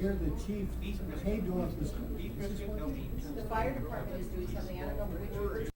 hear the chief, hey, doing this. The fire department is doing something, I don't know which.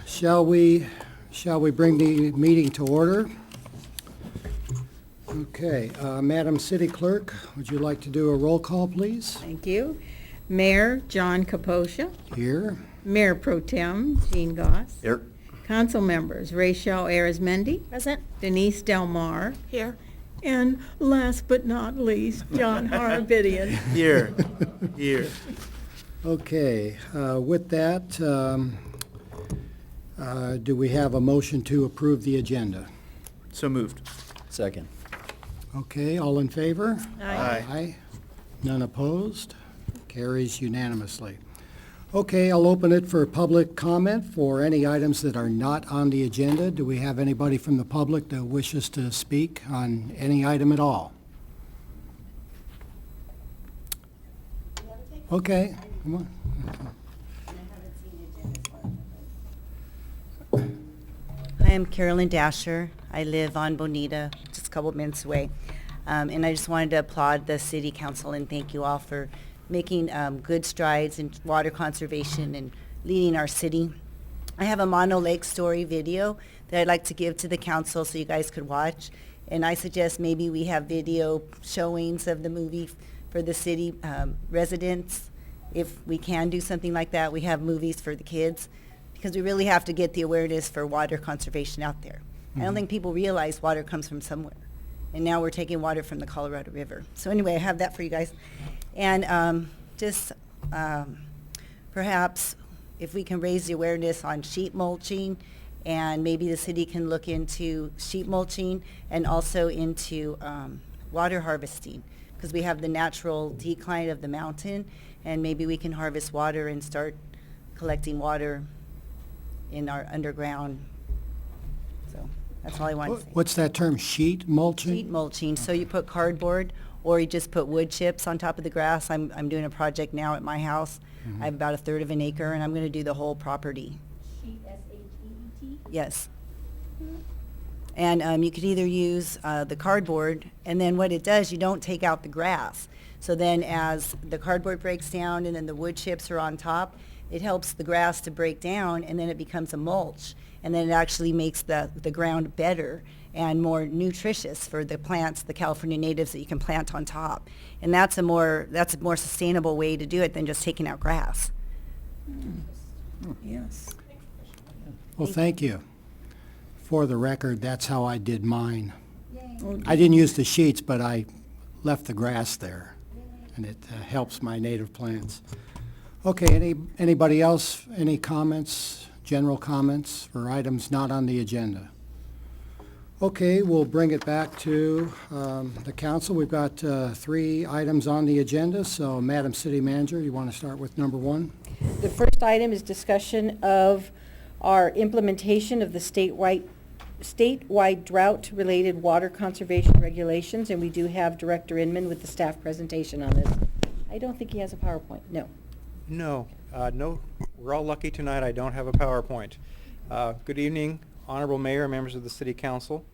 Shall we bring the meeting to order? Okay, Madam City Clerk, would you like to do a roll call, please? Thank you. Mayor John Kaposha, Here. Mayor Pro Tem Jean Goss. Here. Council members Rachel Arizmendi. Present. Denise Delmar. Here. And last but not least, John Harbidian. Here. Here. Okay, with that, do we have a motion to approve the agenda? So moved. Second. Okay, all in favor? Aye. Aye. None opposed? Carries unanimously. Okay, I'll open it for public comment for any items that are not on the agenda. Do we have anybody from the public that wishes to speak on any item at all? Okay, come on. I am Carolyn Dasher. I live on Bonita, just a couple minutes away. And I just wanted to applaud the City Council and thank you all for making good strides in water conservation and leading our city. I have a Mono Lake story video that I'd like to give to the council so you guys could watch. And I suggest maybe we have video showings of the movie for the city residents. If we can do something like that, we have movies for the kids because we really have to get the awareness for water conservation out there. I don't think people realize water comes from somewhere. And now we're taking water from the Colorado River. So anyway, I have that for you guys. And perhaps if we can raise the awareness on sheet mulching, and maybe the city can look into sheet mulching and also into water harvesting, because we have the natural decline of the mountain, and maybe we can harvest water and start collecting water in our underground. So that's all I want to say. What's that term, sheet mulching? Sheet mulching, so you put cardboard or you just put wood chips on top of the grass. I'm doing a project now at my house. I have about 1/3 of an acre, and I'm going to do the whole property. Sheet, S-H-E-E-T? Yes. And you could either use the cardboard, and then what it does, you don't take out the grass. So then as the cardboard breaks down and then the wood chips are on top, it helps the grass to break down, and then it becomes a mulch. And then it actually makes the ground better and more nutritious for the plants, the California natives that you can plant on top. And that's a more sustainable way to do it than just taking out grass. Yes. Well, thank you. For the record, that's how I did mine. Oh, I didn't use the sheets, but I left the grass there, and it helps my native plants. Okay, anybody else, any comments, general comments for items not on the agenda? Okay, we'll bring it back to the council. We've got 3 items on the agenda, so Madam City Manager, you want to start with number 1? The first item is discussion of our implementation of the statewide drought-related water conservation regulations, and we do have Director Inman with the staff presentation on this. I don't think he has a PowerPoint, no. No, we're all lucky tonight. I don't have a PowerPoint. Good evening, Honorable Mayor, members of the City Council.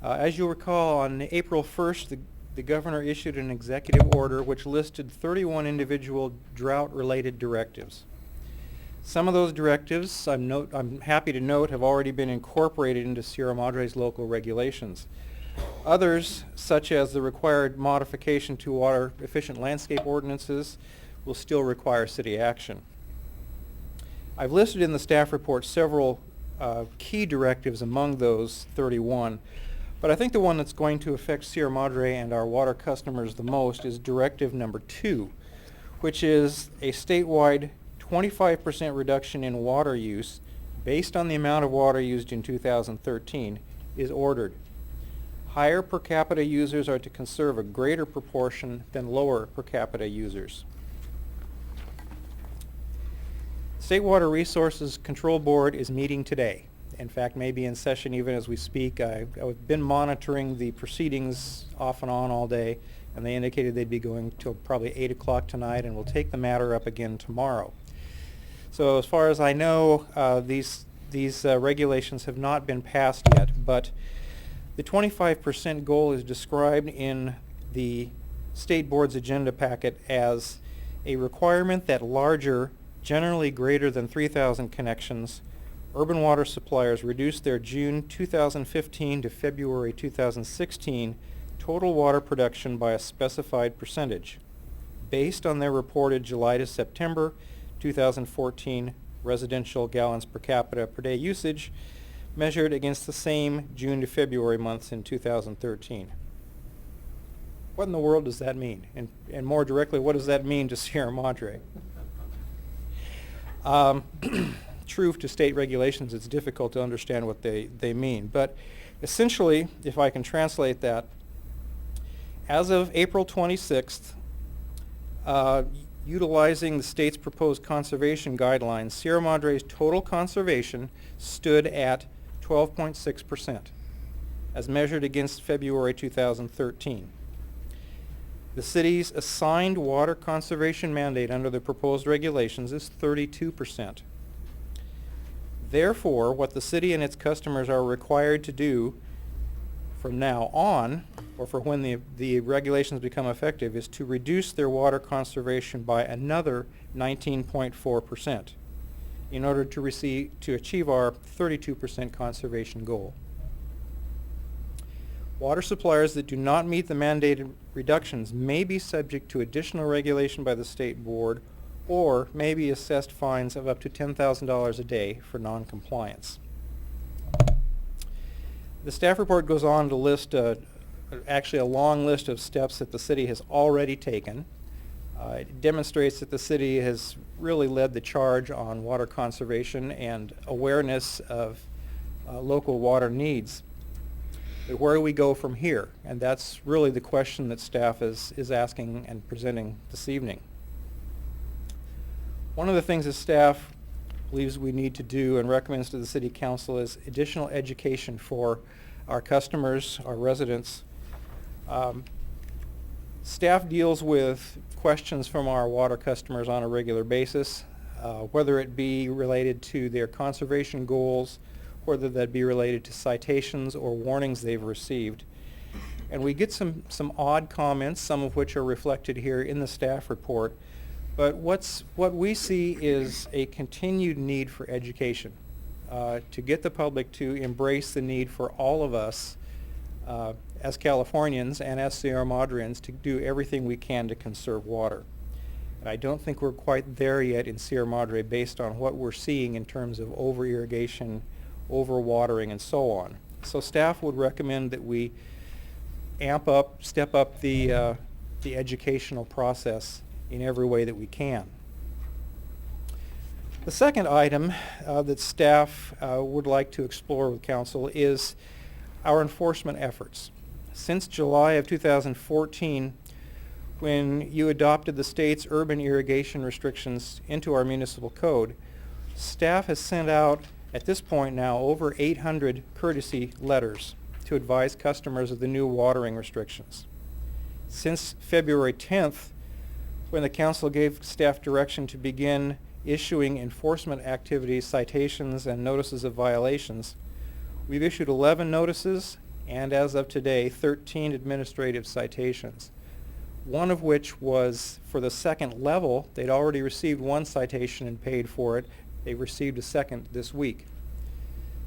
As you'll recall, on April 1st, the Governor issued an executive order which listed 31 individual drought-related directives. Some of those directives, I'm happy to note, have already been incorporated into Sierra Madre's local regulations. Others, such as the required modification to water-efficient landscape ordinances, will still require city action. I've listed in the staff report several key directives among those 31, but I think the one that's going to affect Sierra Madre and our water customers the most is Directive number 2, which is a statewide 25% reduction in water use based on the amount of water used in 2013 is ordered. Higher per capita users are to conserve a greater proportion than lower per capita users. State Water Resources Control Board is meeting today. In fact, may be in session even as we speak. I've been monitoring the proceedings off and on all day, and they indicated they'd be going till probably 8 o'clock tonight, and we'll take the matter up again tomorrow. So as far as I know, these regulations have not been passed yet, but the 25% goal is described in the State Board's agenda packet as a requirement that larger, generally greater than 3,000 connections, urban water suppliers reduce their June 2015 to February 2016 total water production by a specified percentage, based on their reported July to September 2014 residential gallons per capita per day usage, measured against the same June to February months in 2013. What in the world does that mean? And more directly, what does that mean to Sierra Madre? True to state regulations, it's difficult to understand what they mean. But essentially, if I can translate that, as of April 26th, utilizing the state's proposed conservation guidelines, Sierra Madre's total conservation stood at 12.6%, as measured against February 2013. The city's assigned water conservation mandate under the proposed regulations is 32%. Therefore, what the city and its customers are required to do from now on, or for when the regulations become effective, is to reduce their water conservation by another 19.4% in order to achieve our 32% conservation goal. Water suppliers that do not meet the mandated reductions may be subject to additional regulation by the state board or may be assessed fines of up to $10,000 a day for non-compliance. The staff report goes on to list actually a long list of steps that the city has already taken. It demonstrates that the city has really led the charge on water conservation and awareness of local water needs. But where do we go from here? And that's really the question that staff is asking and presenting this evening. One of the things that staff believes we need to do and recommends to the City Council is additional education for our customers, our residents. Staff deals with questions from our water customers on a regular basis, whether it be related to their conservation goals, whether that be related to citations or warnings they've received. And we get some odd comments, some of which are reflected here in the staff report. But what we see is a continued need for education, to get the public to embrace the need for all of us as Californians and as Sierra Madreans to do everything we can to conserve water. And I don't think we're quite there yet in Sierra Madre based on what we're seeing in terms of over-irrigation, over-watering, and so on. So staff would recommend that we step up the educational process in every way that we can. The second item that staff would like to explore with council is our enforcement efforts. Since July of 2014, when you adopted the state's urban irrigation restrictions into our municipal code, staff has sent out, at this point now, over 800 courtesy letters to advise customers of the new watering restrictions. Since February 10th, when the council gave staff direction to begin issuing enforcement activities, citations, and notices of violations, we've issued 11 notices and, as of today, 13 administrative citations, one of which was for the second level. They'd already received one citation and paid for it. They've received a second this week.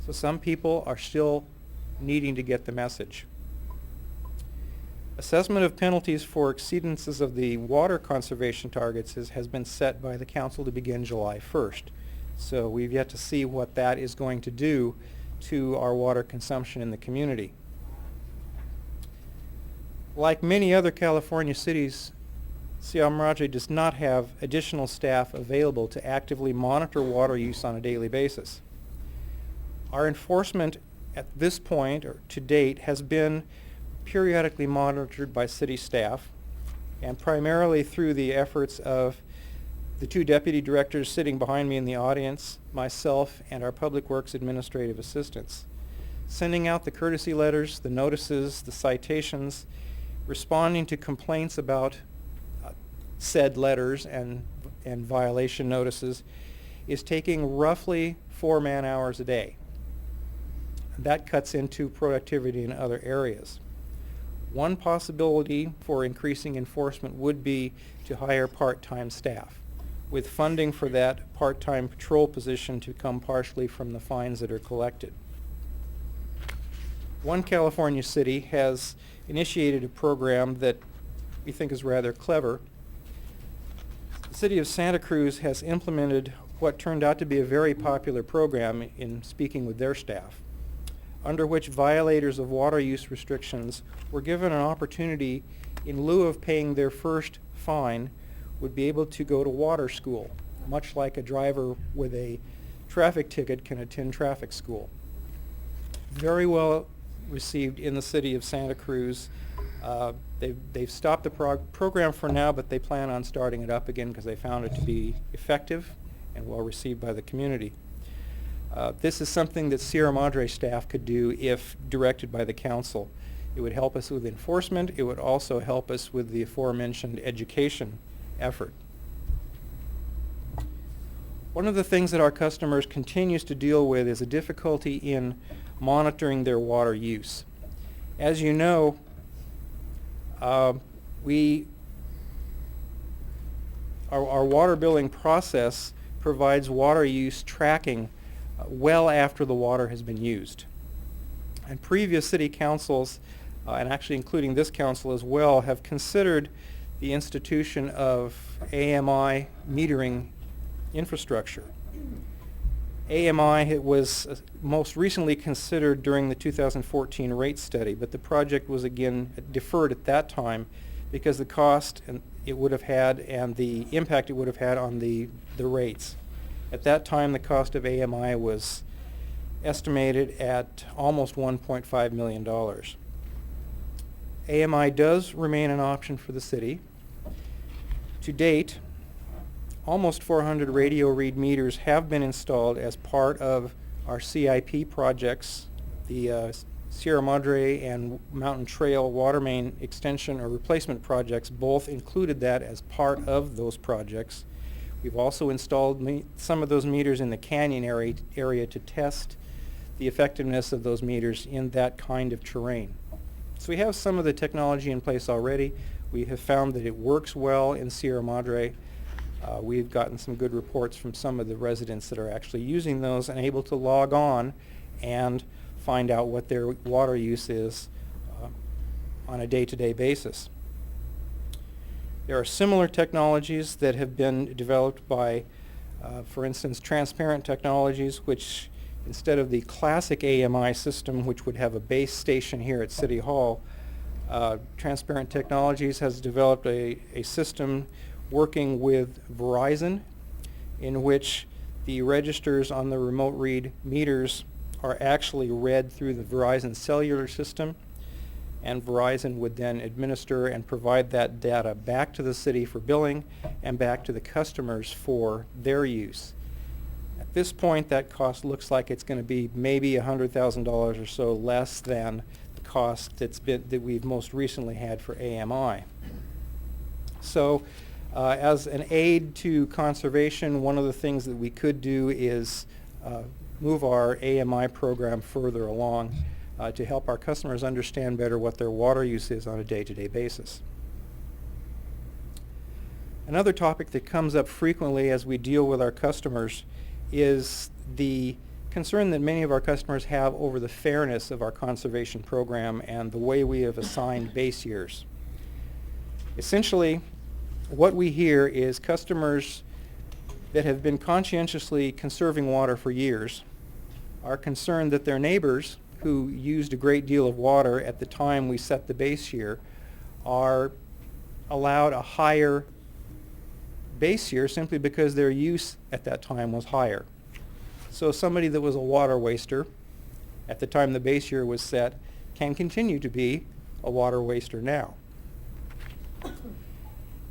So some people are still needing to get the message. Assessment of penalties for exceedances of the water conservation targets has been set by the council to begin July 1st. So we've yet to see what that is going to do to our water consumption in the community. Like many other California cities, Sierra Madre does not have additional staff available to actively monitor water use on a daily basis. Our enforcement at this point, or to date, has been periodically monitored by city staff, and primarily through the efforts of the two deputy directors sitting behind me in the audience, myself, and our Public Works administrative assistants, sending out the courtesy letters, the notices, the citations, responding to complaints about said letters and violation notices, is taking roughly 4 man-hours a day. That cuts into productivity in other areas. One possibility for increasing enforcement would be to hire part-time staff, with funding for that part-time patrol position to come partially from the fines that are collected. One California city has initiated a program that we think is rather clever. The city of Santa Cruz has implemented what turned out to be a very popular program in speaking with their staff, under which violators of water use restrictions were given an opportunity, in lieu of paying their first fine, would be able to go to water school, much like a driver with a traffic ticket can attend traffic school. Very well received in the city of Santa Cruz. They've stopped the program for now, but they plan on starting it up again because they found it to be effective and well received by the community. This is something that Sierra Madre staff could do if directed by the council. It would help us with enforcement. It would also help us with the aforementioned education effort. One of the things that our customers continues to deal with is a difficulty in monitoring their water use. As you know, our water billing process provides water use tracking well after the water has been used. And previous city councils, and actually including this council as well, have considered the institution of AMI metering infrastructure. AMI was most recently considered during the 2014 rate study, but the project was again deferred at that time because the cost it would have had and the impact it would have had on the rates. At that time, the cost of AMI was estimated at almost $1.5 million. AMI does remain an option for the city. To date, almost 400 radio read meters have been installed as part of our CIP projects. The Sierra Madre and Mountain Trail water main extension or replacement projects both included that as part of those projects. We've also installed some of those meters in the canyon area to test the effectiveness of those meters in that kind of terrain. So we have some of the technology in place already. We have found that it works well in Sierra Madre. We've gotten some good reports from some of the residents that are actually using those and able to log on and find out what their water use is on a day-to-day basis. There are similar technologies that have been developed by, for instance, Transparent Technologies, which instead of the classic AMI system, which would have a base station here at City Hall, Transparent Technologies has developed a system working with Verizon in which the registers on the remote read meters are actually read through the Verizon cellular system, and Verizon would then administer and provide that data back to the city for billing and back to the customers for their use. At this point, that cost looks like it's going to be maybe $100,000 or so less than the cost that we've most recently had for AMI. So as an aid to conservation, one of the things that we could do is move our AMI program further along to help our customers understand better what their water use is on a day-to-day basis. Another topic that comes up frequently as we deal with our customers is the concern that many of our customers have over the fairness of our conservation program and the way we have assigned base years. Essentially, what we hear is customers that have been conscientiously conserving water for years are concerned that their neighbors who used a great deal of water at the time we set the base year are allowed a higher base year simply because their use at that time was higher. So somebody that was a water waster at the time the base year was set can continue to be a water waster now.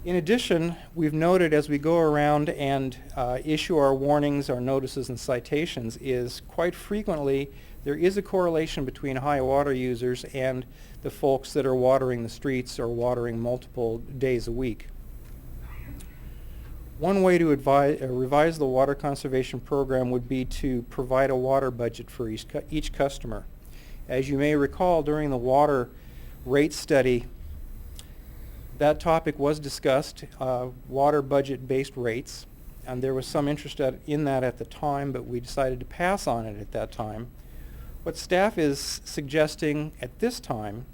In addition, we've noted as we go around and issue our warnings, our notices and citations is quite frequently there is a correlation between high water users and the folks that are watering the streets or watering multiple days a week. One way to revise the water conservation program would be to provide a water budget for each customer. As you may recall, during the water rate study, that topic was discussed, water budget-based rates, and there was some interest in that at the time, but we decided to pass on it at that time. What staff is suggesting at this time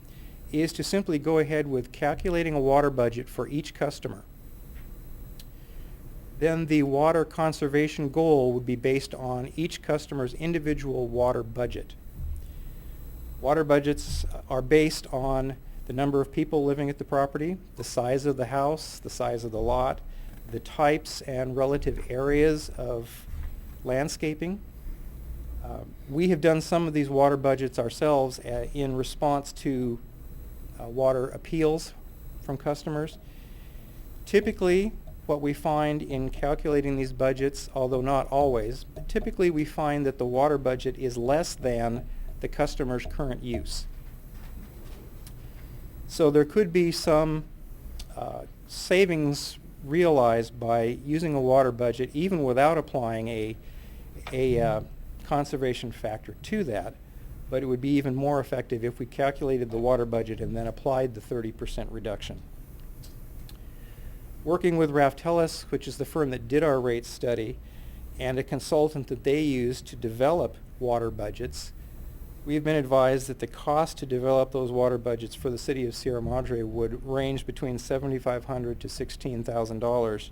is to simply go ahead with calculating a water budget for each customer. Then the water conservation goal would be based on each customer's individual water budget. Water budgets are based on the number of people living at the property, the size of the house, the size of the lot, the types and relative areas of landscaping. We have done some of these water budgets ourselves in response to water appeals from customers. Typically, what we find in calculating these budgets, although not always, but typically we find that the water budget is less than the customer's current use. So there could be some savings realized by using a water budget, even without applying a conservation factor to that, but it would be even more effective if we calculated the water budget and then applied the 30% reduction. Working with Raftellus, which is the firm that did our rate study, and a consultant that they used to develop water budgets, we've been advised that the cost to develop those water budgets for the city of Sierra Madre would range between $7,500 to $16,000.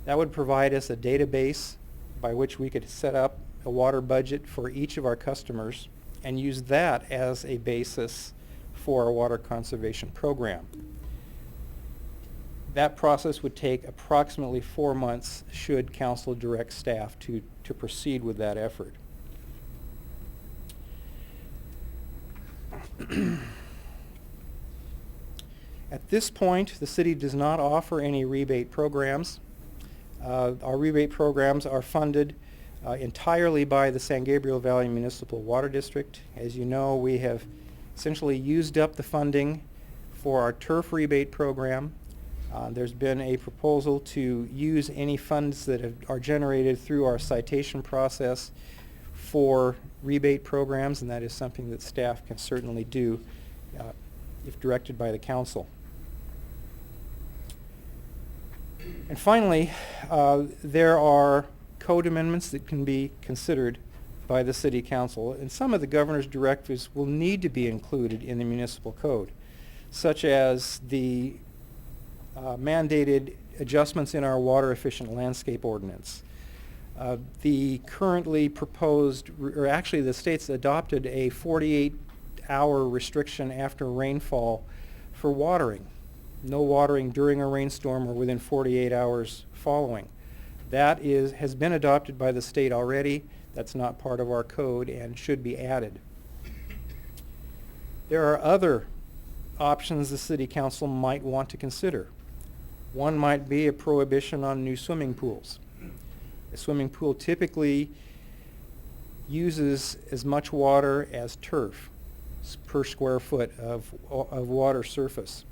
That would provide us a database by which we could set up a water budget for each of our customers and use that as a basis for our water conservation program. That process would take approximately 4 months should council direct staff to proceed with that effort. At this point, the city does not offer any rebate programs. Our rebate programs are funded entirely by the San Gabriel Valley Municipal Water District. As you know, we have essentially used up the funding for our turf rebate program. There's been a proposal to use any funds that are generated through our citation process for rebate programs, and that is something that staff can certainly do if directed by the council. And finally, there are code amendments that can be considered by the City Council, and some of the governor's directives will need to be included in the municipal code, such as the mandated adjustments in our water efficient landscape ordinance. The currently proposed, or actually the state's adopted a 48-hour restriction after rainfall for watering. No watering during a rainstorm or within 48 hours following. That has been adopted by the state already. That's not part of our code and should be added. There are other options the City Council might want to consider. One might be a prohibition on new swimming pools. A swimming pool typically uses as much water as turf per square foot of water surface.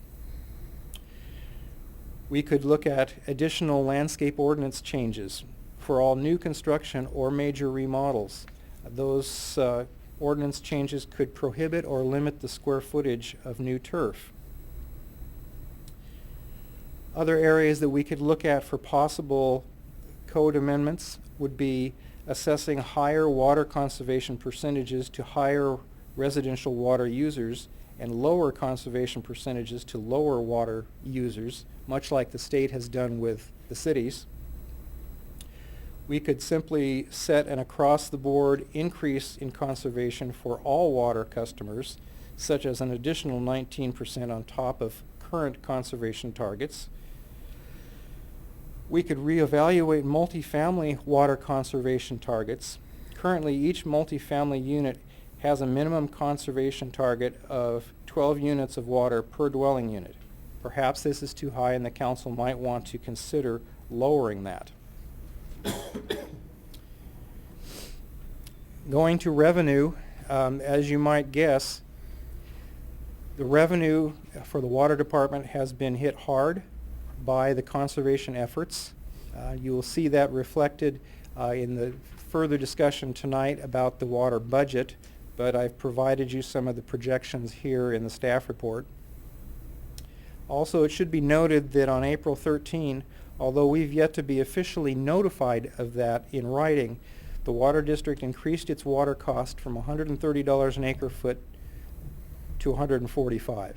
We could look at additional landscape ordinance changes for all new construction or major remodels. Those ordinance changes could prohibit or limit the square footage of new turf. Other areas that we could look at for possible code amendments would be assessing higher water conservation percentages to higher residential water users and lower conservation percentages to lower water users, much like the state has done with the cities. We could simply set an across-the-board increase in conservation for all water customers, such as an additional 19% on top of current conservation targets. We could reevaluate multifamily water conservation targets. Currently, each multifamily unit has a minimum conservation target of 12 units of water per dwelling unit. Perhaps this is too high and the council might want to consider lowering that. Going to revenue, as you might guess, the revenue for the water department has been hit hard by the conservation efforts. You will see that reflected in the further discussion tonight about the water budget, but I've provided you some of the projections here in the staff report. Also, it should be noted that on April 13, although we've yet to be officially notified of that in writing, the Water District increased its water cost from $130 an acre foot to $145.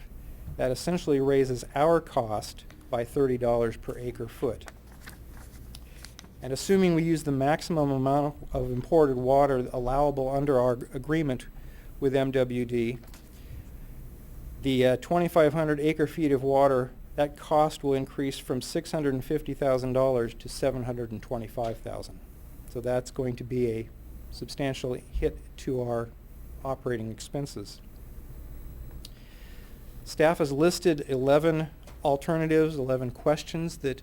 That essentially raises our cost by $30 per acre foot. And assuming we use the maximum amount of imported water allowable under our agreement with MWD, the 2,500 acre feet of water, that cost will increase from $650,000 to $725,000. So that's going to be a substantial hit to our operating expenses. Staff has listed 11 alternatives, 11 questions that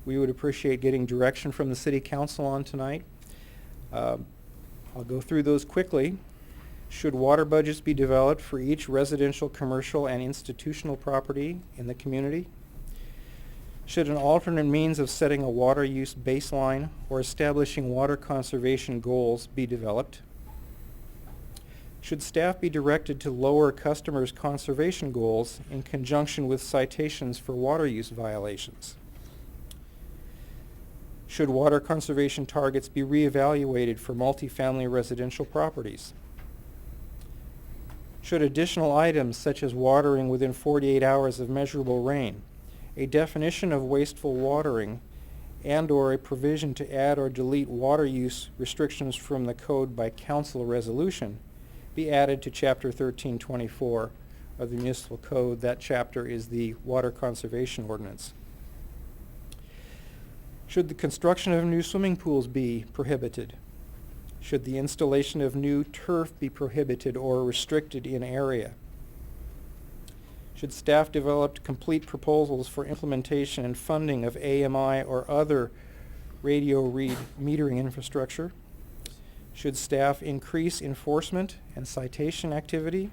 we would appreciate getting direction from the City Council on tonight. I'll go through those quickly. Should water budgets be developed for each residential, commercial, and institutional property in the community? Should an alternate means of setting a water use baseline or establishing water conservation goals be developed? Should staff be directed to lower customers' conservation goals in conjunction with citations for water use violations? Should water conservation targets be reevaluated for multifamily residential properties? Should additional items such as watering within 48 hours of measurable rain, a definition of wasteful watering, and/or a provision to add or delete water use restrictions from the code by council resolution be added to Chapter 1324 of the Municipal Code? That chapter is the Water Conservation Ordinance. Should the construction of new swimming pools be prohibited? Should the installation of new turf be prohibited or restricted in area? Should staff develop complete proposals for implementation and funding of AMI or other radio read metering infrastructure? Should staff increase enforcement and citation activity?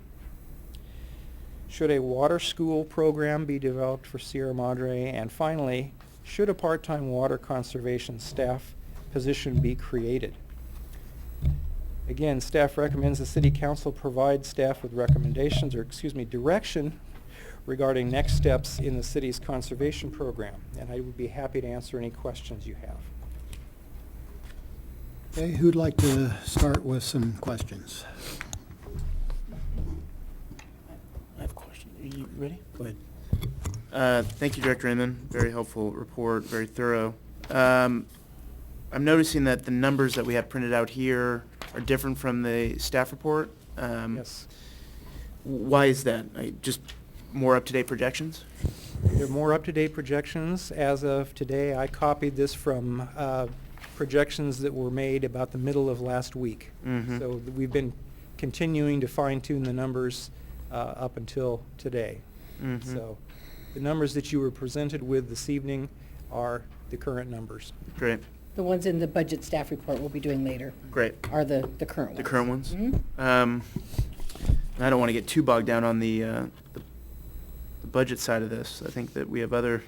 Should a water school program be developed for Sierra Madre? And finally, should a part-time water conservation staff position be created? Again, staff recommends the City Council provide staff with recommendations, or direction regarding next steps in the city's conservation program. And I would be happy to answer any questions you have. Okay, who'd like to start with some questions? I have a question. Are you ready? Go ahead. Thank you, Director Inman. Very helpful report, very thorough. I'm noticing that the numbers that we have printed out here are different from the staff report. Yes. Why is that? Just more up-to-date projections? They're more up-to-date projections. As of today, I copied this from projections that were made about the middle of last week. Mhm. So we've been continuing to fine-tune the numbers up until today. Mhm. So the numbers that you were presented with this evening are the current numbers. Great, The ones in the budget staff report we'll be doing later great. are the current ones. The current ones? Mhm. And I don't want to get too bogged down on the budget side of this. I think that we have other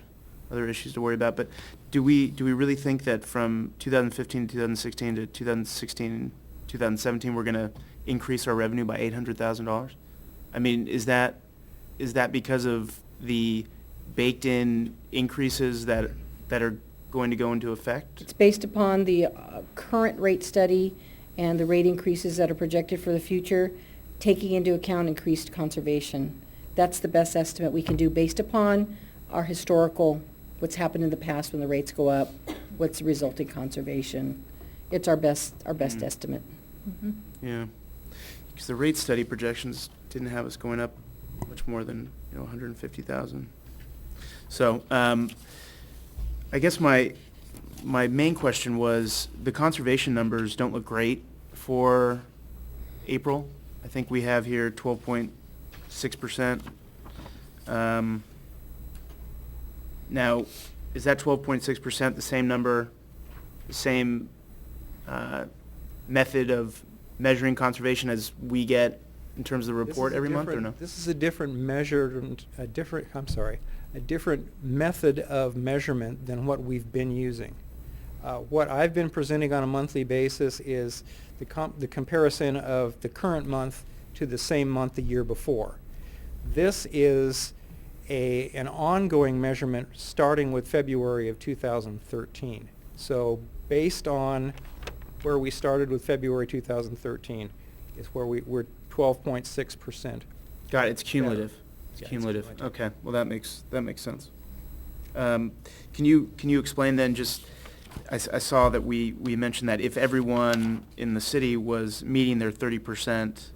issues to worry about. But do we really think that from 2015 to 2016 to 2016, 2017, we're going to increase our revenue by $800,000? I mean, is that because of the baked-in increases that are going to go into effect? It's based upon the current rate study and the rate increases that are projected for the future, taking into account increased conservation. That's the best estimate we can do based upon our historical, what's happened in the past when the rates go up, what's the resulting conservation. It's our best estimate. Mhm. Yeah, because the rate study projections didn't have us going up much more than 150,000. So I guess my main question was, the conservation numbers don't look great for April. I think we have here 12.6%. Now, is that 12.6% the same number, the same method of measuring conservation as we get in terms of the report every month, or no? This is a different a different method of measurement than what we've been using. What I've been presenting on a monthly basis is the comparison of the current month to the same month the year before. This is an ongoing measurement starting with February of 2013. So based on where we started with February 2013 is where we're 12.6%. Got it, it's cumulative. Yeah, It's it's cumulative. cumulative. Okay, well, that makes sense. Can you explain then, just, I saw that we mentioned that if everyone in the city was meeting their 30%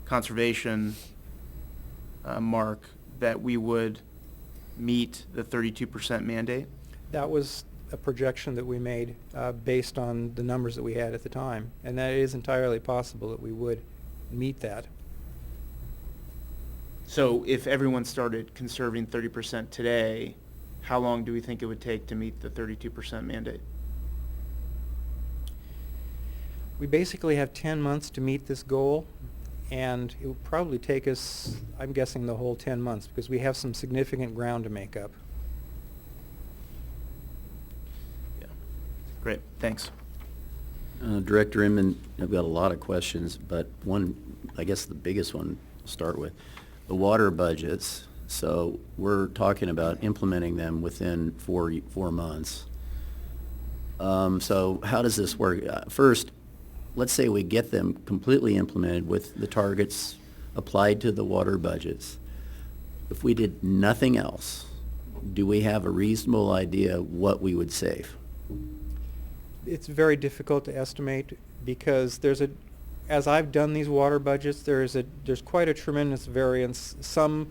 conservation mark, that we would meet the 32% mandate? That was a projection that we made based on the numbers that we had at the time, and that is entirely possible that we would meet that. So if everyone started conserving 30% today, how long do we think it would take to meet the 32% mandate? We basically have 10 months to meet this goal, and it will probably take us, I'm guessing, the whole 10 months, because we have some significant ground to make up. Great, thanks. Director Inman, I've got a lot of questions, but one, I guess the biggest one to start with, the water budgets. So we're talking about implementing them within 4 months. So how does this work? First, let's say we get them completely implemented with the targets applied to the water budgets. If we did nothing else, do we have a reasonable idea what we would save? It's very difficult to estimate because as I've done these water budgets, there's quite a tremendous variance. Some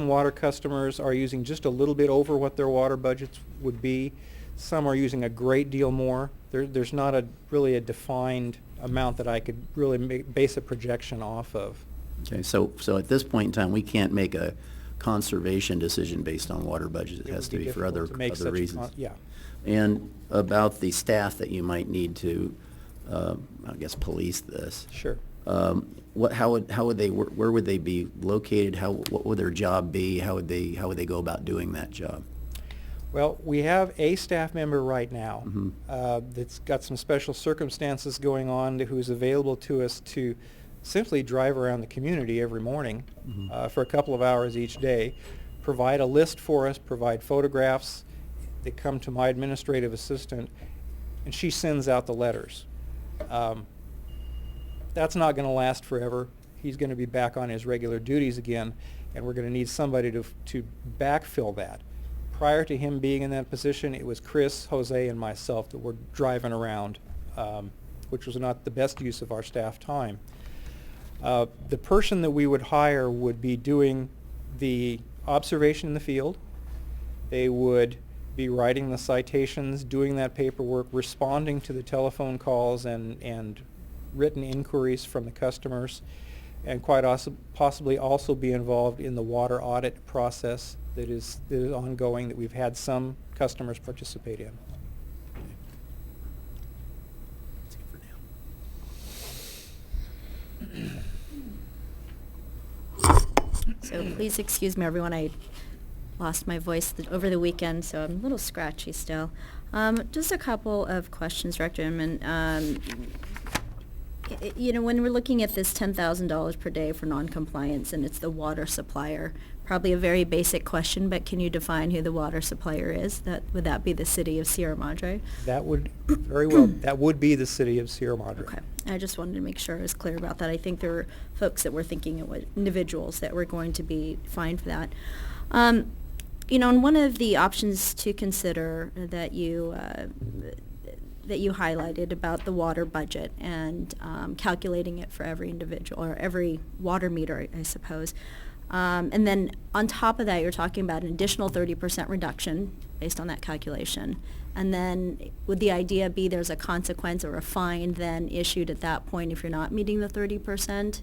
water customers are using just a little bit over what their water budgets would be. Some are using a great deal more. There's not really a defined amount that I could really base a projection off of. Okay, so at this point in time, we can't make a conservation decision based on water budgets. It has to be for other reasons. Yeah. And about the staff that you might need to, I guess, police this. Sure. How would they, where would they be located? What would their job be? How would they go about doing that job? Well, we have a staff member right now Mhm. that's got some special circumstances going on who's available to us to simply drive around the community every morning for a couple of hours each day, provide a list for us, provide photographs. They come to my administrative assistant, and she sends out the letters. That's not going to last forever. He's going to be back on his regular duties again, and we're going to need somebody to backfill that. Prior to him being in that position, it was Chris, Jose, and myself that were driving around, which was not the best use of our staff time. The person that we would hire would be doing the observation in the field. They would be writing the citations, doing that paperwork, responding to the telephone calls and written inquiries from the customers, and quite possibly also be involved in the water audit process that is ongoing, that we've had some customers participate in. That's it for now. So please excuse me, everyone. I lost my voice over the weekend, so I'm a little scratchy still. Just a couple of questions, Director Inman. When we're looking at this $10,000 per day for noncompliance, and it's the water supplier, probably a very basic question, but can you define who the water supplier is? Would that be the city of Sierra Madre? That would very well. That would be the city of Sierra Madre. Okay. I just wanted to make sure I was clear about that. I think there were folks that were thinking it was individuals that were going to be fined for that. And one of the options to consider that you highlighted about the water budget and calculating it for every individual or every water meter, I suppose. And then on top of that, you're talking about an additional 30% reduction based on that calculation. And then would the idea be there's a consequence or a fine then issued at that point if you're not meeting the 30%?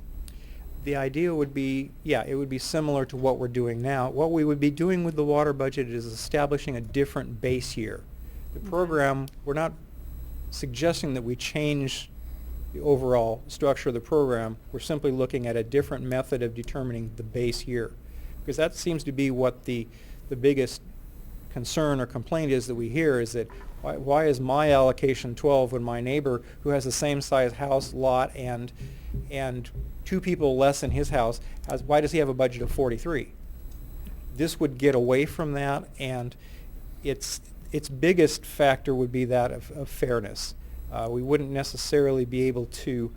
The idea would be, it would be similar to what we're doing now. What we would be doing with the water budget is establishing a different base year. The program, we're not suggesting that we change the overall structure of the program. We're simply looking at a different method of determining the base year, because that seems to be what the biggest concern or complaint is that we hear, is that why is my allocation 12 when my neighbor, who has the same size house, lot, and 2 people less in his house, why does he have a budget of 43? This would get away from that, and its biggest factor would be that of fairness. We wouldn't necessarily be able to,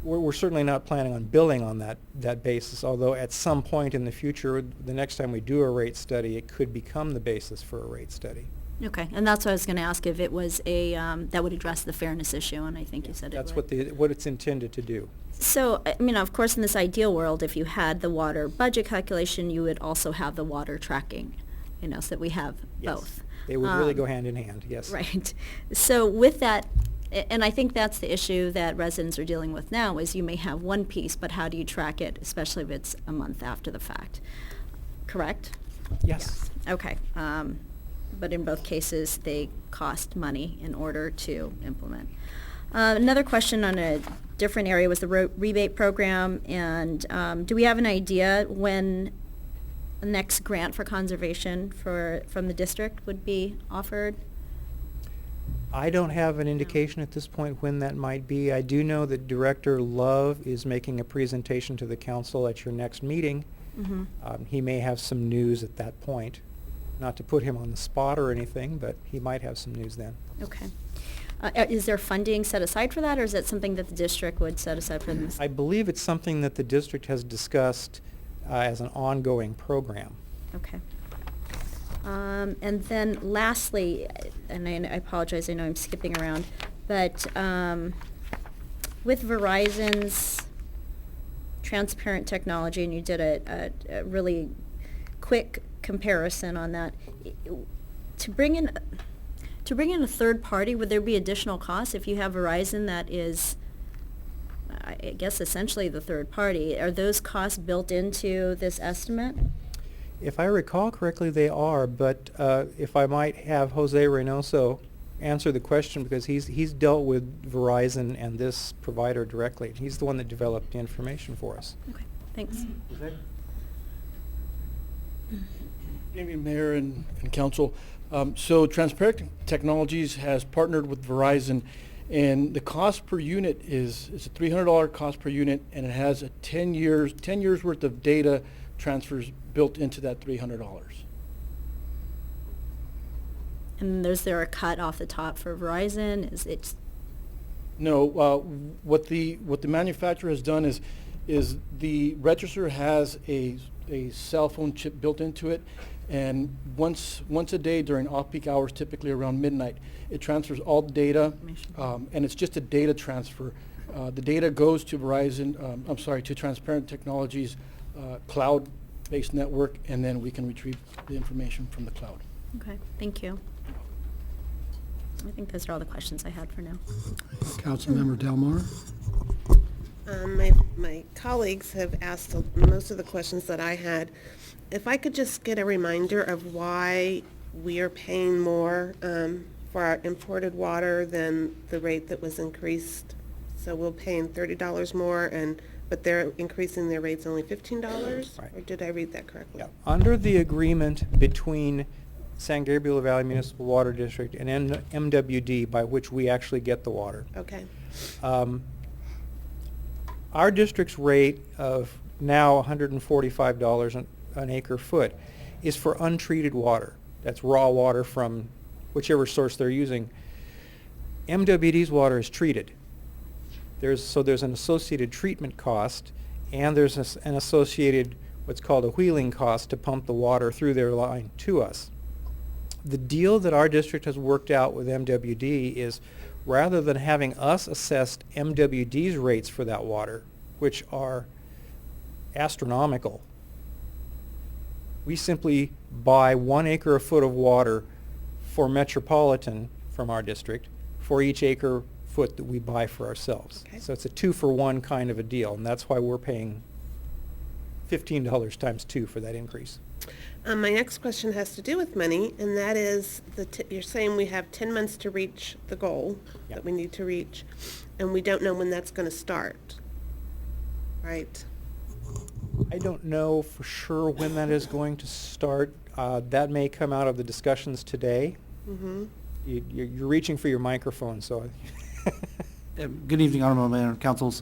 we're certainly not planning on billing on that basis, although at some point in the future, the next time we do a rate study, it could become the basis for a rate study. Okay, and that's what I was going to ask, if it was that would address the fairness issue, and I think you said it would. That's what it's intended to do. So, of course, in this ideal world, if you had the water budget calculation, you would also have the water tracking, so that we have both. They would really go hand in hand, yes. Right. So with that, and I think that's the issue that residents are dealing with now, is you may have one piece, but how do you track it, especially if it's a month after the fact? Correct? Yes. Okay. But in both cases, they cost money in order to implement. Another question on a different area was the rebate program, and do we have an idea when next grant for conservation from the district would be offered? I don't have an indication at this point when that might be. I do know that Director Love is making a presentation to the council at your next meeting. Mhm. He may have some news at that point. Not to put him on the spot or anything, but he might have some news then. Okay. Is there funding set aside for that, or is that something that the district would set aside for them? I believe it's something that the district has discussed as an ongoing program. Okay. And then lastly, and I apologize, I know I'm skipping around, but with Verizon's transparent technology, and you did a really quick comparison on that, to bring in a third party, would there be additional costs if you have Verizon that is, I guess, essentially the third party? Are those costs built into this estimate? If I recall correctly, they are, but if I might have Jose Reynoso answer the question, because he's dealt with Verizon and this provider directly. He's the one that developed the information for us. Okay, thanks. Good evening, Mayor and Council. So Transparent Technologies has partnered with Verizon, and the cost per unit is a $300 cost per unit, and it has a 10 years worth of data transfers built into that $300. And is there a cut off the top for Verizon? Is it? No, what the manufacturer has done is the register has a cell phone chip built into it, and once a day during off-peak hours, typically around midnight, it transfers all the data, and it's just a data transfer. The data goes to to Transparent Technologies cloud-based network, and then we can retrieve the information from the cloud. Okay, thank you. I think those are all the questions I had for now. Councilmember Delmar? My colleagues have asked most of the questions that I had. If I could just get a reminder of why we are paying more for our imported water than the rate that was increased. So we're paying $30 more, but they're increasing their rates only $15? Right. Or did I read that correctly? Yeah. Under the agreement between San Gabriel Valley Municipal Water District and MWD, by which we actually get the water, Okay. our district's rate of now $145 an acre foot is for untreated water. That's raw water from whichever source they're using. MWD's water is treated. There's an associated treatment cost, and there's an associated what's called a wheeling cost to pump the water through their line to us. The deal that our district has worked out with MWD is, rather than having us assess MWD's rates for that water, which are astronomical, we simply buy 1 acre a foot of water for Metropolitan from our district for each acre foot that we buy for ourselves. Okay. So it's a 2-for-1 kind of a deal, and that's why we're paying $15 times 2 for that increase. My next question has to do with money, and that is, you're saying we have 10 months to reach the goal Yeah. that we need to reach, and we don't know when that's going to start, right? I don't know for sure when that is going to start. That may come out of the discussions today. Mm-hmm. You're reaching for your microphone, so. Good evening, Honorable Mayor and council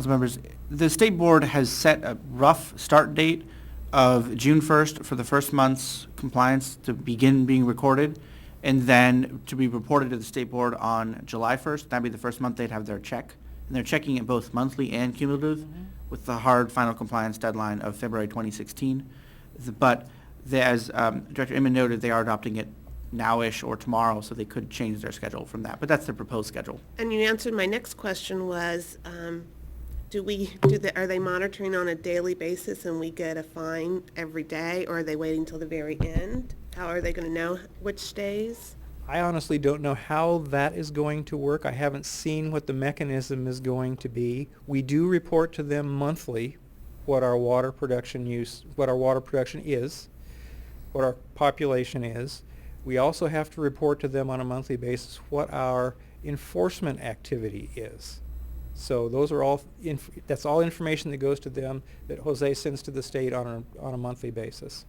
members. The State Board has set a rough start date of June 1st for the first month's compliance to begin being recorded, and then to be reported to the State Board on July 1st. That'd be the first month they'd have their check. And they're checking it both monthly and cumulative, with the hard final compliance deadline of February 2016. But as Director Inman noted, they are adopting it now-ish or tomorrow, so they could change their schedule from that. But that's the proposed schedule. And you answered my next question was, are they monitoring on a daily basis and we get a fine every day, or are they waiting till the very end? How are they going to know which days? I honestly don't know how that is going to work. I haven't seen what the mechanism is going to be. We do report to them monthly what our water production is, what our population is. We also have to report to them on a monthly basis what our enforcement activity is. So those are all, that's all information that goes to them that Jose sends to the state on a monthly basis.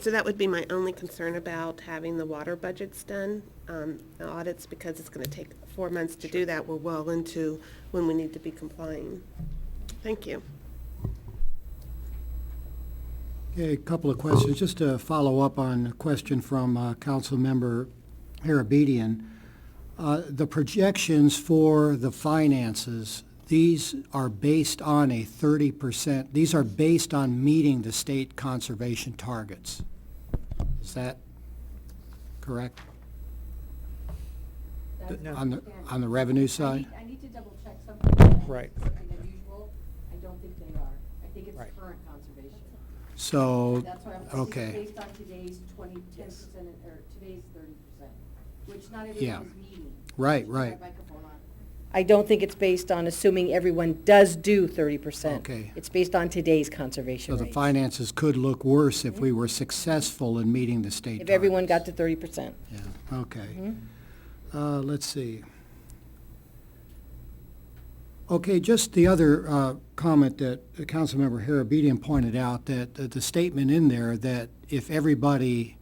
So that would be my only concern about having the water budgets done, the audits, because it's gonna take 4 months to do that. We're well into when we need to be complying. Thank you. Okay, a couple of questions, just to follow up on a question from Councilmember Harabedian. The projections for the finances, these are based on a 30%, these are based on meeting the state conservation targets. Is that correct? No. On the revenue side? I need to double check something. Right. Something unusual. I don't think they are. I think it's Right. current conservation. So, That's why I'm okay. based on today's 10%, or today's 30%, which not Yeah. everyone is meeting. Right, right. I don't think it's based on assuming everyone does do 30%. Okay. It's based on today's conservation So the rates. finances could look worse if we were successful in meeting the state If everyone got targets. to 30%. Yeah, okay. Mhm. Let's see. Okay, just the other comment that Councilmember Harabedian pointed out, that the statement in there that if everybody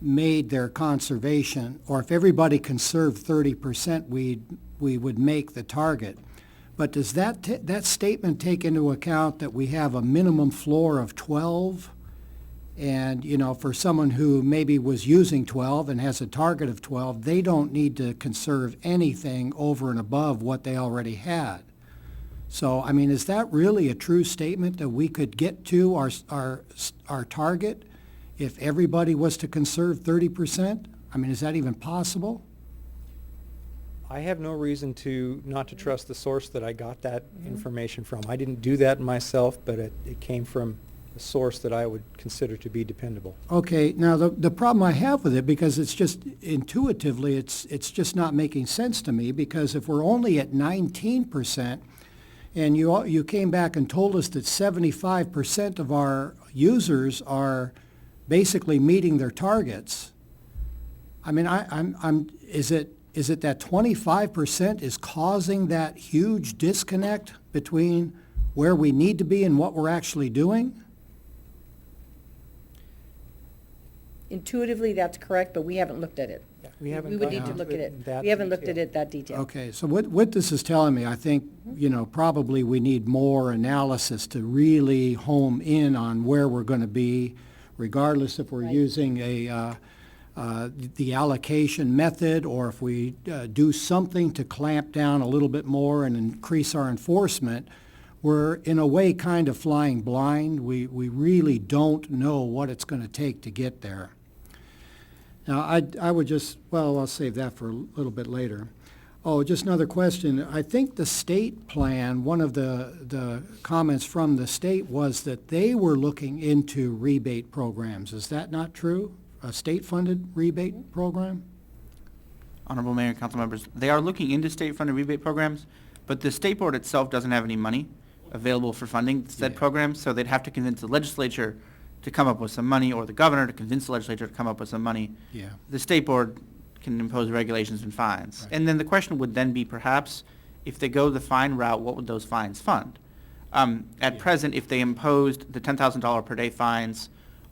made their conservation, or if everybody conserved 30%, we would make the target. But does that statement take into account that we have a minimum floor of 12? And, you know, for someone who maybe was using 12 and has a target of 12, they don't need to conserve anything over and above what they already had. So, I mean, is that really a true statement that we could get to our target if everybody was to conserve 30%? I mean, is that even possible? I have no reason not to trust the source that I got that information from. I didn't do that myself, but it came from a source that I would consider to be dependable. Okay, now the problem I have with it, because it's just intuitively, it's just not making sense to me, because if we're only at 19%, and you came back and told us that 75% of our users are basically meeting their targets, I mean, is it that 25% is causing that huge disconnect between where we need to be and what we're actually doing? Intuitively, that's correct, but we haven't looked at it. We haven't We would need gone to look at into it. that We haven't looked at detail. it that detail. Okay, so what this is telling me, I think, you know, probably we need more analysis to really home in on where we're going to be, regardless if we're Right. using the allocation method, or if we do something to clamp down a little bit more and increase our enforcement. We're in a way kind of flying blind. We really don't know what it's going to take to get there. Now, I would just, well, I'll save that for a little bit later. Oh, just another question. I think the state plan, one of the comments from the state was that they were looking into rebate programs. Is that not true? A state-funded rebate program? Honorable Mayor and council members, they are looking into state-funded rebate programs, but the state board itself doesn't have any money available for funding said Yeah. programs, so they'd have to convince the legislature to come up with some money, or the governor to convince the legislature to come up with some money. Yeah. The state board can impose regulations and fines. Right. And then the question would then be, perhaps, if they go the fine route, what would those fines fund? At Yeah. present, if they imposed the $10,000 per day fines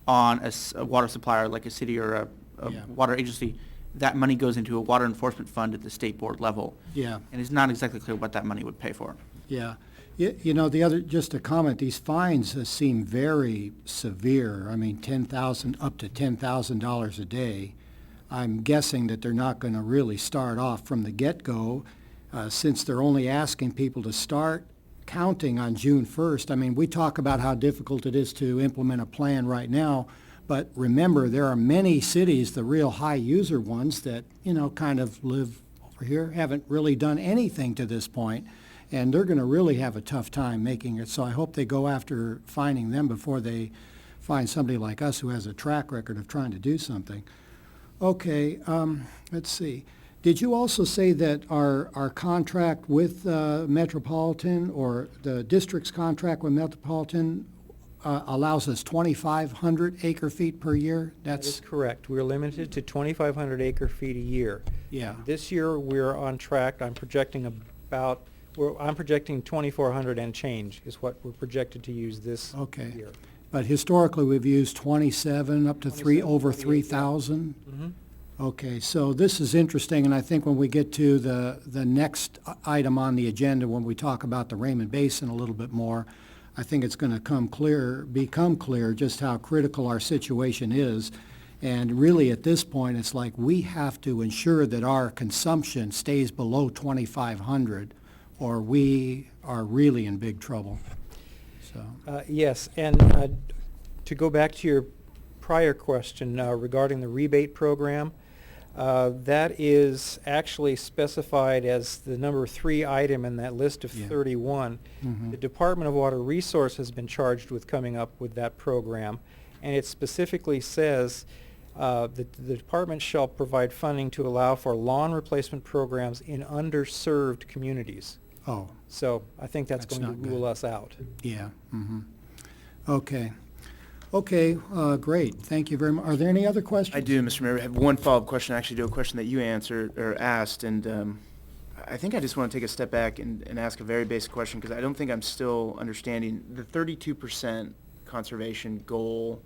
on a water supplier like a city or a Yeah. water agency, that money goes into a water enforcement fund at the state board level. Yeah. And it's not exactly clear what that money would pay for. Yeah. You know, just a comment, these fines seem very severe. I mean, up to $10,000 a day. I'm guessing that they're not going to really start off from the get-go, since they're only asking people to start counting on June 1st. I mean, we talk about how difficult it is to implement a plan right now, but remember, there are many cities, the real high-user ones, that, you know, kind of live over here, haven't really done anything to this point, and they're going to really have a tough time making it. So I hope they go after finding them before they find somebody like us who has a track record of trying to do something. Okay, let's see. Did you also say that our contract with Metropolitan, or the district's contract with Metropolitan, allows us 2,500 acre-feet per year? That is correct. We're limited to 2,500 acre-feet a year. Yeah. This year, we're on track. I'm projecting about I'm projecting 2,400 and change is what we're projected to use this Okay. year. But historically, we've used 27 up to 27, over 28, yeah. 3,000? Mhm. Okay, so this is interesting, and I think when we get to the next item on the agenda, when we talk about the Raymond Basin a little bit more, I think it's going to become clear just how critical our situation is. And really, at this point, it's like we have to ensure that our consumption stays below 2,500, or we are really in big trouble. So, Yes, and to go back to your prior question regarding the rebate program, that is actually specified as the number 3 item in that list of Yeah. 31. Mhm. The Department of Water Resource has been charged with coming up with that program, and it specifically says that the department shall provide funding to allow for lawn replacement programs in underserved communities. oh, So I think that's That's going not to rule good. us out. yeah, okay. Okay, great, thank you very much. Are there any other questions? I do, Mr. Mayor. I have one follow-up question, actually, to a question that you answered or asked, and I think I just want to take a step back and ask a very basic question, because I don't think I'm still understanding the 32% conservation goal.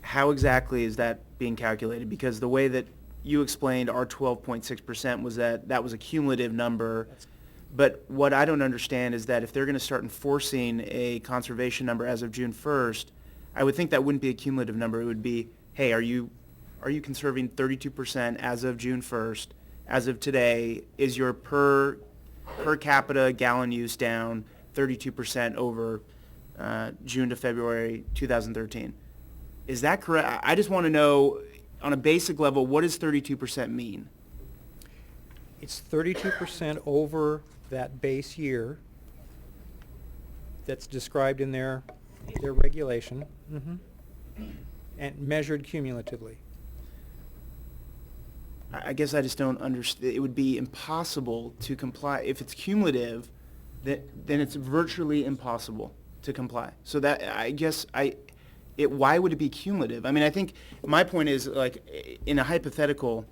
How exactly is that being calculated? Because the way that you explained our 12.6% was that was a cumulative number. But what I don't understand is that if they're going to start enforcing a conservation number as of June 1st, I would think that wouldn't be a cumulative number. It would be, hey, are you conserving 32% as of June 1st? As of today, is your per capita gallon use down 32% over June to February 2013? Is that correct? I just want to know, on a basic level, what does 32% mean? It's 32% over that base year that's described in their regulation, and measured cumulatively. I guess I just don't understand. It would be impossible to comply. If it's cumulative, then it's virtually impossible to comply. So that, I guess, why would it be cumulative? I mean, I think my point is, like, in a hypothetical,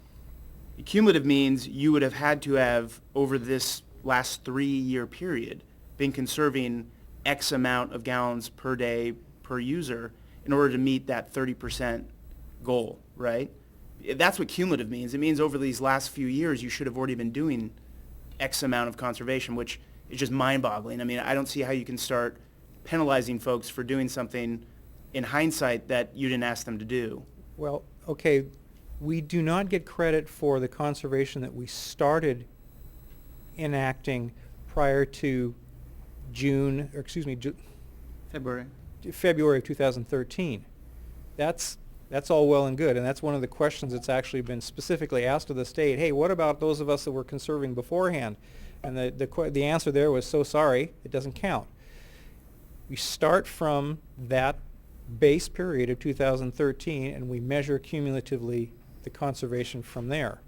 cumulative means you would have had to have, over this last 3-year period, been conserving X amount of gallons per day per user in order to meet that 30% goal, right? That's what cumulative means. It means over these last few years, you should have already been doing X amount of conservation, which is just mind-boggling. I mean, I don't see how you can start penalizing folks for doing something in hindsight that you didn't ask them to do. Well, okay, we do not get credit for the conservation that we started enacting prior to February. February of 2013. That's all well and good, and that's one of the questions that's actually been specifically asked of the state. Hey, what about those of us that were conserving beforehand? And the answer there was, so sorry, it doesn't count. We start from that base period of 2013, and we measure cumulatively the conservation from there.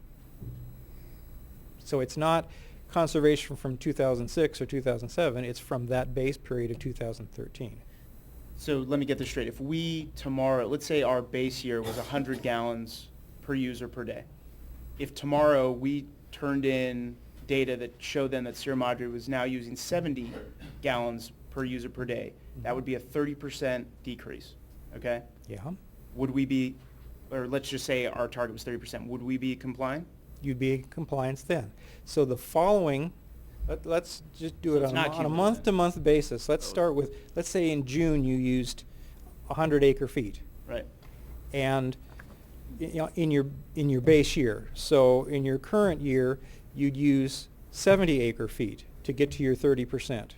So it's not conservation from 2006 or 2007, it's from that base period of 2013. So let me get this straight. If we tomorrow, let's say our base year was 100 gallons per user per day. If tomorrow we turned in data that showed them that Sierra Madre was now using 70 gallons per user per day, that would be a 30% decrease, okay? Yeah. Would we be, or let's just say our target was 30%, would we be complying? You'd be in compliance then. So the following, let's just do So it it's on not a cumulative. month-to-month basis. Let's start with, let's say in June you used 100 acre feet. Right. And in your base year. So in your current year, you'd use 70 acre feet to get to your 30%.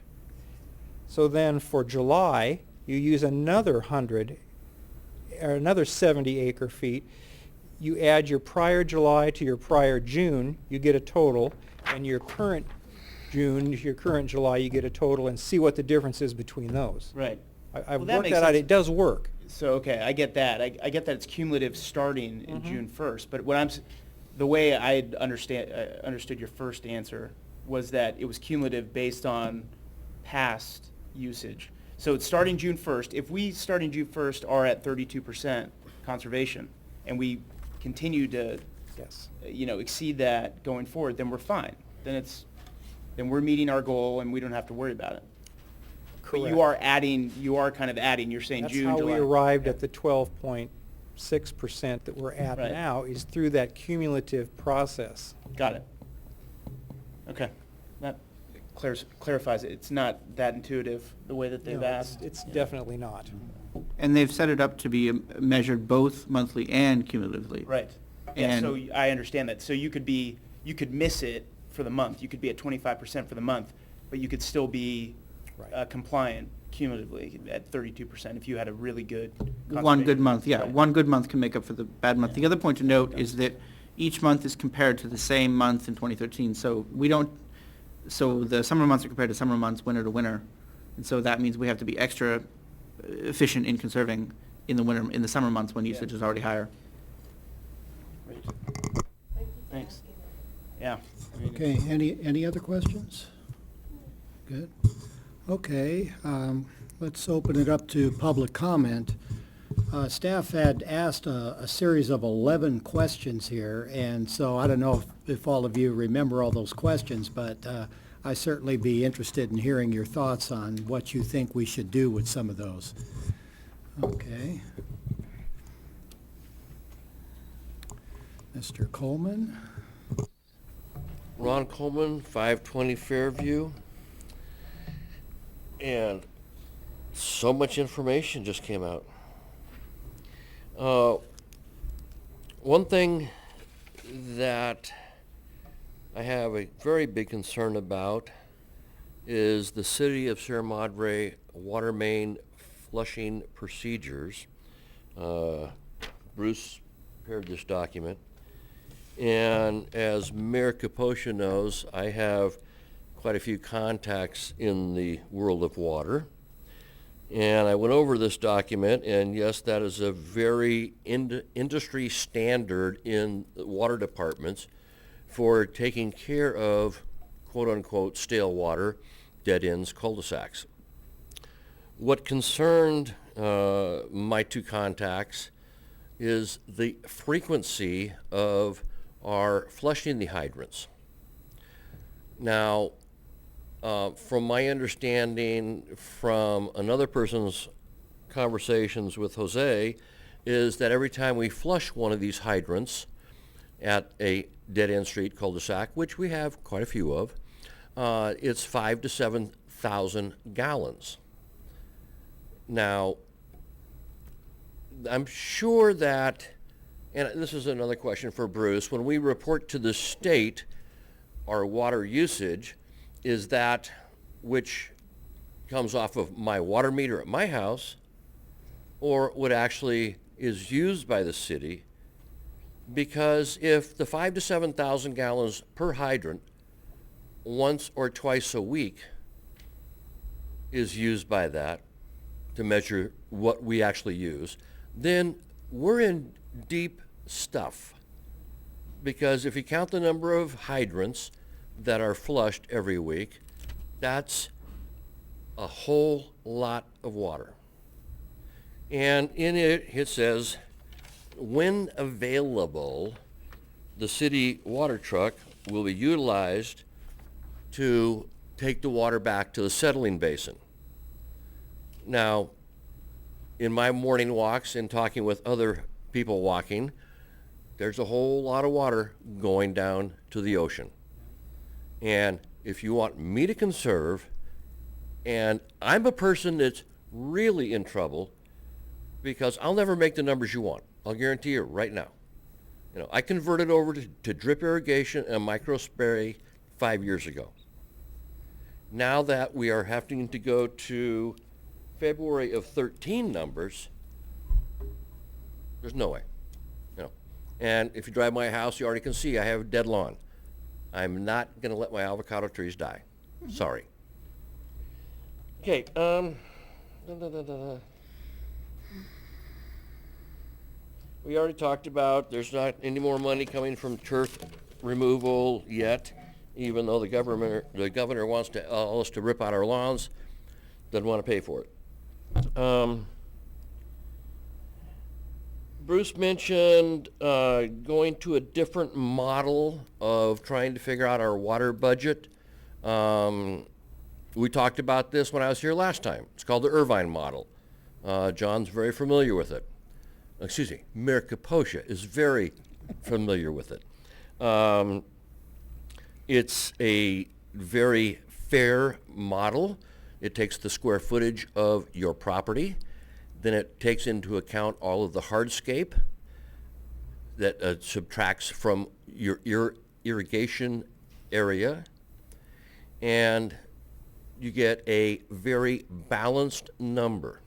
So then for July, you use another 100 or another 70 acre feet. You add your prior July to your prior June, you get a total, and your current June, your current July, you get a total, and see what the difference is between those. Right. I've Well, that worked makes that out. sense. It does work. So, okay, I get that. I get that it's cumulative starting in June 1st. But what the way I understood your first answer was that it was cumulative based on past usage. So it's starting June 1st. If we starting June 1st are at 32% conservation and we continue to Yes. exceed that going forward, then we're fine. Then it's then we're meeting our goal and we don't have to worry about it. But Correct. you are kind of adding, you're saying That's June, how July. we arrived Yeah. at the 12.6% that we're at Right. now, is through that cumulative process. Got it. Okay. That clarifies it. It's not that intuitive, the way that they've No, asked. It's Yeah. definitely not. And they've set it up to be measured both monthly and cumulatively. Right. Yeah, And- so I understand that. So you could miss it for the month. You could be at 25% for the month, but you could still be Right. compliant cumulatively at 32% if you had a really good One good conservation. month, yeah. Right. One good month can make up for the bad month. The other point to note is that each month is compared to the same month in 2013. So the summer months are compared to summer months, winter to winter. And so that means we have to be extra efficient in conserving in the summer months when usage is already higher. Great. Thanks. Yeah. Okay, any other questions? Good. Okay, let's open it up to public comment. Staff had asked a series of 11 questions here, and so I don't know if all of you remember all those questions, but I'd certainly be interested in hearing your thoughts on what you think we should do with some of those. Okay. Mr. Coleman? Ron Coleman, 520 Fairview. And so much information just came out. One thing that I have a very big concern about is the City of Sierra Madre water main flushing procedures. Bruce prepared this document. And as Mayor Kaposha knows, I have quite a few contacts in the world of water. And I went over this document, and yes, that is a very industry standard in the water departments for taking care of quote-unquote stale water, dead ends, cul-de-sacs. What concerned my two contacts is the frequency of our flushing the hydrants. Now, from my understanding from another person's conversations with Jose, is that every time we flush one of these hydrants at a dead-end street cul-de-sac, which we have quite a few of, it's 5,000 to 7,000 gallons. Now, I'm sure that, and this is another question for Bruce, when we report to the state our water usage, is that which comes off of my water meter at my house, or what actually is used by the city? Because if the 5,000 to 7,000 gallons per hydrant once or twice a week is used by that to measure what we actually use, then we're in deep stuff. Because if you count the number of hydrants that are flushed every week, that's a whole lot of water. And in it, it says, when available, the city water truck will be utilized to take the water back to the settling basin. Now, in my morning walks and talking with other people walking, there's a whole lot of water going down to the ocean. And if you want me to conserve, and I'm a person that's really in trouble because I'll never make the numbers you want. I'll guarantee you right now. You know, I converted over to drip irrigation and micro spray 5 years ago. Now that we are having to go to February of 13 numbers, there's no way. You know. And if you drive my house, you already can see I have a dead lawn. I'm not going to let my avocado trees die. Sorry. Okay. We already talked about there's not any more money coming from turf removal yet, even though the governor wants to us to rip out our lawns, doesn't want to pay for it. Bruce mentioned going to a different model of trying to figure out our water budget. We talked about this when I was here last time. It's called the Irvine model. John's very familiar with it. Excuse me, Mayor Kaposha is very familiar with it. It's a very fair model. It takes the square footage of your property. Then it takes into account all of the hardscape that subtracts from your irrigation area. And you get a very balanced number.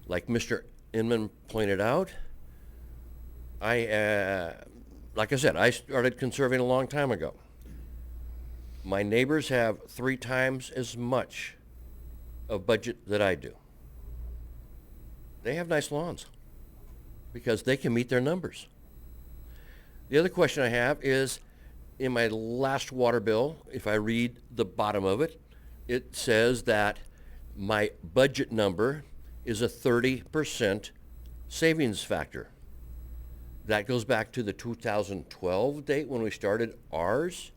Like Mr. Inman pointed out, like I said, I started conserving a long time ago. My neighbors have 3 times as much of budget that I do. They have nice lawns because they can meet their numbers. The other question I have is, in my last water bill, if I read the bottom of it, it says that my budget number is a 30% savings factor. That goes back to the 2012 date when we started ours.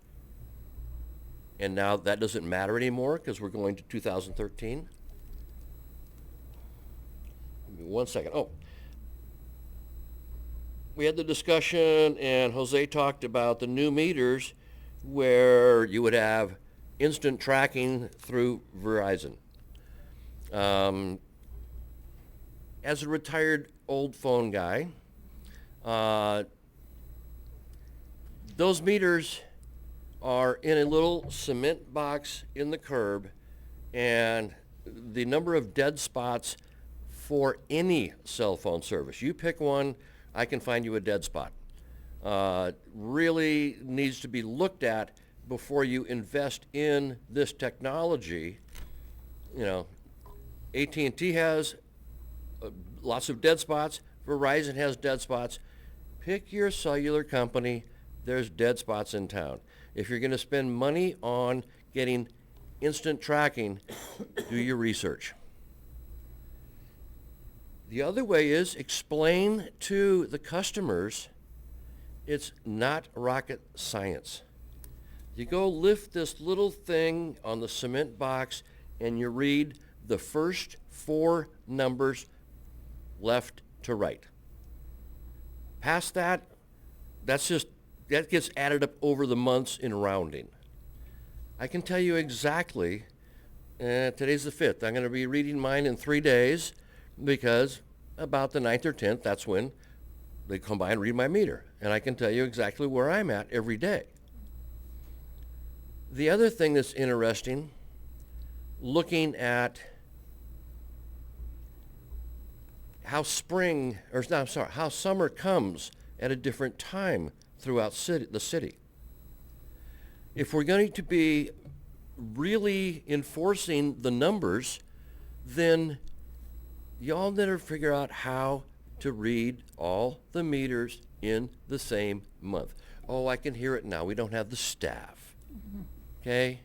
And now that doesn't matter anymore because we're going to 2013. Give me 1 second. Oh, we had the discussion and Jose talked about the new meters where you would have instant tracking through Verizon. As a retired old phone guy, those meters are in a little cement box in the curb, and the number of dead spots for any cell phone service, you pick one, I can find you a dead spot. Really needs to be looked at before you invest in this technology. You know, AT&T has lots of dead spots. Verizon has dead spots. Pick your cellular company. There's dead spots in town. If you're going to spend money on getting instant tracking, do your research. The other way is explain to the customers it's not rocket science. You go lift this little thing on the cement box and you read the first 4 numbers left to right. Past that, that gets added up over the months in rounding. I can tell you exactly, today's the 5th. I'm going to be reading mine in 3 days because about the 9th or 10th, that's when they come by and read my meter. And I can tell you exactly where I'm at every day. The other thing that's interesting, looking at how how summer comes at a different time throughout the city. If we're going to be really enforcing the numbers, then y'all better figure out how to read all the meters in the same month. Oh, I can hear it now. We don't have the staff. Okay?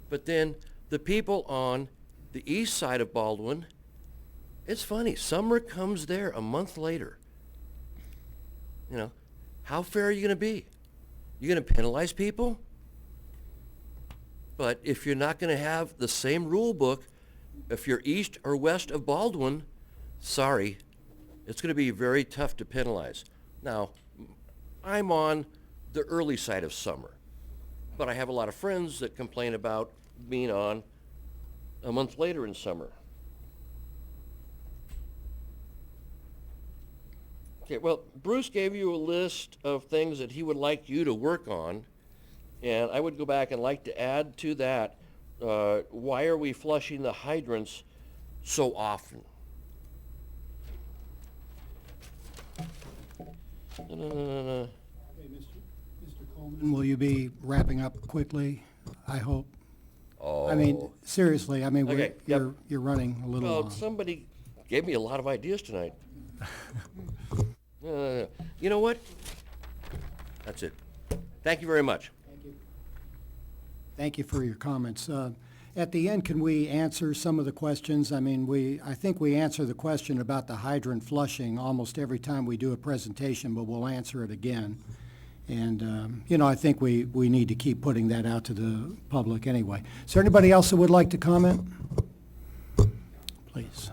But then the people on the east side of Baldwin, it's funny. Summer comes there a month later. You know, how fair are you going to be? You're going to penalize people? But if you're not going to have the same rule book, if you're east or west of Baldwin, sorry, it's going to be very tough to penalize. Now, I'm on the early side of summer, but I have a lot of friends that complain about being on a month later in summer. Okay, well, Bruce gave you a list of things that he would like you to work on, and I would go back and like to add to that, why are we flushing the hydrants so often? Hey, Mr. Coleman, will you be wrapping up quickly, I hope? Oh. I mean, seriously, I mean, Okay, yep. you're running a little Well, long. somebody gave me a lot of ideas tonight. You know what? That's it. Thank you very much. Thank you for your comments. At the end, can we answer some of the questions? I mean, I think we answer the question about the hydrant flushing almost every time we do a presentation, but we'll answer it again. And, I think we need to keep putting that out to the public anyway. Is there anybody else that would like to comment? Please.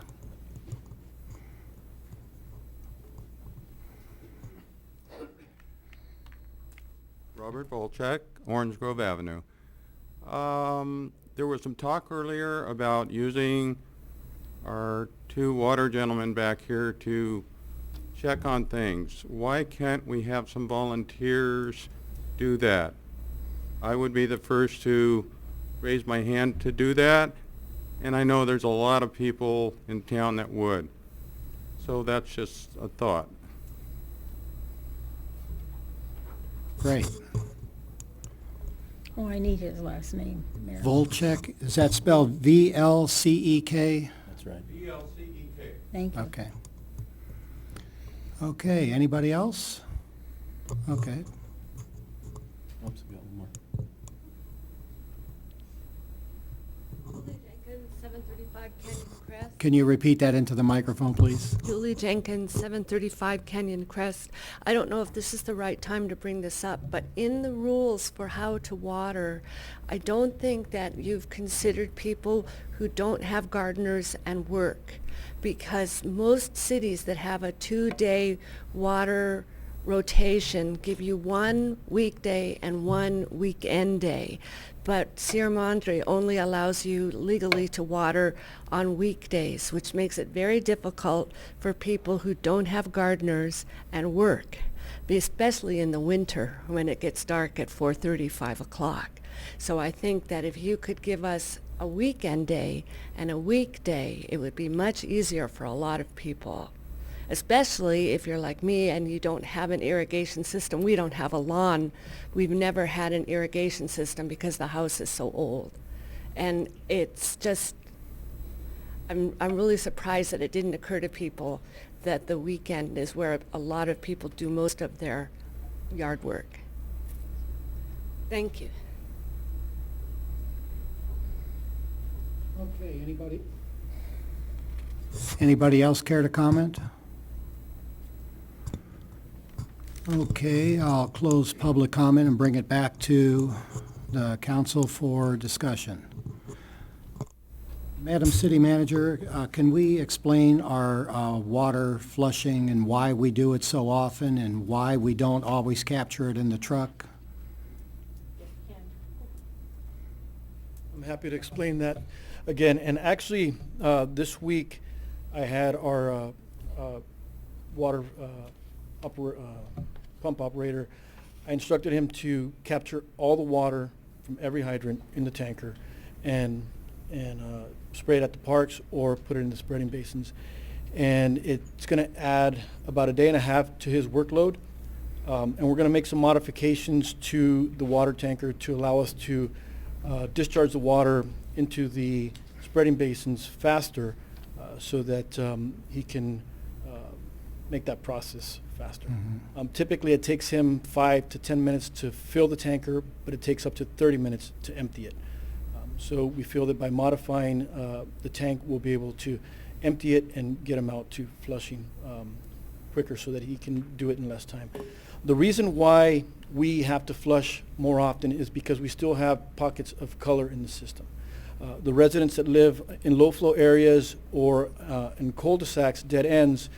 Robert Volchek, Orange Grove Avenue. There was some talk earlier about using our two water gentlemen back here to check on things. Why can't we have some volunteers do that? I would be the first to raise my hand to do that, and I know there's a lot of people in town that would. So that's just a thought. Great. Oh, I need his last name, Mayor. Volchek, is that spelled V-L-C-E-K? That's right. E-L-C-E-K. Thank you. Okay. Okay, anybody else? Okay. Oops, we got one more. Julie Jenkins, 735 Canyon Crest. Can you repeat that into the microphone, please? Julie Jenkins, 735 Canyon Crest. I don't know if this is the right time to bring this up, but in the rules for how to water, I don't think that you've considered people who don't have gardeners and work, because most cities that have a 2-day water rotation give you 1 weekday and 1 weekend day. But Sierra Madre only allows you legally to water on weekdays, which makes it very difficult for people who don't have gardeners and work, especially in the winter when it gets dark at 4:30, 5 o'clock. So I think that if you could give us a weekend day and a weekday, it would be much easier for a lot of people, especially if you're like me and you don't have an irrigation system. We don't have a lawn. We've never had an irrigation system because the house is so old. And it's just, I'm really surprised that it didn't occur to people that the weekend is where a lot of people do most of their yard work. Thank you. Okay, anybody else care to comment? Okay, I'll close public comment and bring it back to the council for discussion. Madam City Manager, can we explain our water flushing and why we do it so often and why we don't always capture it in the truck? I'm happy to explain that again. And actually, this week, I had our water pump operator. I instructed him to capture all the water from every hydrant in the tanker and spray it at the parks or put it in the spreading basins. And it's going to add about a day and a half to his workload. And we're going to make some modifications to the water tanker to allow us to discharge the water into the spreading basins faster so that he can make that process faster. Mm-hmm. Typically, it takes him 5 to 10 minutes to fill the tanker, but it takes up to 30 minutes to empty it. So we feel that by modifying the tank, we'll be able to empty it and get him out to flushing quicker so that he can do it in less time. The reason why we have to flush more often is because we still have pockets of color in the system. The residents that live in low flow areas or in cul-de-sacs, dead ends,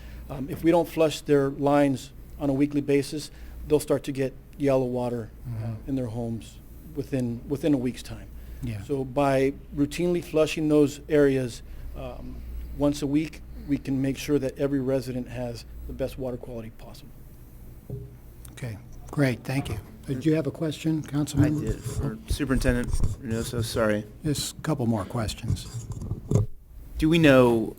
if we don't flush their lines on a weekly basis, they'll start to get yellow water in their homes within a week's time. Yeah. So by routinely flushing those areas once a week, we can make sure that every resident has the best water quality possible. Okay, great, thank you. Did you have a question, I Councilman? did, for Superintendent Reynoso, sorry. Just a couple more questions. Do we know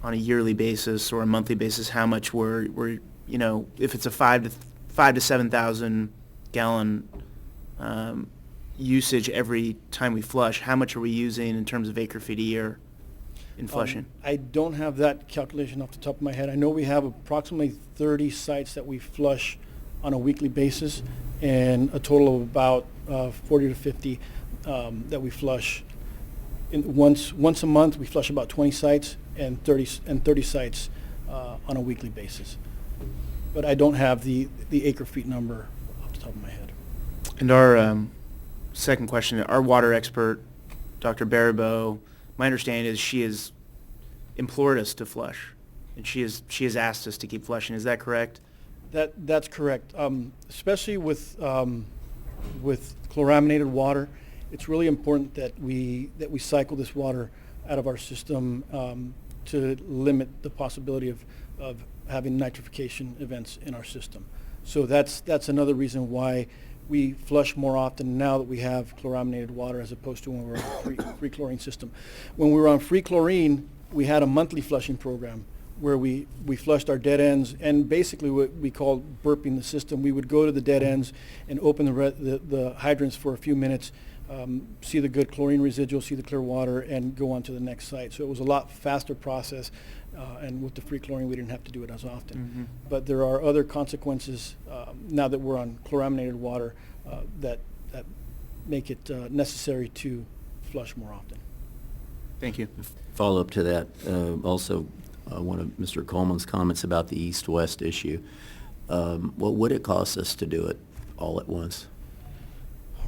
on a yearly basis or a monthly basis how much we're if it's a 5 to 7,000 gallon usage every time we flush, how much are we using in terms of acre feet a year in flushing? I don't have that calculation off the top of my head. I know we have approximately 30 sites that we flush on a weekly basis, and a total of about 40 to 50 that we flush. Once a month, we flush about 20 sites and 30 sites on a weekly basis. But I don't have the acre feet number the top of my head. And our second question, our water expert, Dr. Baribeau, my understanding is she has implored us to flush, and she has asked us to keep flushing. Is that correct? That's correct. Especially with chloraminated water, it's really important that we cycle this water out of our system to limit the possibility of having nitrification events in our system. So that's another reason why we flush more often now that we have chloraminated water as opposed to when we were on a free chlorine system. When we were on free chlorine, we had a monthly flushing program where we flushed our dead ends, and basically what we called burping the system. We would go to the dead ends and open the hydrants for a few minutes, see the good chlorine residual, see the clear water, and go on to the next site. So it was a lot faster process, and with the free chlorine we didn't have to do it as often. Mm-hmm. But there are other consequences now that we're on chloraminated water that make it necessary to flush more often. Thank you. Follow up to that, also one of Mr. Coleman's comments about the east-west issue. What would it cost us to do it all at once?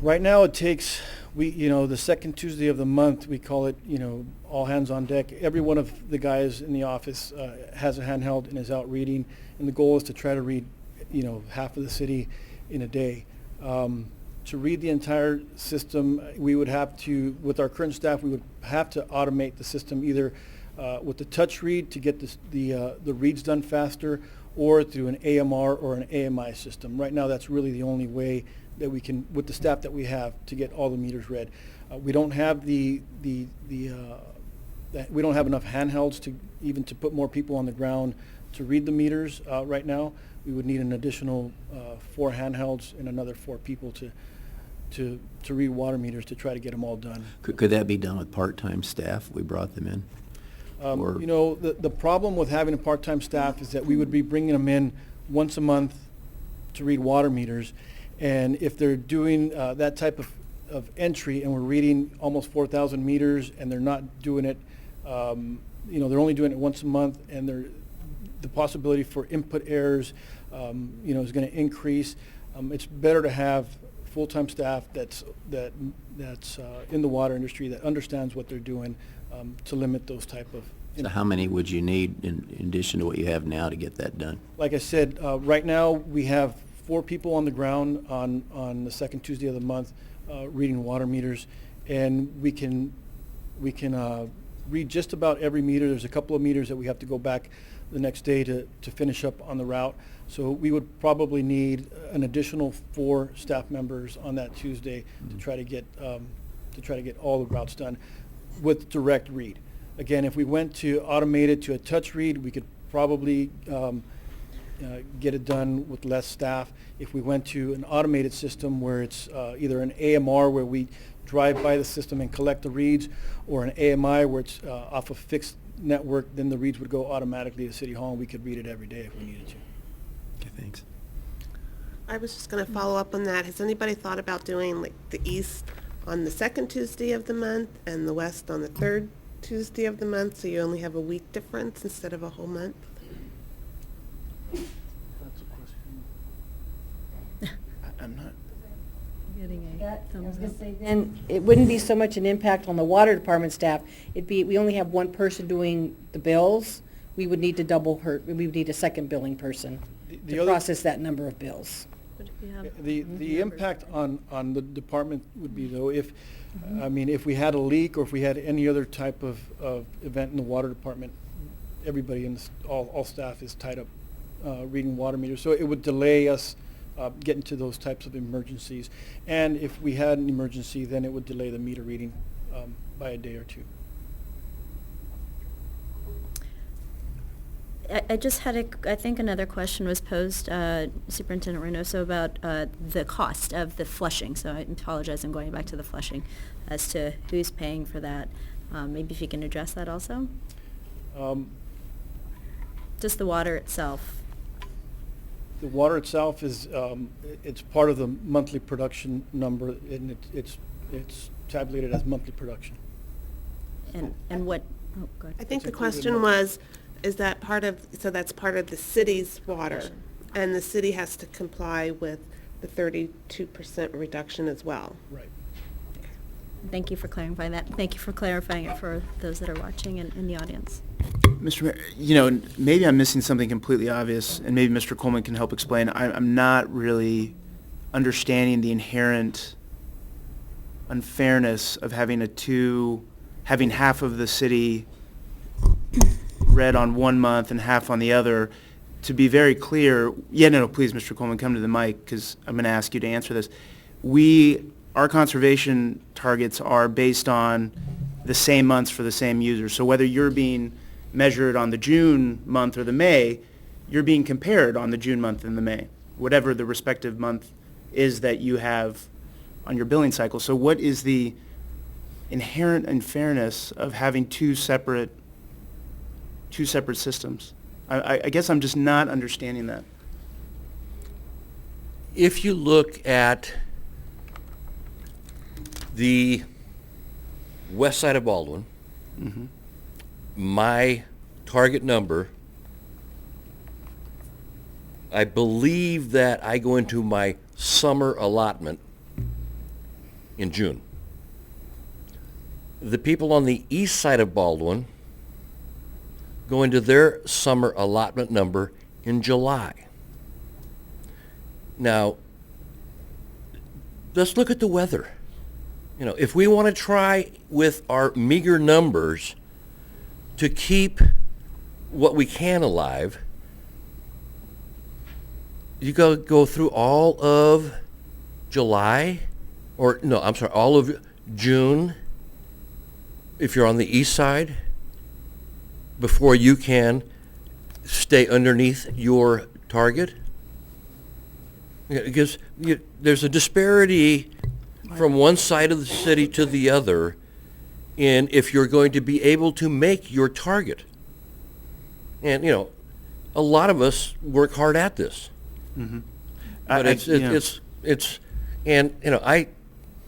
Right now it takes, the second Tuesday of the month, we call it, all hands on deck. Every one of the guys in the office has a handheld and is out reading, and the goal is to try to read, half of the city in a day. To read the entire system, we would have to, with our current staff, we would have to automate the system either with the touch read to get the reads done faster, or through an AMR or an AMI system. Right now, that's really the only way that we can, with the staff that we have, to get all the meters read. We don't have we don't have enough handhelds to put more people on the ground to read the meters right now. We would need an additional 4 handhelds and another 4 people to read water meters to try to get them all done. Could that be done with part-time staff? We brought them in? Or- The problem with having a part-time staff is that we would be bringing them in once a month to read water meters. And if they're doing that type of entry and we're reading almost 4,000 meters and they're not doing it, they're only doing it once a month, and the possibility for input errors, is going to increase. It's better to have full-time staff that's in the water industry that understands what they're doing to limit those type of. So how many would you need in addition to what you have now to get that done? Like I said, right now we have 4 people on the ground on the second Tuesday of the month reading water meters, and we can read just about every meter. There's a couple of meters that we have to go back the next day to finish up on the route. So we would probably need an additional 4 staff members on that Tuesday to try to get all the routes done with direct read. Again, if we went to automated to a touch read, we could probably get it done with less staff. If we went to an automated system where it's either an AMR where we drive by the system and collect the reads, or an AMI where it's off a fixed network, then the reads would go automatically to City Hall and we could read it every day if we needed to. Okay, thanks. I was just going to follow up on that. Has anybody thought about doing like the east on the second Tuesday of the month and the west on the third Tuesday of the month, so you only have a week difference instead of a whole month? That's a question. I'm not. Getting Then it wouldn't be so much an impact on the water department staff. We only have one person doing the bills. We would need to we would need a second billing person The to other- process that number of bills. But if you have The impact on the department would be, though, if we had a leak or if we had any other type of event in the water department, everybody all staff is tied up reading water meters. So it would delay us getting to those types of emergencies. And if we had an emergency, then it would delay the meter reading by a day or 2. I just had I think another question was posed, Superintendent Reynoso, about the cost of the flushing. So I apologize, I'm going back to the flushing as to who's paying for that. Maybe if you can address that also? Just the water itself. The water itself is, it's part of the monthly production number, and it's tabulated as monthly production. And what, oh, go ahead. I think the It's included in question the- was, is that part of, so that's part of the city's water, and the city has to comply with the 32% reduction as well. Right. Thank you for clarifying that. Thank you for clarifying it for those that are watching and in the audience. Mr. Mayor, you know, maybe I'm missing something completely obvious, and maybe Mr. Coleman can help explain. I'm not really understanding the inherent unfairness of having having half of the city read on one month and half on the other. To be very clear, no, please, Mr. Coleman, come to the mic, because I'm going to ask you to answer this. Our conservation targets are based on the same months for the same users. So whether you're being measured on the June month or the May, you're being compared on the June month and the May, whatever the respective month is that you have on your billing cycle. So what is the inherent unfairness of having two separate systems? I guess I'm just not understanding that. If you look at the west side of Baldwin, Mm-hmm. my target number, I believe that I go into my summer allotment in June. The people on the east side of Baldwin go into their summer allotment number in July. Now, let's look at the weather. You know, if we want to try with our meager numbers to keep what we can alive, you go through all of July, or no, I'm sorry, all of June, if you're on the east side, before you can stay underneath your target. Because there's a disparity from one side of the city to the other in if you're going to be able to make your target. And, you know, a lot of us work hard at this. Mm-hmm. But and, you know,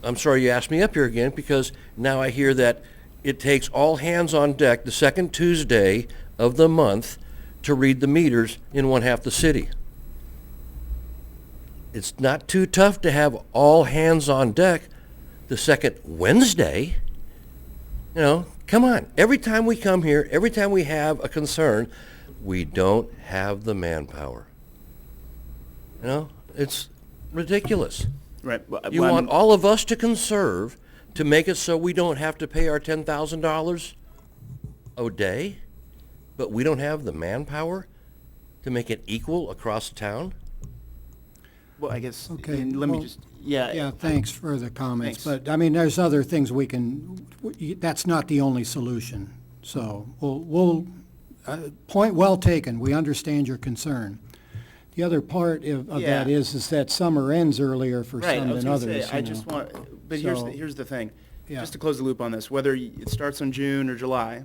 I'm sorry you asked me up here again, because now I hear that it takes all hands on deck the second Tuesday of the month to read the meters in one half the city. It's not too tough to have all hands on deck the second Wednesday. You know, come on. Every time we come here, every time we have a concern, we don't have the manpower. You know, it's ridiculous. Right. You want all of us to conserve to make it so we don't have to pay our $10,000 a day, but we don't have the manpower to make it equal across town? Well, I guess, Okay, and let me well, just, Yeah, thanks for the comments. Thanks. But, I mean, there's other things that's not the only solution. So point well taken. We understand your concern. The other part of Yeah. that is that summer ends earlier for right, some I was than going to others. say, I you just know. want, but So- here's the thing. Yeah. Just to close the loop on this, whether it starts on June or July,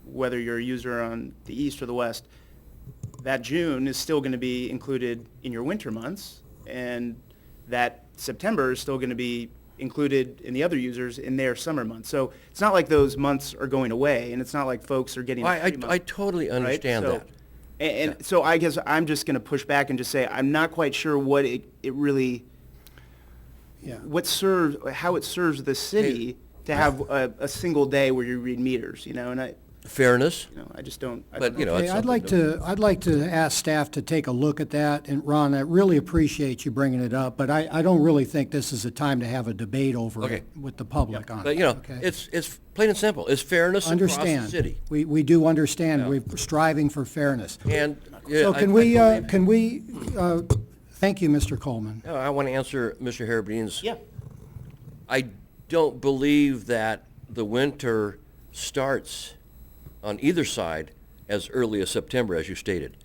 whether you're a user on the east or the west, that June is still going to be included in your winter months, and that September is still going to be included in the other users in their summer months. So it's not like those months are going away, and it's not like folks are getting a free month, I totally right? understand So- that. And so I guess I'm just going to push back and just say, I'm not quite sure what it really, Yeah. how it serves the city to have a single day where you read meters, you know, and Fairness, I just don't. but, you know, Okay, it's I'd something like to ask staff to take a look at that, and Ron, I really appreciate you bringing it up, but I don't really think this is a time to have a debate over Okay. it with the public on it. But, you know, okay? it's plain and simple. It's fairness across the Understand. city. We do understand, Yeah. we're striving for fairness. And, yeah, So I can believe- thank you, Mr. Coleman. No, I want to answer Mr. Harabreen's. Yeah. I don't believe that the winter starts on either side as early as September, as you stated.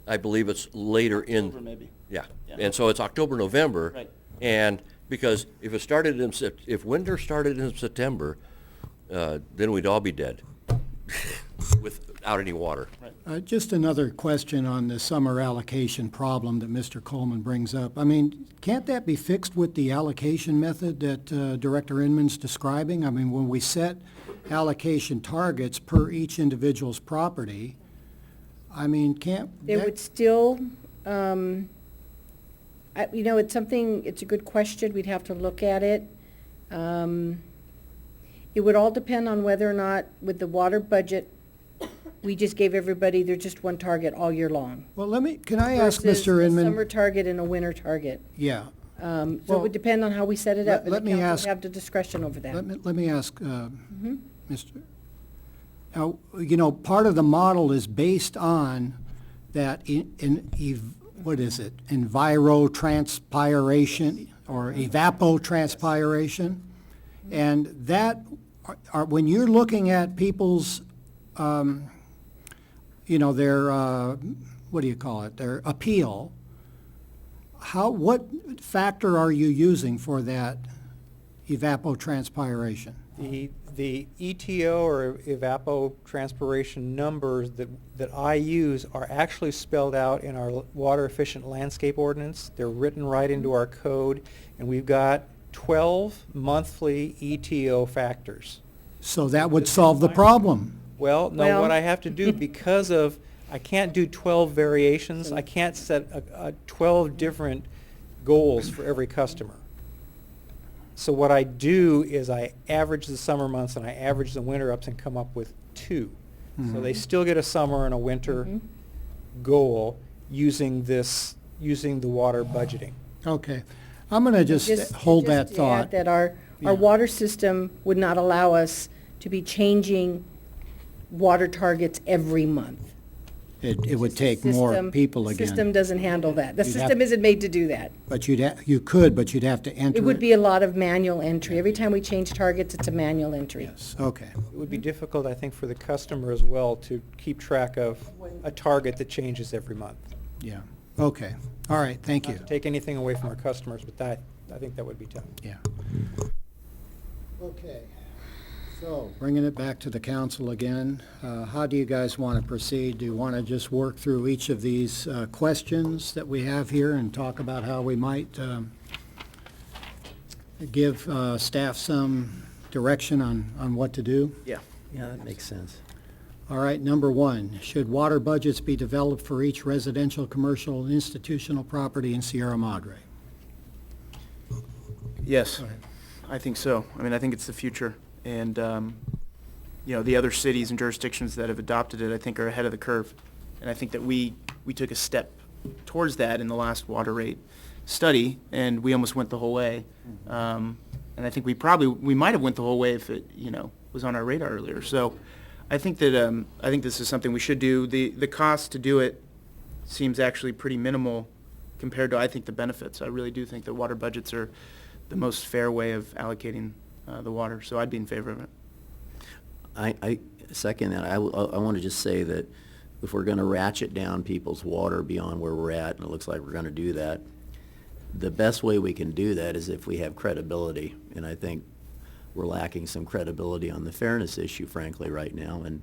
I believe it's later in. October, maybe. Yeah. Yeah. And so it's October, November. Right. And because if if winter started in September, then we'd all be dead without any water. Just another question on the summer allocation problem that Mr. Coleman brings up. I mean, can't that be fixed with the allocation method that Director Inman's describing? I mean, when we set allocation targets per each individual's property, I mean, can't... They that- would still, It's something, it's a good question. We'd have to look at it. It would all depend on whether or not, with the water budget, we just gave everybody, there's just one target all year long. Well, can I ask versus Mr. a Inman? summer target and a winter target. Yeah. So it Well, would depend on how we set it up, and the let me council ask- would have the discretion over that. Let me ask, Mr. Now, part of the model is based on that what is it? Envirotranspiration or evapotranspiration. And that, when you're looking at people's, their, their appeal, what factor are you using for that evapotranspiration? The ETO or evapotranspiration numbers that I use are actually spelled out in our water efficient landscape ordinance. They're written right into our code, and we've got 12 monthly ETO factors. So that would solve the problem. Well, no, Well- what I have to do, because of, I can't do 12 variations, I can't set 12 different goals for every customer. So what I do is I average the summer months and I average the winter ups and come up with 2. So they still get a summer and a winter goal using the water budgeting. Okay. I'm going to just hold that Just to add thought. that our water system would not allow us to be changing water targets every month. It would take more System- people The system again. doesn't handle that. The You'd have- system isn't made to do that. But you could, but you'd have to enter It would be a lot of manual entry. Every time we change targets, it's a manual entry. Yes, okay. It would be difficult, I think, for the customer as well to keep track of a target that changes every month. Yeah, okay. All right, thank you. Not to take anything away from our customers, but I think that would be tough. Yeah. Okay, so bringing it back to the council again, how do you guys want to proceed? Do you want to just work through each of these questions that we have here and talk about how we might give staff some direction on what to do? Yeah. Yeah, that makes sense. All right, number 1, should water budgets be developed for each residential, commercial, and institutional property in Sierra Madre? Yes, I think so. I mean, I think it's the future. And, the other cities and jurisdictions that have adopted it, I think, are ahead of the curve. And I think that we took a step towards that in the last water rate study, and we almost went the whole way. And I think we might have went the whole way if it, was on our radar earlier. So I think that, I think this is something we should do. The cost to do it seems actually pretty minimal compared to, I think, the benefits. I really do think that water budgets are the most fair way of allocating the water, so I'd be in favor of it. I second that. I want to just say that if we're going to ratchet down people's water beyond where we're at, and it looks like we're going to do that, the best way we can do that is if we have credibility, and I think we're lacking some credibility on the fairness issue, frankly, right now, and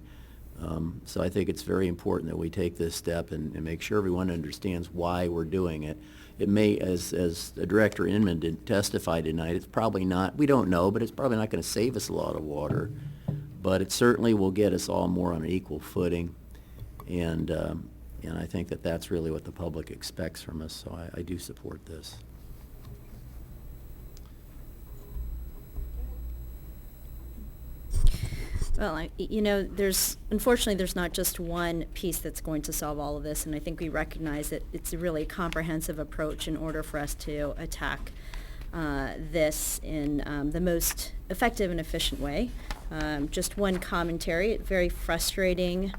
so I think it's very important that we take this step and make sure everyone understands why we're doing it. It may, as Director Inman did testify tonight, it's probably not, we don't know, but it's probably not going to save us a lot of water, but it certainly will get us all more on an equal footing, and I think that that's really what the public expects from us, so I do support this. Well, unfortunately, there's not just one piece that's going to solve all of this, and I think we recognize that it's a really comprehensive approach in order for us to attack this in the most effective and efficient way. Just one commentary, very frustrating,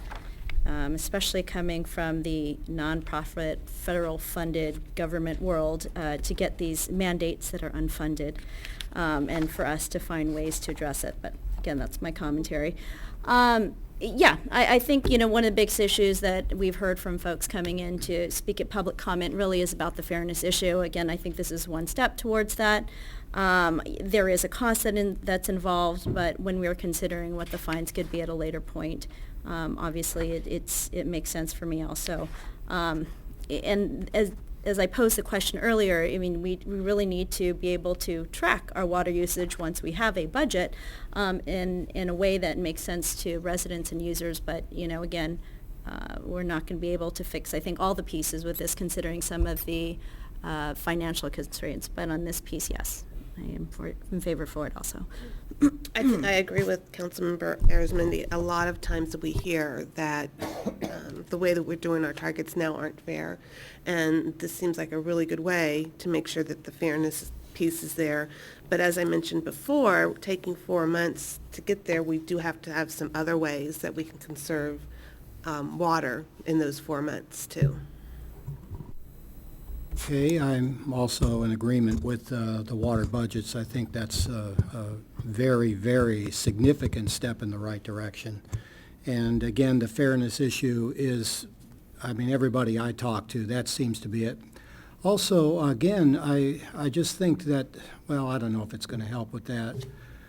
especially coming from the nonprofit, federal-funded government world, to get these mandates that are unfunded, and for us to find ways to address it. But again, that's my commentary. I think, one of the biggest issues that we've heard from folks coming in to speak at public comment really is about the fairness issue. Again, I think this is one step towards that. There is a cost that's involved, but when we're considering what the fines could be at a later point, obviously it makes sense for me also. And as I posed the question earlier, I mean, we really need to be able to track our water usage once we have a budget in a way that makes sense to residents and users. But, again, we're not going to be able to fix, I think, all the pieces with this, considering some of the financial constraints, but on this piece, yes, I am in favor for it also. I agree with Councilmember Arizmendi. A lot of times we hear that the way that we're doing our targets now aren't fair, and this seems like a really good way to make sure that the fairness piece is there. But as I mentioned before, taking 4 months to get there, we do have to have some other ways that we can conserve water in those 4 months too. Okay, I'm also in agreement with the water budgets. I think that's a very, very significant step in the right direction. And again, the fairness issue is, I mean, everybody I talk to, that seems to be it. Also, again, I just think that, well, I don't know if it's going to help with that,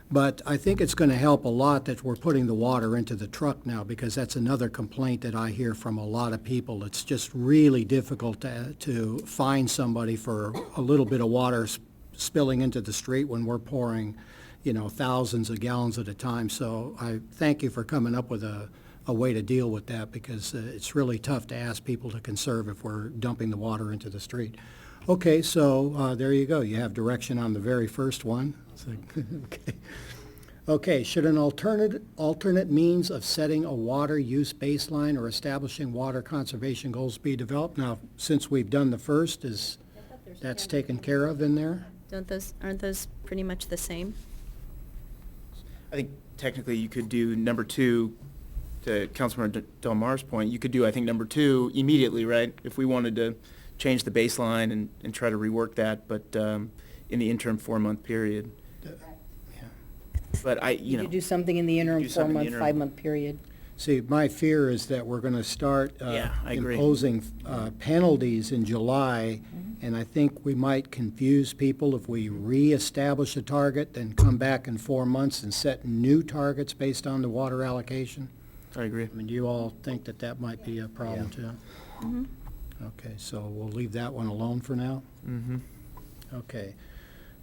but I think it's going to help a lot that we're putting the water into the truck now, because that's another complaint that I hear from a lot of people. It's just really difficult to find somebody for a little bit of water spilling into the street when we're pouring, you know, thousands of gallons at a time. So I thank you for coming up with a way to deal with that, because it's really tough to ask people to conserve if we're dumping the water into the street. Okay, so there you go. You have direction on the very first one. So, okay. Okay, should an alternate means of setting a water use baseline or establishing water conservation goals be developed? Now, since we've done the first, that's taken care of in there? Aren't those pretty much the same? I think technically you could do number 2, to Councilmember Del Mar's point, you could do, I think, number 2 immediately, right? If we wanted to change the baseline and try to rework that, but in the interim 4-month period. Yeah. But you know. You do something in the interim, 4-month, 5-month period. See, my fear is that we're going to start Yeah, I agree. imposing penalties in July, and I think we might confuse people if we reestablish a target, then come back in 4 months and set new targets based on the water allocation. I agree. I mean, do you all think that that might be a problem too? Mm-hmm. Okay, so we'll leave that one alone for now? Mm-hmm. Okay.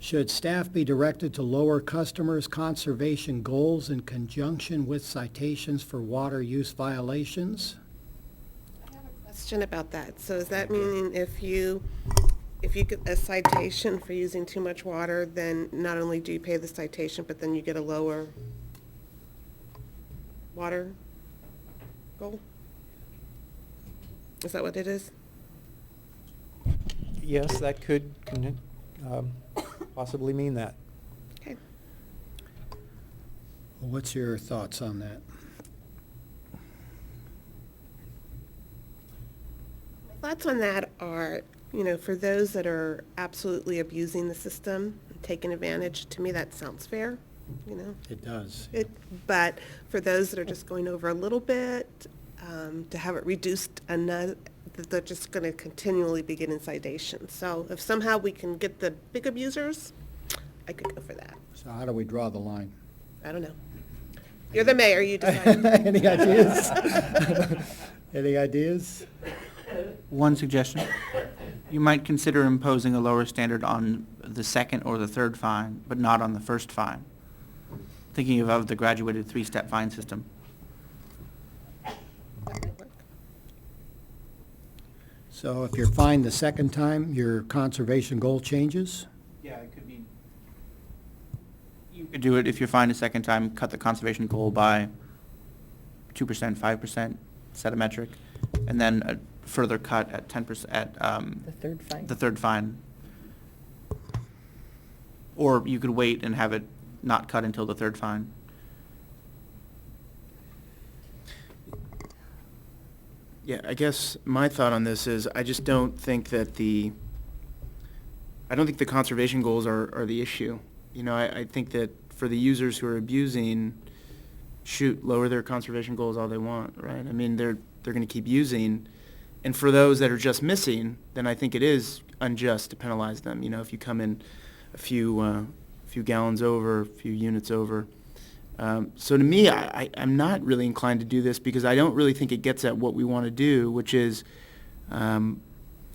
Should staff be directed to lower customers' conservation goals in conjunction with citations for water use violations? I have a question about that. So is that meaning if you get a citation for using too much water, then not only do you pay the citation, but then you get a lower water goal? Is that what it is? Yes, that could possibly mean that. Okay. Well, what's your thoughts on that? My thoughts on that are, you know, for those that are absolutely abusing the system, taking advantage, to me that sounds fair, you know. It does. But for those that are just going over a little bit, to have it reduced enough, that they're just going to continually be getting citations. So if somehow we can get the big abusers, I could go for that. So how do we draw the line? I don't know. You're the mayor, you decide. Any ideas? Any ideas? One suggestion, you might consider imposing a lower standard on the second or the third fine, but not on the first fine. Thinking of the graduated 3-step fine system. So if you're fined the second time, your conservation goal changes? Yeah, it could be. You could do it if you're fined a second time, cut the conservation goal by 2%, 5%, set a metric, and then a further cut at 10% at The third fine. the third fine. Or you could wait and have it not cut until the third fine. Yeah, I guess my thought on this is I just don't think that the conservation goals are the issue. You know, I think that for the users who are abusing, lower their conservation goals all they want, right? I mean, they're going to keep using. And for those that are just missing, then I think it is unjust to penalize them. You know, if you come in a few gallons over, a few units over. So to me, I'm not really inclined to do this because I don't really think it gets at what we want to do, which is, I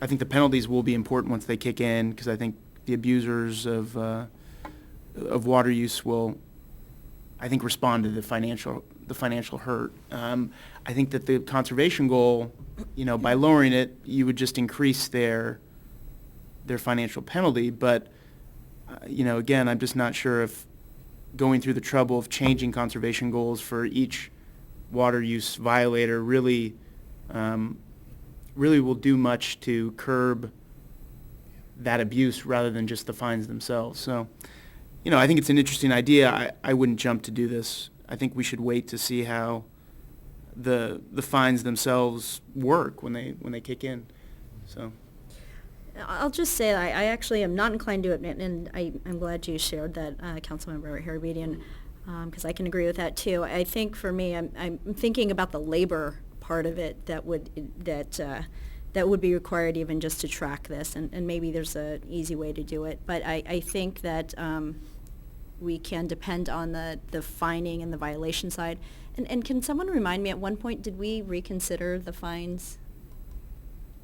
think the penalties will be important once they kick in, because I think the abusers of water use will, I think, respond to the financial hurt. I think that the conservation goal, you know, by lowering it, you would just increase their their financial penalty, but, again, I'm just not sure if going through the trouble of changing conservation goals for each water use violator really will do much to curb that abuse rather than just the fines themselves. So, I think it's an interesting idea. I wouldn't jump to do this. I think we should wait to see how the fines themselves work when they kick in. So. I'll just say I actually am not inclined to admit, and I'm glad you shared that, Councilmember Harabedian, because I can agree with that too. I think for me, I'm thinking about the labor part of it that would be required even just to track this, and maybe there's an easy way to do it. But I think that we can depend on the fining and the violation side. And can someone remind me, at one point, did we reconsider the fines?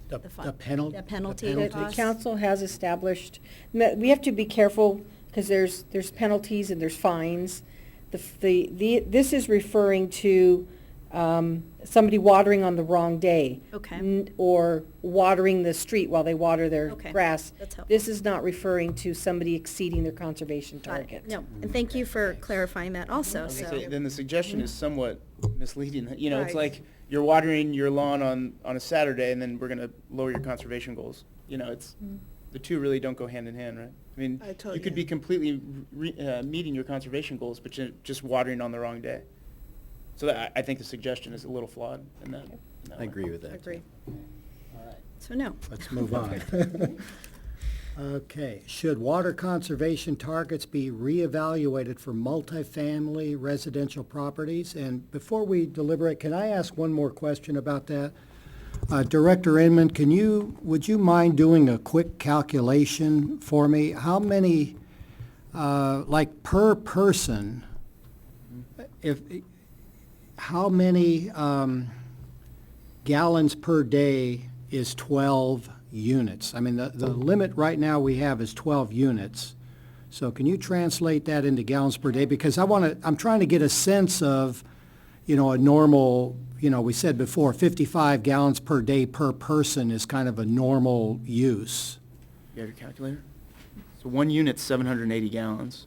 The penalty? The penalty The costs? council has established, we have to be careful, because there's penalties and there's fines. This is referring to somebody watering on the wrong day. Okay. Or watering the street while they water their Okay. grass. That's helpful. This is not referring to somebody exceeding their conservation Got it. target. No, and thank you for clarifying that also, so. Then the suggestion is somewhat misleading. It's Right. like you're watering your lawn on a Saturday, and then we're going to lower your conservation goals. It's the two really don't go hand in hand, right? I mean, I totally you could be completely meeting your conservation goals, but you're just watering on the wrong day. So I think the suggestion is a little flawed in that. I agree with that. Agree. All right, So no. let's move on. Okay, should water conservation targets be reevaluated for multifamily residential properties? And before we deliberate, can I ask one more question about that? Director Inman, would you mind doing a quick calculation for me? How many, like per person, how many gallons per day is 12 units? I mean, the limit right now we have is 12 units. So can you translate that into gallons per day? Because I'm trying to get a sense of, a normal, we said before, 55 gallons per day per person is kind of a normal use. You have your calculator? So one unit's 780 gallons.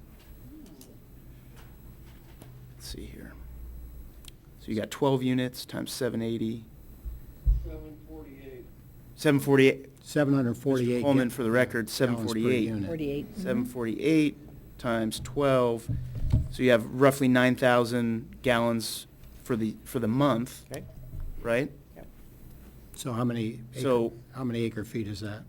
Let's see here. So you got 12 units times 780. 748. 748. 748. Mr. Coleman, for the record, gallons per 748. unit. 48. 748 times 12, so you have roughly 9,000 gallons for the month, Okay. right? So how many acre feet is that?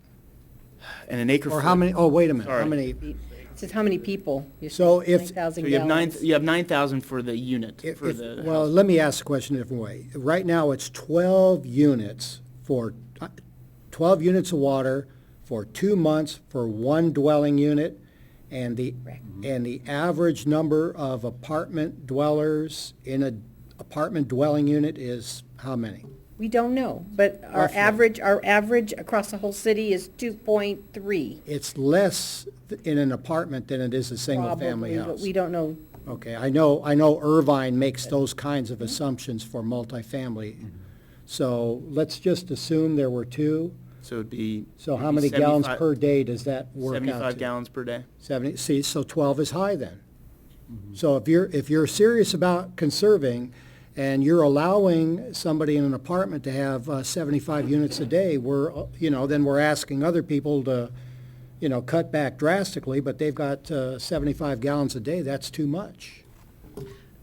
And an acre. Or foot- how many, oh, wait a minute, how Sorry. many, It says how many people? You So said if- 9,000 So you have gallons. 9,000 for the unit, for the well, house. let me ask the question a different way. Right now, it's 12 units for, 12 units of water for 2 months for one dwelling unit, and the average number of apartment dwellers in a apartment dwelling unit is how many? We don't know, but our Roughly. average across the whole city is 2.3. It's less in an apartment than it is a single-family Probably, house. but we don't know. Okay, I know Irvine makes those kinds of assumptions for multifamily. So let's just assume there were two. So it'd be. So how it'd be many gallons 75 per day does that work out to? 75 gallons per day. 70, see, so 12 is high then. So if you're serious about conserving and you're allowing somebody in an apartment to have 75 units a day, then we're asking other people to, cut back drastically, but they've got 75 gallons a day, that's too much.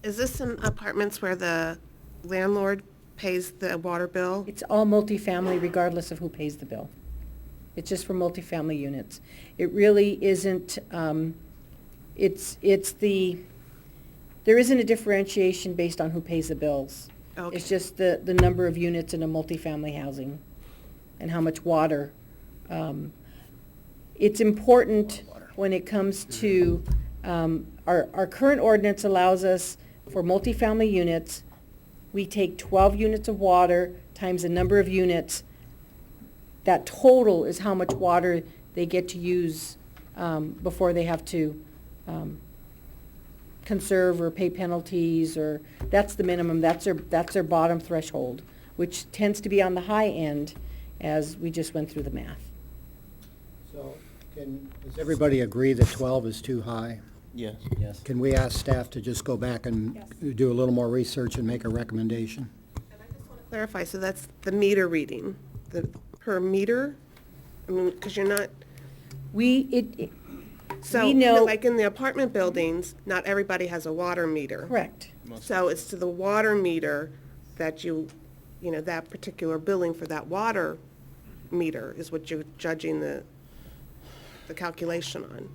Is this in apartments where the landlord pays the water bill? It's all multifamily regardless of who pays the bill. It's just for multifamily units. It really isn't, there isn't a differentiation based on who pays the bills. Okay. It's just the number of units in a multifamily housing and how much water. It's important when it comes to, our current ordinance allows us for multifamily units, we take 12 units of water times the number of units. That total is how much water they get to use before they have to conserve or pay penalties, or that's the minimum, that's their bottom threshold, which tends to be on the high end as we just went through the math. So, does everybody agree that 12 is too high? Yes. Yes. Can we ask staff to just go back and do a little more research and make a recommendation? Clarify, so that's the meter reading, the per meter? I mean, because you're not, so, We know- like in the apartment buildings, not everybody has a water meter. Correct. So it's to the water meter that that particular billing for that water meter is what you're judging the calculation on.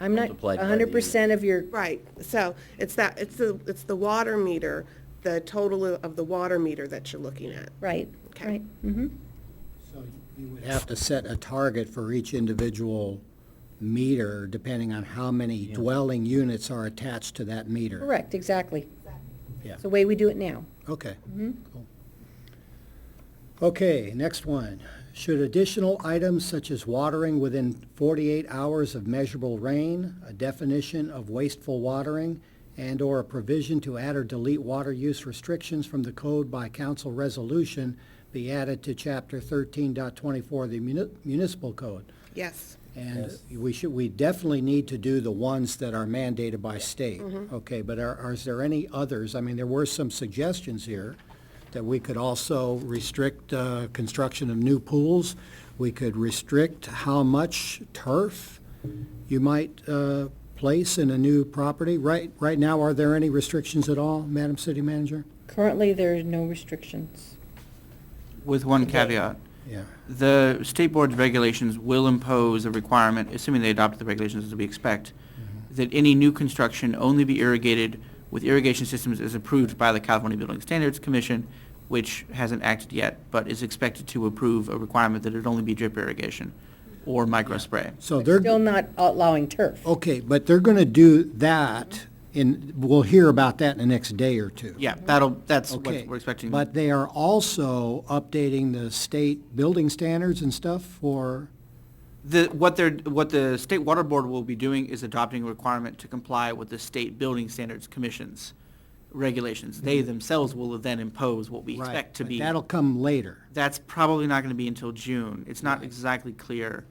I'm not Multiplied by the 100% of your, Right, so it's the water meter, the total of the water meter that you're looking at. right, Okay. right. Mm-hmm. So you would have to set a target for each individual meter, depending on how many dwelling units are attached to that meter. Correct, exactly. Yeah. It's the way we do it now. Okay. Mhm. Cool. Okay, next one. Should additional items such as watering within 48 hours of measurable rain, a definition of wasteful watering, and/or a provision to add or delete water use restrictions from the code by council resolution be added to Chapter 13.24 of the municipal code? Yes. And we definitely need to do the ones that are mandated by state. Okay, but is there any others? I mean, there were some suggestions here that we could also restrict construction of new pools. We could restrict how much turf you might place in a new property. Right now, are there any restrictions at all, Madam City Manager? Currently, there are no restrictions. With one caveat. Yeah. The state board's regulations will impose a requirement, assuming they adopt the regulations as we expect, that any new construction only be irrigated with irrigation systems as approved by the California Building Standards Commission, which hasn't acted yet, but is expected to approve a requirement that it only be drip irrigation or micro spray. So they're, Still not allowing turf. okay, but they're going to do that we'll hear about that in the next day or two. Yeah, that's what Okay, we're expecting. but they are also updating the state building standards and stuff for, What the State Water Board will be doing is adopting a requirement to comply with the State Building Standards Commission's regulations. They themselves will then impose what we right, expect to but be. that'll come later. That's probably not going to be until June. It's not Right. exactly clear.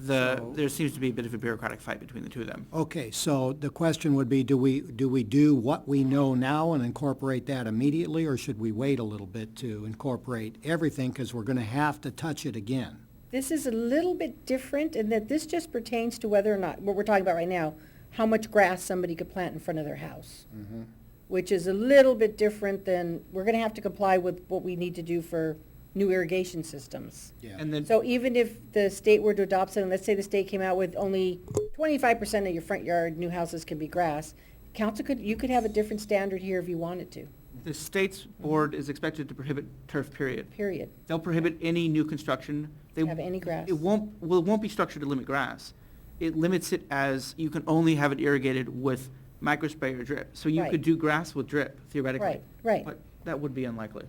So- There seems to be a bit of a bureaucratic fight between the two of them. Okay, so the question would be, do we do what we know now and incorporate that immediately, or should we wait a little bit to incorporate everything, because we're going to have to touch it again? This is a little bit different in that this just pertains to whether or not, what we're talking about right now, how much grass somebody could plant in front of their house. Which is a little bit different than, we're gonna have to comply with what we need to do for new irrigation systems. Yeah. And then, So even if the state were to adopt something, let's say the state came out with only 25% of your front yard, new houses can be grass, you could have a different standard here if you wanted to, the state's board is expected to prohibit turf, period. period. They'll prohibit any new construction. They Have any grass. It won't be structured to limit grass. It limits it as you can only have it irrigated with microspray or drip. So you Right. could do grass with drip, theoretically. Right, right. But that would be unlikely.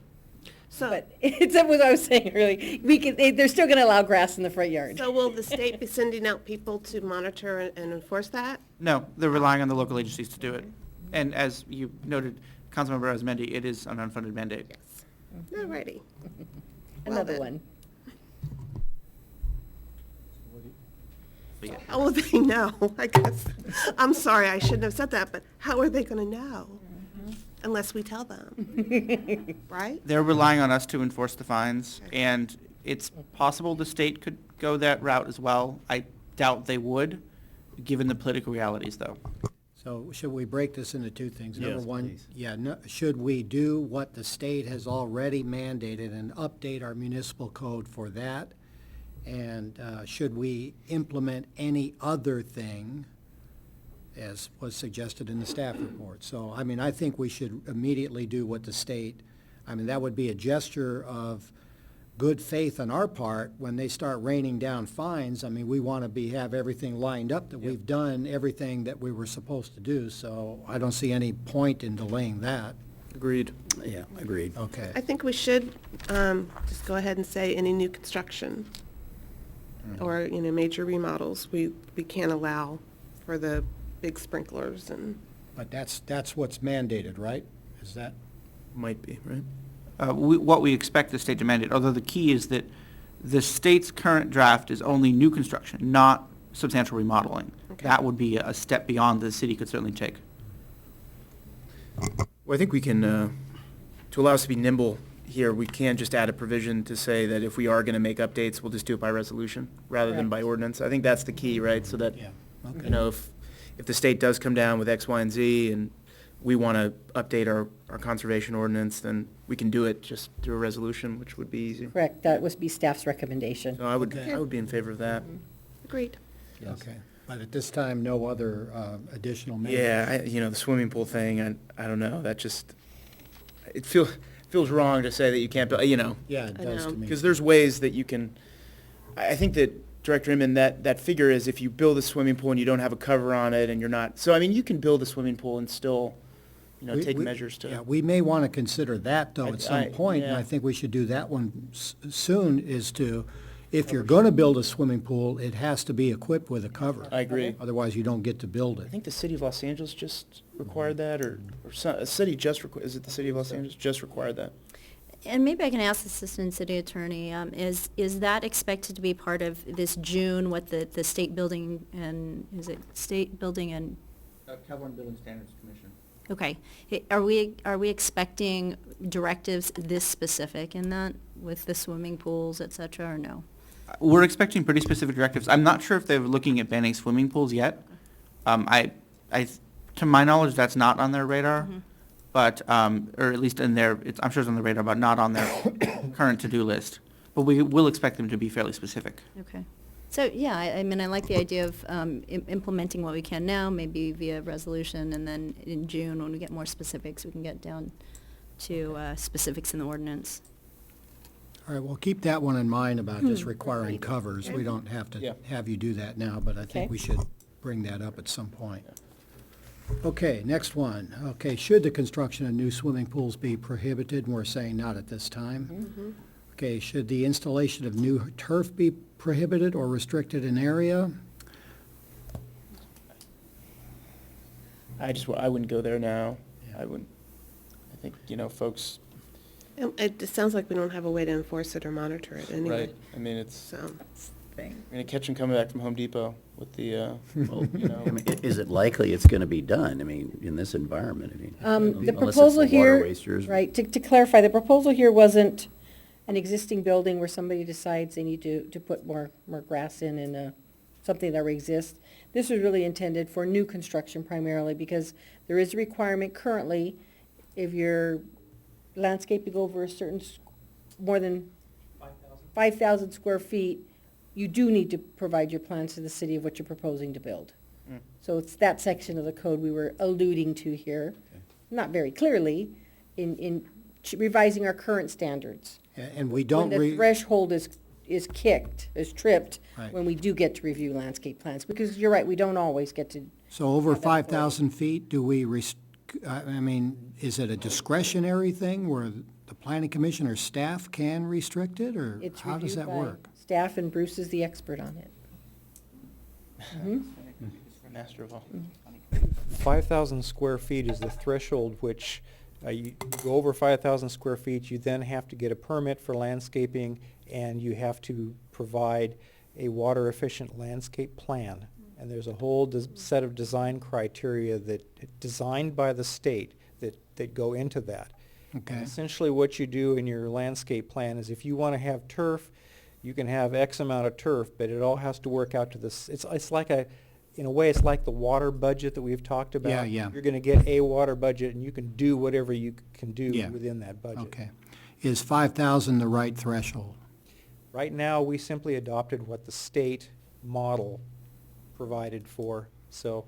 So, But it's what I was saying earlier, they're still gonna allow grass in the front yard. so will the state be sending out people to monitor and enforce that? No, they're relying on the local agencies to do it. And as you noted, Councilmember Asmendi, it is an unfunded mandate. Yes. Alrighty. Another then. one. But yeah. How will they know? I guess, I'm sorry, I shouldn't have said that, but how are they gonna know? Unless we tell them, right? They're relying on us to enforce the fines, and it's possible the state could go that route as well. I doubt they would, given the political realities, though. So should we break this into two things? Number Yes, one, please. should we do what the state has already mandated and update our municipal code for that? And should we implement any other thing, as was suggested in the staff report? So, I mean, I think we should immediately do what the state, I mean, that would be a gesture of good faith on our part when they start raining down fines. I mean, we want to have everything lined up, that we've done everything that we were supposed to do, so I don't see any point in delaying that. Agreed. Yeah, agreed. Okay. I think we should just go ahead and say any new construction or, major remodels, we can't allow for the big sprinklers and, But that's what's mandated, right? Is that? Might be, right? What we expect the state to mandate, although the key is that The state's current draft is only new construction, not substantial remodeling. Okay. That would be a step beyond the city could certainly take. Well, I think we can, to allow us to be nimble here, we can just add a provision to say that if we are going to make updates, we'll just do it by resolution rather than by Correct. ordinance. I think that's the key, right? So that, Yeah, okay. you know, if the state does come down with X, Y, and Z, and we want to update our conservation ordinance, then we can do it just through a resolution, which would be easy. Correct, that would be staff's recommendation. So I would Okay. be in favor of that. Agreed. Okay, but at this time, no other additional measures? Yeah, you know, the swimming pool thing, I don't know, that just, it feels wrong to say that you can't, you know. Yeah, it I does to know. me. Because there's ways that you can, I think that, Director Inman, that figure is if you build a swimming pool and you don't have a cover on it and you're not, so I mean, you can build a swimming pool and still, you know, We- take we- measures to. Yeah, we may want to consider that, though, I- at some I- point, and I yeah. think we should do that one soon, is to, if you're going to build a swimming pool, it has to be equipped with a cover. I agree. Otherwise, you don't get to build I it. think the city of Los Angeles just required that, or a city just, is it the city of Los Angeles just required that? And maybe I can ask the Assistant City Attorney, is that expected to be part of this June, what the state building and, is it state building and, California Building Standards Commission. okay. Are we expecting directives this specific in that with the swimming pools, et cetera, or no? We're expecting pretty specific directives. I'm not sure if they're looking at banning swimming pools yet. To my knowledge, that's not on their radar, but, or at least in their, I'm sure it's on the radar, but not on their current to-do list. But we will expect them to be fairly specific. Okay. So, yeah, I mean, I like the idea of implementing what we can now, maybe via resolution, and then in June, when we get more specifics, we can get down to specifics in the ordinance. All right, well, keep that one in mind about just requiring Agreed. covers. We don't have Yeah. to have you do that now, but I Okay. think we should bring that up at some point. Okay, next one. Okay, should the construction of new swimming pools be prohibited? And we're saying not at this time. Okay, should the installation of new turf be prohibited or restricted in area? I wouldn't go there now. I wouldn't, I think, you know, folks, It just sounds like we don't have a way to enforce it or monitor it anyway, right, I mean, it's, so. you're going to catch them coming back from Home Depot with the, Well, you know. I mean, is it likely it's going to be done? I mean, in this environment, I mean. The unless it's proposal the here, water wasters. right, to clarify, the proposal here wasn't an existing building where somebody decides they need to put more grass in and something that already exists. This was really intended for new construction primarily, because there is a requirement currently, if you're landscaping over a certain, more than 5,000 square feet, you do need to provide your plans to the city of what you're proposing to build. So it's that section of the code we were alluding to here, not very clearly, in revising our current standards. And we don't When the threshold is tripped, Right. when we do get to review landscape plans, because you're right, we don't always get to. So over have that 5,000 feet, do we, I mean, is it a discretionary thing where the planning commission or staff can restrict it, or It's how does reviewed that by work? Staff, and Bruce is the expert on it. Master of all. 5,000 square feet is the threshold which, you go over 5,000 square feet, you then have to get a permit for landscaping, and you have to provide a water-efficient landscape plan. And there's a whole set of design criteria designed by the state that go into that. Okay. And essentially what you do in your landscape plan is if you want to have turf, you can have X amount of turf, but it all has to work out to this. It's like in a way, it's like the water budget that we've talked about. Yeah, yeah. You're going to get a water budget, and you can do whatever you can do Yeah. within that budget. Okay. Is 5,000 the right threshold? Right now, we simply adopted what the state model provided for, so.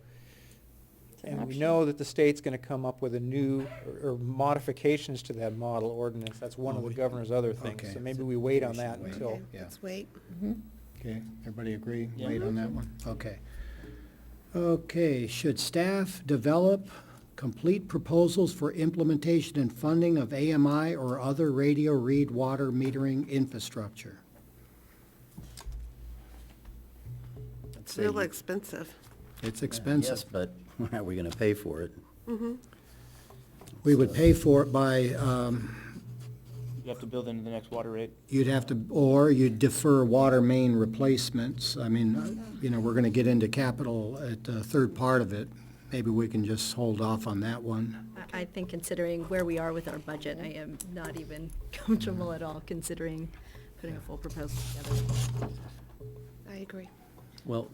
And we know that the state's going to come up with a new, or modifications to that model ordinance. That's one of the governor's other things. Okay. So maybe we wait on that Wait. until. Okay, Yeah. let's wait. Okay, everybody agree? Yeah. Wait on that one? Okay. Okay, should staff develop complete proposals for implementation and funding of AMI or other radio read water metering infrastructure? I'd It's say real you- expensive. It's Yes, expensive. but how are we going to pay for it? We would pay for it by You have to build into the next water rate. You'd have to, or you'd defer water main replacements. I mean, you know, we're gonna get into capital at the third part of it. Maybe we can just hold off on that one. I think considering where we are with our budget, I am not even comfortable at all considering putting a full proposal together. I agree. Well,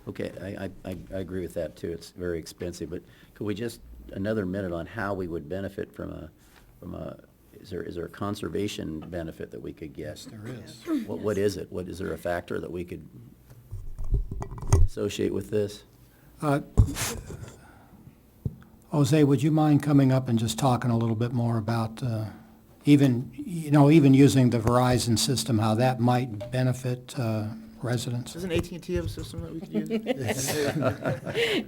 okay, I agree with that too. It's very expensive, but could we just, another minute on how we would benefit from a, is there a conservation benefit that we could get? Yes, there is. What is it? Is there a factor that we could associate with this? Jose, would you mind coming up and just talking a little bit more about, even using the Verizon system, how that might benefit residents? Doesn't AT&T have a system that we could use?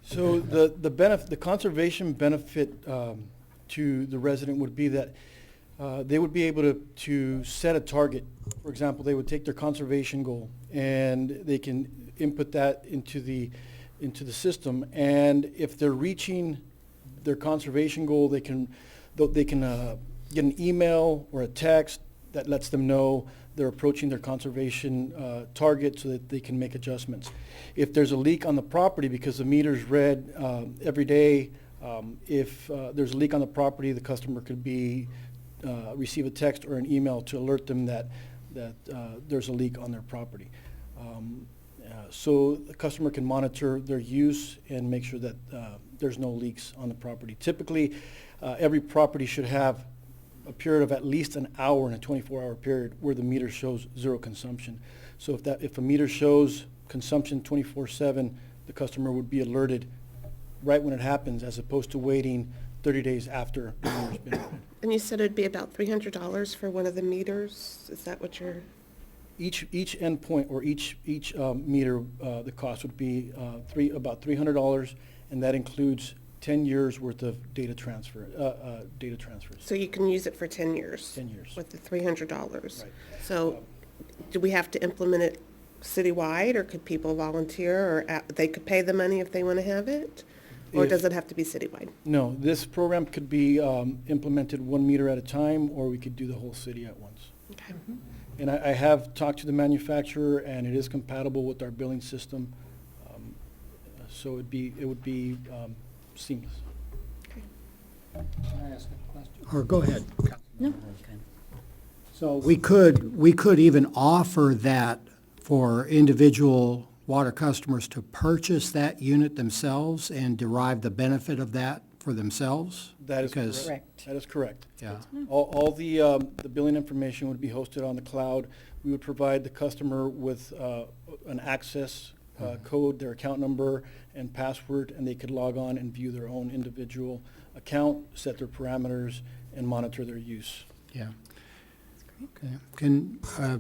So the conservation benefit to the resident would be that they would be able to set a target. For example, they would take their conservation goal and they can input that into the system. And if they're reaching their conservation goal, they can get an email or a text that lets them know they're approaching their conservation target so that they can make adjustments. If there's a leak on the property, because the meter's read every day, if there's a leak on the property, the customer could receive a text or an email to alert them that there's a leak on their property. So the customer can monitor their use and make sure that there's no leaks on the property. Typically, every property should have a period of at least an hour in a 24-hour period where the meter shows zero consumption. So if a meter shows consumption 24/7, the customer would be alerted right when it happens, as opposed to waiting 30 days after the meter's been read. And you said it'd be about $300 for one of the meters? Is that what you're? Each endpoint or each meter, the cost would be about $300, and that includes 10 years worth of data transfers. So you can use it for 10 years? 10 years. With the $300? Right. So do we have to implement it citywide, or could people volunteer, or they could pay the money if they want to have it? Or does it have to be citywide? No, this program could be implemented 1 meter at a time, or we could do the whole city at once. Okay. And I have talked to the manufacturer, and it is compatible with our billing system, so it would be seamless. Okay. Can I ask a question? Or go ahead. No. So we could even offer that for individual water customers to purchase that unit themselves and derive the benefit of that for themselves? That is Because- correct. That is correct. Yeah. All the billing information would be hosted on the cloud. We would provide the customer with an access code, their account number and password, and they could log on and view their own individual account, set their parameters, and monitor their use. Yeah. Okay.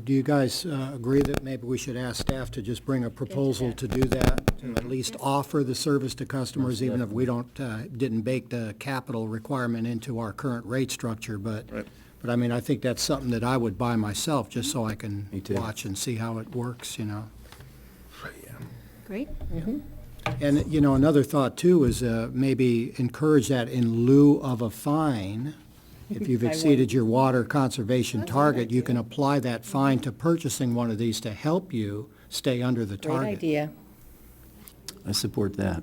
Do you guys agree that maybe we should ask staff to just bring a proposal to do that? To at least offer the service to customers, even if we didn't bake the capital requirement into our current rate structure, but. Right. But I mean, I think that's something that I would buy myself, just so I can Me too. watch and see how it works, you know? Great. And, you know, another thought too is maybe encourage that in lieu of a fine. If you've I will. exceeded your water conservation target, you can apply that fine to purchasing one of these to help you stay under the Great target. idea. I support that.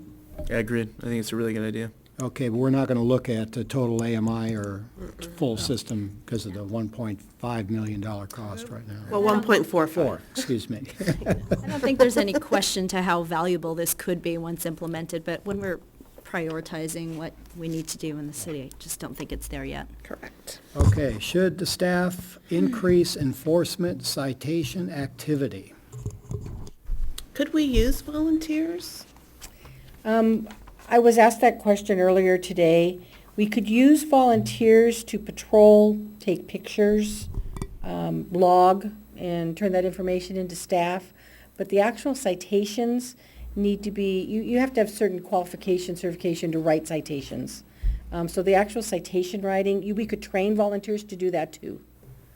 I agree. I think it's a really good idea. Okay, but we're not gonna look at the total AMI or full system because of the $1.5 million cost right now. Well, 1.44. Excuse me. I don't think there's any question to how valuable this could be once implemented, but when we're prioritizing what we need to do in the city, I just don't think it's there yet. Correct. Okay, should the staff increase enforcement citation activity? Could we use volunteers? I was asked that question earlier today. We could use volunteers to patrol, take pictures, log, and turn that information into staff. But the actual citations need to be, you have to have certain certification to write citations. So the actual citation writing, we could train volunteers to do that too.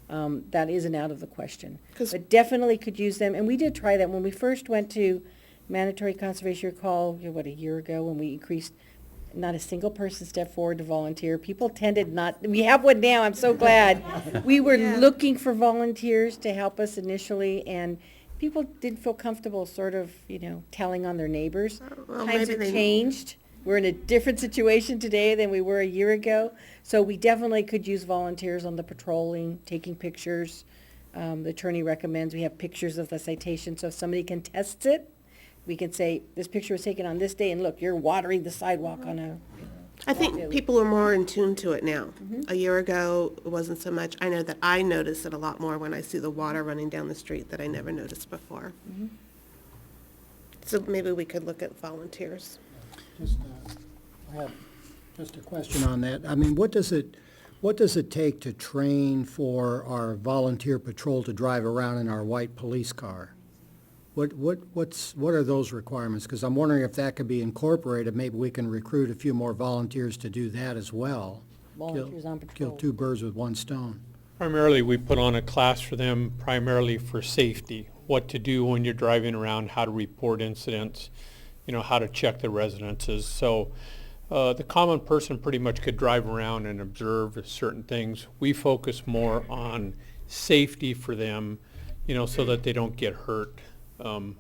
That isn't out of the question. But definitely could use them, and we did try that when we first went to mandatory conservation recall, a year ago, when we increased, Not a single person stepped forward to volunteer. People tended not, we have one now, I'm so glad. We were Yeah. looking for volunteers to help us initially, and people didn't feel comfortable sort of, telling on their neighbors. Well, Times maybe have they- changed. We're in a different situation today than we were a year ago. So we definitely could use volunteers on the patrolling, taking pictures. The attorney recommends we have pictures of the citation, so if somebody contests it, we can say, this picture was taken on this day, and look, you're watering the sidewalk on a. I think people are more in tune to it now. A year ago, it wasn't so much. I know that I notice it a lot more when I see the water running down the street that I never noticed before. So maybe we could look at volunteers. Just, I have just a question on that. I mean, what does it take to train for our volunteer patrol to drive around in our white police car? What are those requirements? Because I'm wondering if that could be incorporated, maybe we can recruit a few more volunteers to do that as well. Volunteers on patrol. Kill two birds with one stone. Primarily, we put on a class for them primarily for safety, what to do when you're driving around, how to report incidents, how to check the residences. So the common person pretty much could drive around and observe certain things. We focus more on safety for them, so that they don't get hurt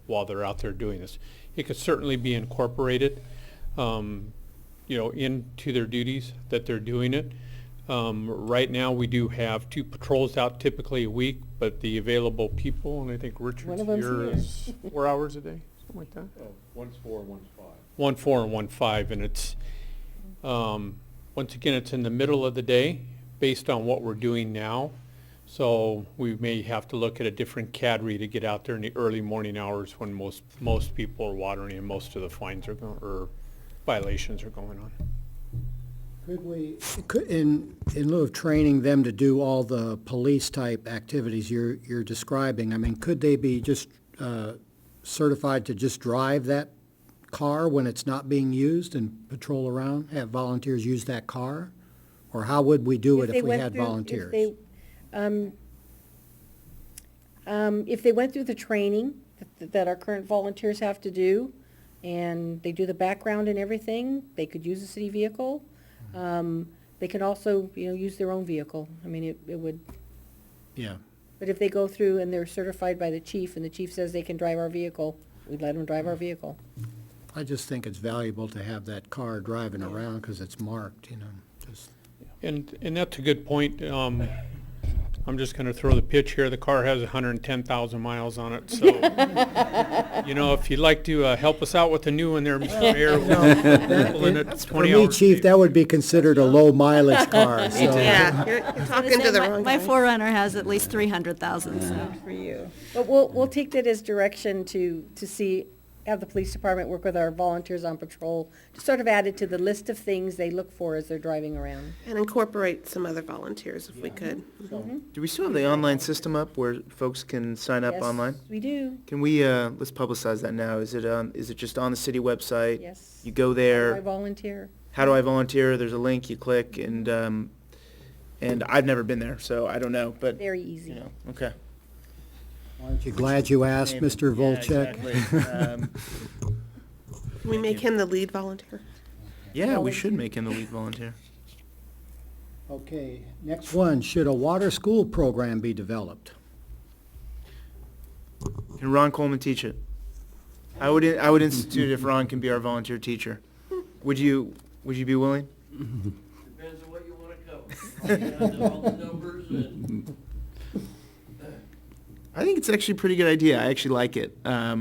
while they're out there doing this. It could certainly be incorporated, into their duties that they're doing it. Right now, we do have 2 patrols out typically a week, but the available people, and I think One Richard's of them's here, here. is 4 hours a day, something like that? One's 4, one's 5. 1 4 and 1 5, and it's, once again, it's in the middle of the day based on what we're doing now. So we may have to look at a different cadre to get out there in the early morning hours when most people are watering and most of the fines are or violations are going on. Could we, in lieu of training them to do all the police-type activities you're describing, I mean, could they be just certified to just drive that car when it's not being used and patrol around, have volunteers use that car? Or how would we do it if we had volunteers? If they went through the training that our current volunteers have to do, and they do the background and everything, they could use a city vehicle. They can also, use their own vehicle. I mean, it would, Yeah. but if they go through and they're certified by the chief, and the chief says they can drive our vehicle, we'd let them drive our vehicle. I just think it's valuable to have that car driving around because it's marked, just. And that's a good point. I'm just going to throw the pitch here. The car has 110,000 miles on it, so, if you'd like to help us out with the new one there, Mr. Mayor, we'll pull in at 20 For me, hours. Chief, that would be considered a low mileage car, so. Yeah, you're talking to the wrong My guy. 4Runner has at least 300,000, so. For you. But we'll take that as direction to see, have the police department work with our volunteers on patrol, to sort of add it to the list of things they look for as they're driving around. And incorporate some other volunteers if we could. Do we still have the online system up where folks can sign up Yes, online? we do. Can we, let's publicize that now. Is it just on the city website? Yes. You go I there, volunteer. how do I volunteer? There's a link, you click, and I've never been there, so I don't know, but, Very easy. okay. Aren't you glad you asked, Mr. Volchek? Can we make him the lead volunteer? Yeah, we should make him the lead volunteer. Okay, next one, should a water school program be developed? Can Ron Coleman teach it? I would institute if Ron can be our volunteer teacher. Would you be willing? Depends on what you want to cover. All the numbers and I think it's actually a pretty good idea. I actually like it. I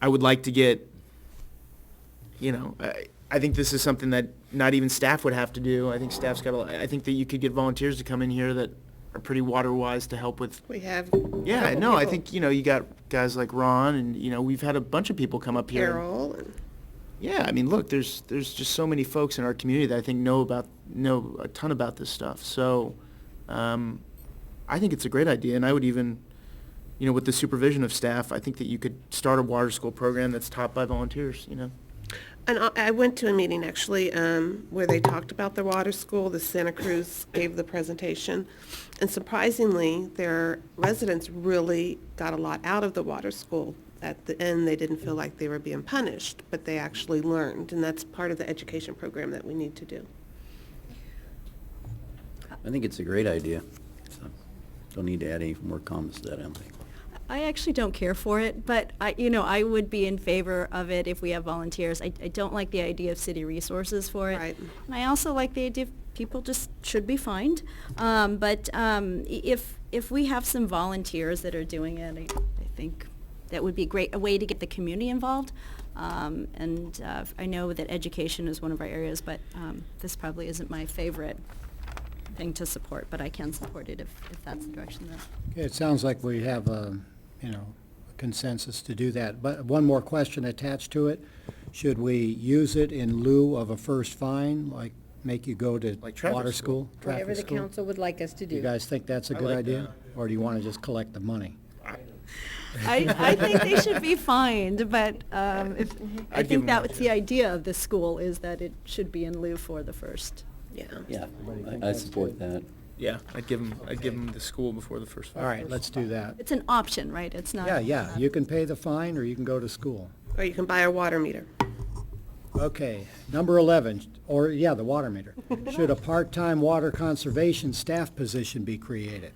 would like to get, I think this is something that not even staff would have to do. I think staff's got I think that you could get volunteers to come in here that are pretty water-wise to help with. We have. Yeah, couple no, I people. think, you got guys like Ron and, we've had a bunch of people come up here. Carol and. Yeah, I mean, look, there's just so many folks in our community that I think know a ton about this stuff. So, I think it's a great idea, and I would even, with the supervision of staff, I think that you could start a water school program that's taught by volunteers, And I went to a meeting actually where they talked about the water school. The Santa Cruz gave the presentation. And surprisingly, their residents really got a lot out of the water school. at the end, they didn't feel like they were being punished, but they actually learned, and that's part of the education program that we need to do. I think it's a great idea. So, don't need to add any more comments to that, I don't think. I actually don't care for it, but I would be in favor of it if we have volunteers. I don't like the idea of city resources for it. Right. And I also like the idea of people just should be fined. But if we have some volunteers that are doing it, I think that would be a way to get the community involved. And I know that education is one of our areas, but this probably isn't my favorite thing to support, but I can support it if that's the direction that. Okay, it sounds like we have a consensus to do that. But one more question attached to it. Should we use it in lieu of a first fine, like make you go to Like traffic water school. school? Whatever traffic the school? council would like us to do. You guys think that's a I good like idea? that. Or do you want to just collect the money? I think they should be fined, but I I'd give think them that's the idea of the school, is that it should be in lieu for the first. Yeah. Yeah, I support that. Yeah, I'd give them the school before the first All five. right, let's do that. It's an option, right? It's not. Yeah, you can pay the fine or you can go to school. Or you can buy a water meter. Okay, number 11, the water meter. Should a part-time water conservation staff position be created?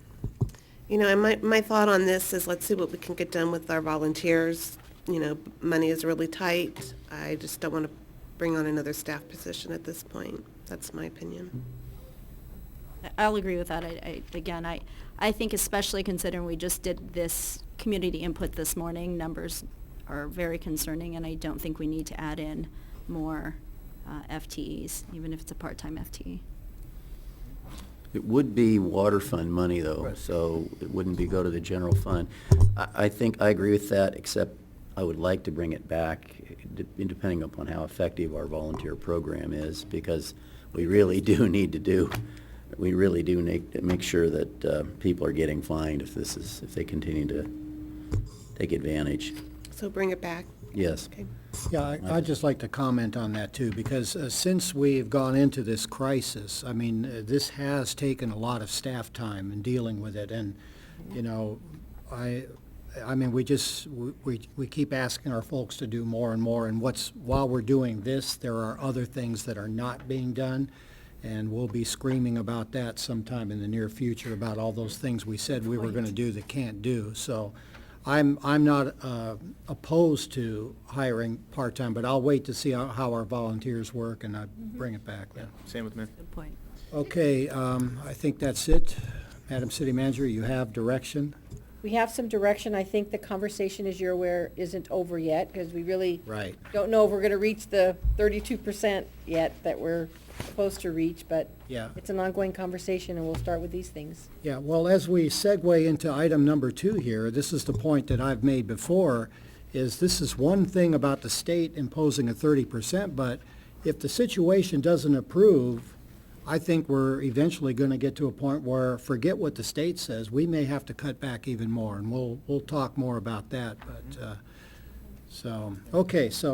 And my thought on this is, let's see what we can get done with our volunteers. Money is really tight. I just don't want to bring on another staff position at this point. That's my opinion. I'll agree with that. I think especially considering we just did this community input this morning, numbers are very concerning, and I don't think we need to add in more FTEs, even if it's a part-time FTE. It would be water fund money, though, so it wouldn't go to the general fund. I think I agree with that, except I would like to bring it back, depending upon how effective our volunteer program is, because we really do need to make sure that people are getting fined if they continue to take advantage. So bring it back. Yes. Okay. Yeah, I'd just like to comment on that too, because since we've gone into this crisis, this has taken a lot of staff time in dealing with it, and, we keep asking our folks to do more and more, and while we're doing this, there are other things that are not being done, and we'll be screaming about that sometime in the near future, about all those things we said we were gonna do that can't do, so I'm not opposed to hiring part-time, but I'll wait to see how our volunteers work, and I bring it back then. Same with me. Good point. Okay, I think that's it. Madam City Manager, you have direction? We have some direction. I think the conversation, as you're aware, isn't over yet, because we really Right. don't know if we're going to reach the 32% yet that we're supposed to reach, but Yeah. it's an ongoing conversation, and we'll start with these things. Yeah, well, as we segue into item number 2 here, this is the point that I've made before, is this is one thing about the state imposing a 30%, but if the situation doesn't improve, I think we're eventually going to get to a point where, forget what the state says, we may have to cut back even more, and we'll talk more about that, but, so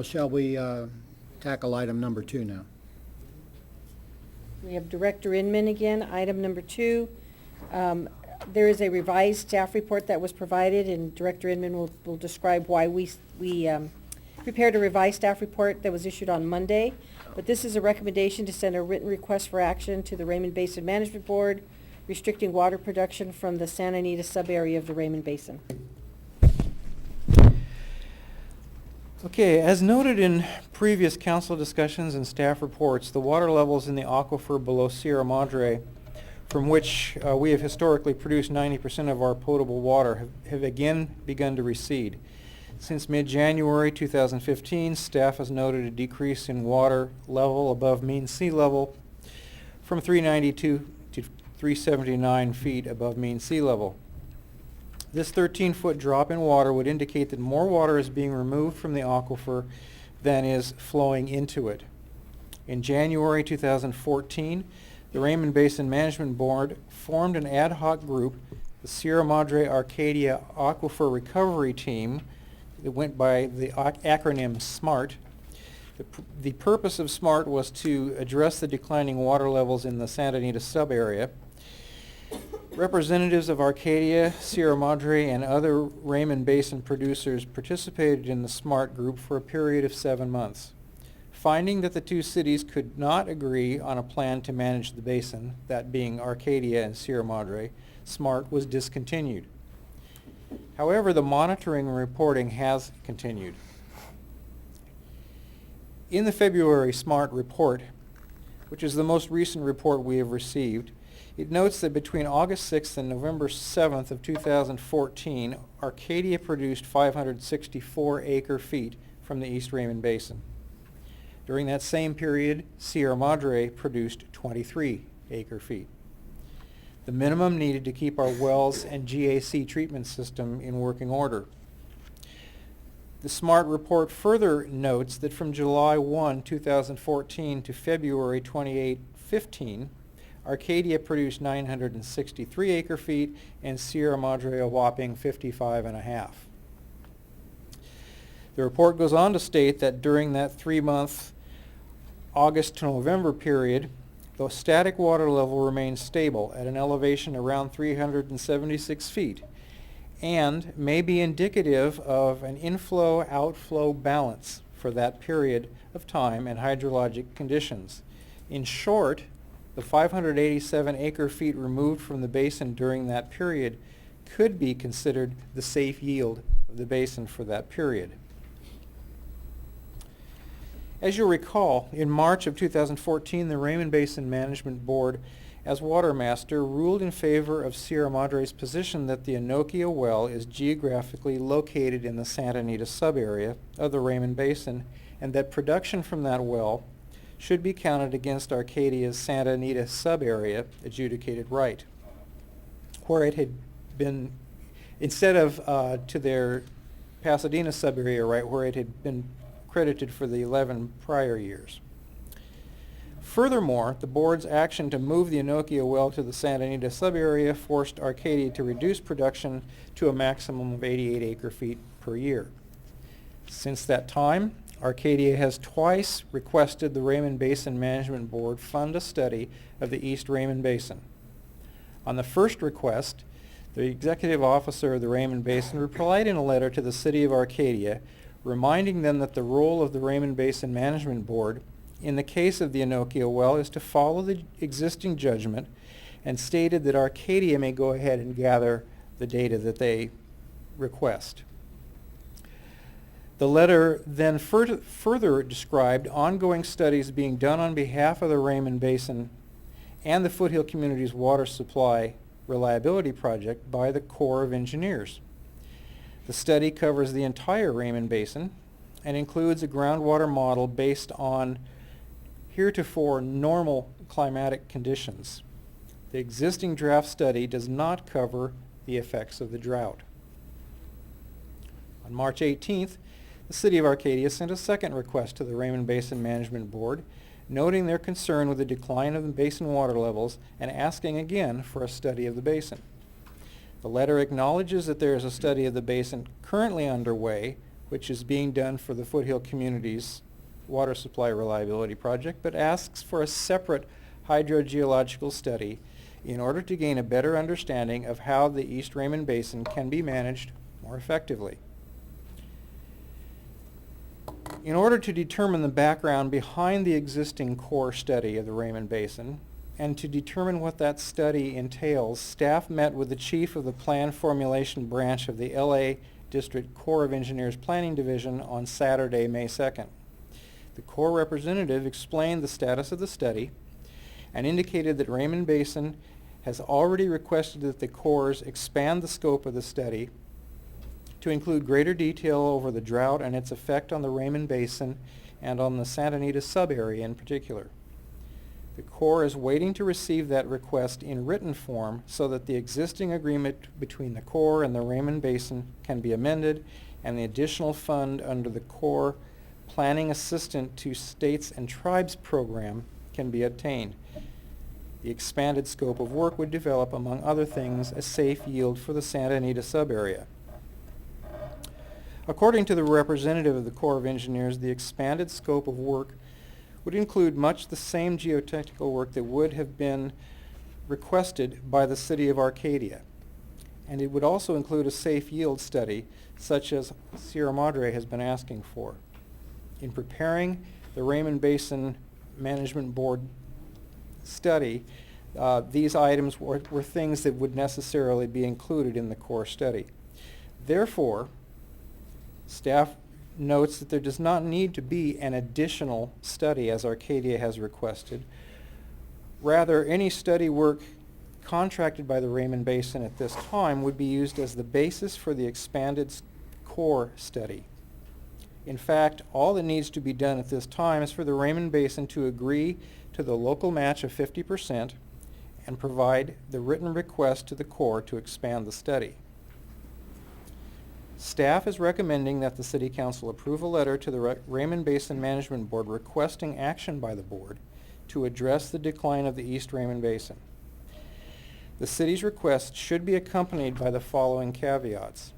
shall we tackle item number 2 now? We have Director Inman again, item number 2. There is a revised staff report that was provided, and Director Inman will describe why we prepared a revised staff report that was issued on Monday. But this is a recommendation to send a written request for action to the Raymond Basin Management Board, restricting water production from the Santa Anita sub-area of the Raymond Basin. Okay, as noted in previous council discussions and staff reports, the water levels in the aquifer below Sierra Madre, from which we have historically produced 90% of our potable water, have again begun to recede. Since mid-January 2015, staff has noted a decrease in water level above mean sea level from 392 to 379 feet above mean sea level. This 13-foot drop in water would indicate that more water is being removed from the aquifer than is flowing into it. In January 2014, the Raymond Basin Management Board formed an ad hoc group, the Sierra Madre Arcadia Aquifer Recovery Team. It went by the acronym SMART. The purpose of SMART was to address the declining water levels in the Santa Anita sub-area. Representatives of Arcadia, Sierra Madre, and other Raymond Basin producers participated in the SMART group for a period of 7 months. Finding that the two cities could not agree on a plan to manage the basin, that being Arcadia and Sierra Madre, SMART was discontinued. However, the monitoring and reporting has continued. In the February SMART report, which is the most recent report we have received, it notes that between August 6th and November 7th of 2014, Arcadia produced 564 acre-feet from the East Raymond Basin. During that same period, Sierra Madre produced 23 acre-feet, the minimum needed to keep our wells and GAC treatment system in working order. The SMART report further notes that from July 1, 2014 to February 28, 15, Arcadia produced 963 acre-feet and Sierra Madre a whopping 55.5. The report goes on to state that during that 3-month August to November period, the static water level remains stable at an elevation around 376 feet and may be indicative of an inflow-outflow balance for that period of time and hydrologic conditions. In short, the 587 acre-feet removed from the basin during that period could be considered the safe yield of the basin for that period. As you'll recall, in March of 2014, the Raymond Basin Management Board, as watermaster, ruled in favor of Sierra Madre's position that the Anokia well is geographically located in the Santa Anita subarea of the Raymond Basin, and that production from that well should be counted against Arcadia's Santa Anita subarea adjudicated right, where it had been, instead of to their Pasadena subarea right, where it had been credited for the 11 prior years. Furthermore, the board's action to move the Anokia well to the Santa Anita subarea forced Arcadia to reduce production to a maximum of 88 acre-feet per year. Since that time, Arcadia has twice requested the Raymond Basin Management Board fund a study of the East Raymond Basin. On the first request, the executive officer of the Raymond Basin replied in a letter to the city of Arcadia, reminding them that the role of the Raymond Basin Management Board in the case of the Anokia well is to follow the existing judgment, and stated that Arcadia may go ahead and gather the data that they request. The letter then further described ongoing studies being done on behalf of the Raymond Basin and the Foothill Communities Water Supply Reliability Project by the Corps of Engineers. The study covers the entire Raymond Basin and includes a groundwater model based on heretofore normal climatic conditions. The existing draft study does not cover the effects of the drought. On March 18th, the City of Arcadia sent a second request to the Raymond Basin Management Board, noting their concern with the decline of the basin water levels and asking again for a study of the basin. The letter acknowledges that there is a study of the basin currently underway, which is being done for the Foothill Communities Water Supply Reliability Project, but asks for a separate hydrogeological study in order to gain a better understanding of how the East Raymond Basin can be managed more effectively. In order to determine the background behind the existing core study of the Raymond Basin, and to determine what that study entails, staff met with the chief of the Plan Formulation Branch of the LA District Corps of Engineers Planning Division on Saturday, May 2nd. The Corps representative explained the status of the study and indicated that Raymond Basin has already requested that the Corps expand the scope of the study to include greater detail over the drought and its effect on the Raymond Basin and on the Santa Anita subarea in particular. The Corps is waiting to receive that request in written form so that the existing agreement between the Corps and the Raymond Basin can be amended and the additional fund under the Corps Planning Assistant to States and Tribes program can be obtained. The expanded scope of work would develop, among other things, a safe yield for the Santa Anita subarea. According to the representative of the Corps of Engineers, the expanded scope of work would include much the same geotechnical work that would have been requested by the City of Arcadia. And it would also include a safe yield study, such as Sierra Madre has been asking for. In preparing the Raymond Basin Management Board study, these items were things that would necessarily be included in the core study. Therefore, staff notes that there does not need to be an additional study as Arcadia has requested. Rather, any study work contracted by the Raymond Basin at this time would be used as the basis for the expanded core study. In fact, all that needs to be done at this time is for the Raymond Basin to agree to the local match of 50% and provide the written request to the Corps to expand the study. Staff is recommending that the City Council approve a letter to the Raymond Basin Management Board requesting action by the board to address the decline of the East Raymond Basin. The city's request should be accompanied by the following caveats.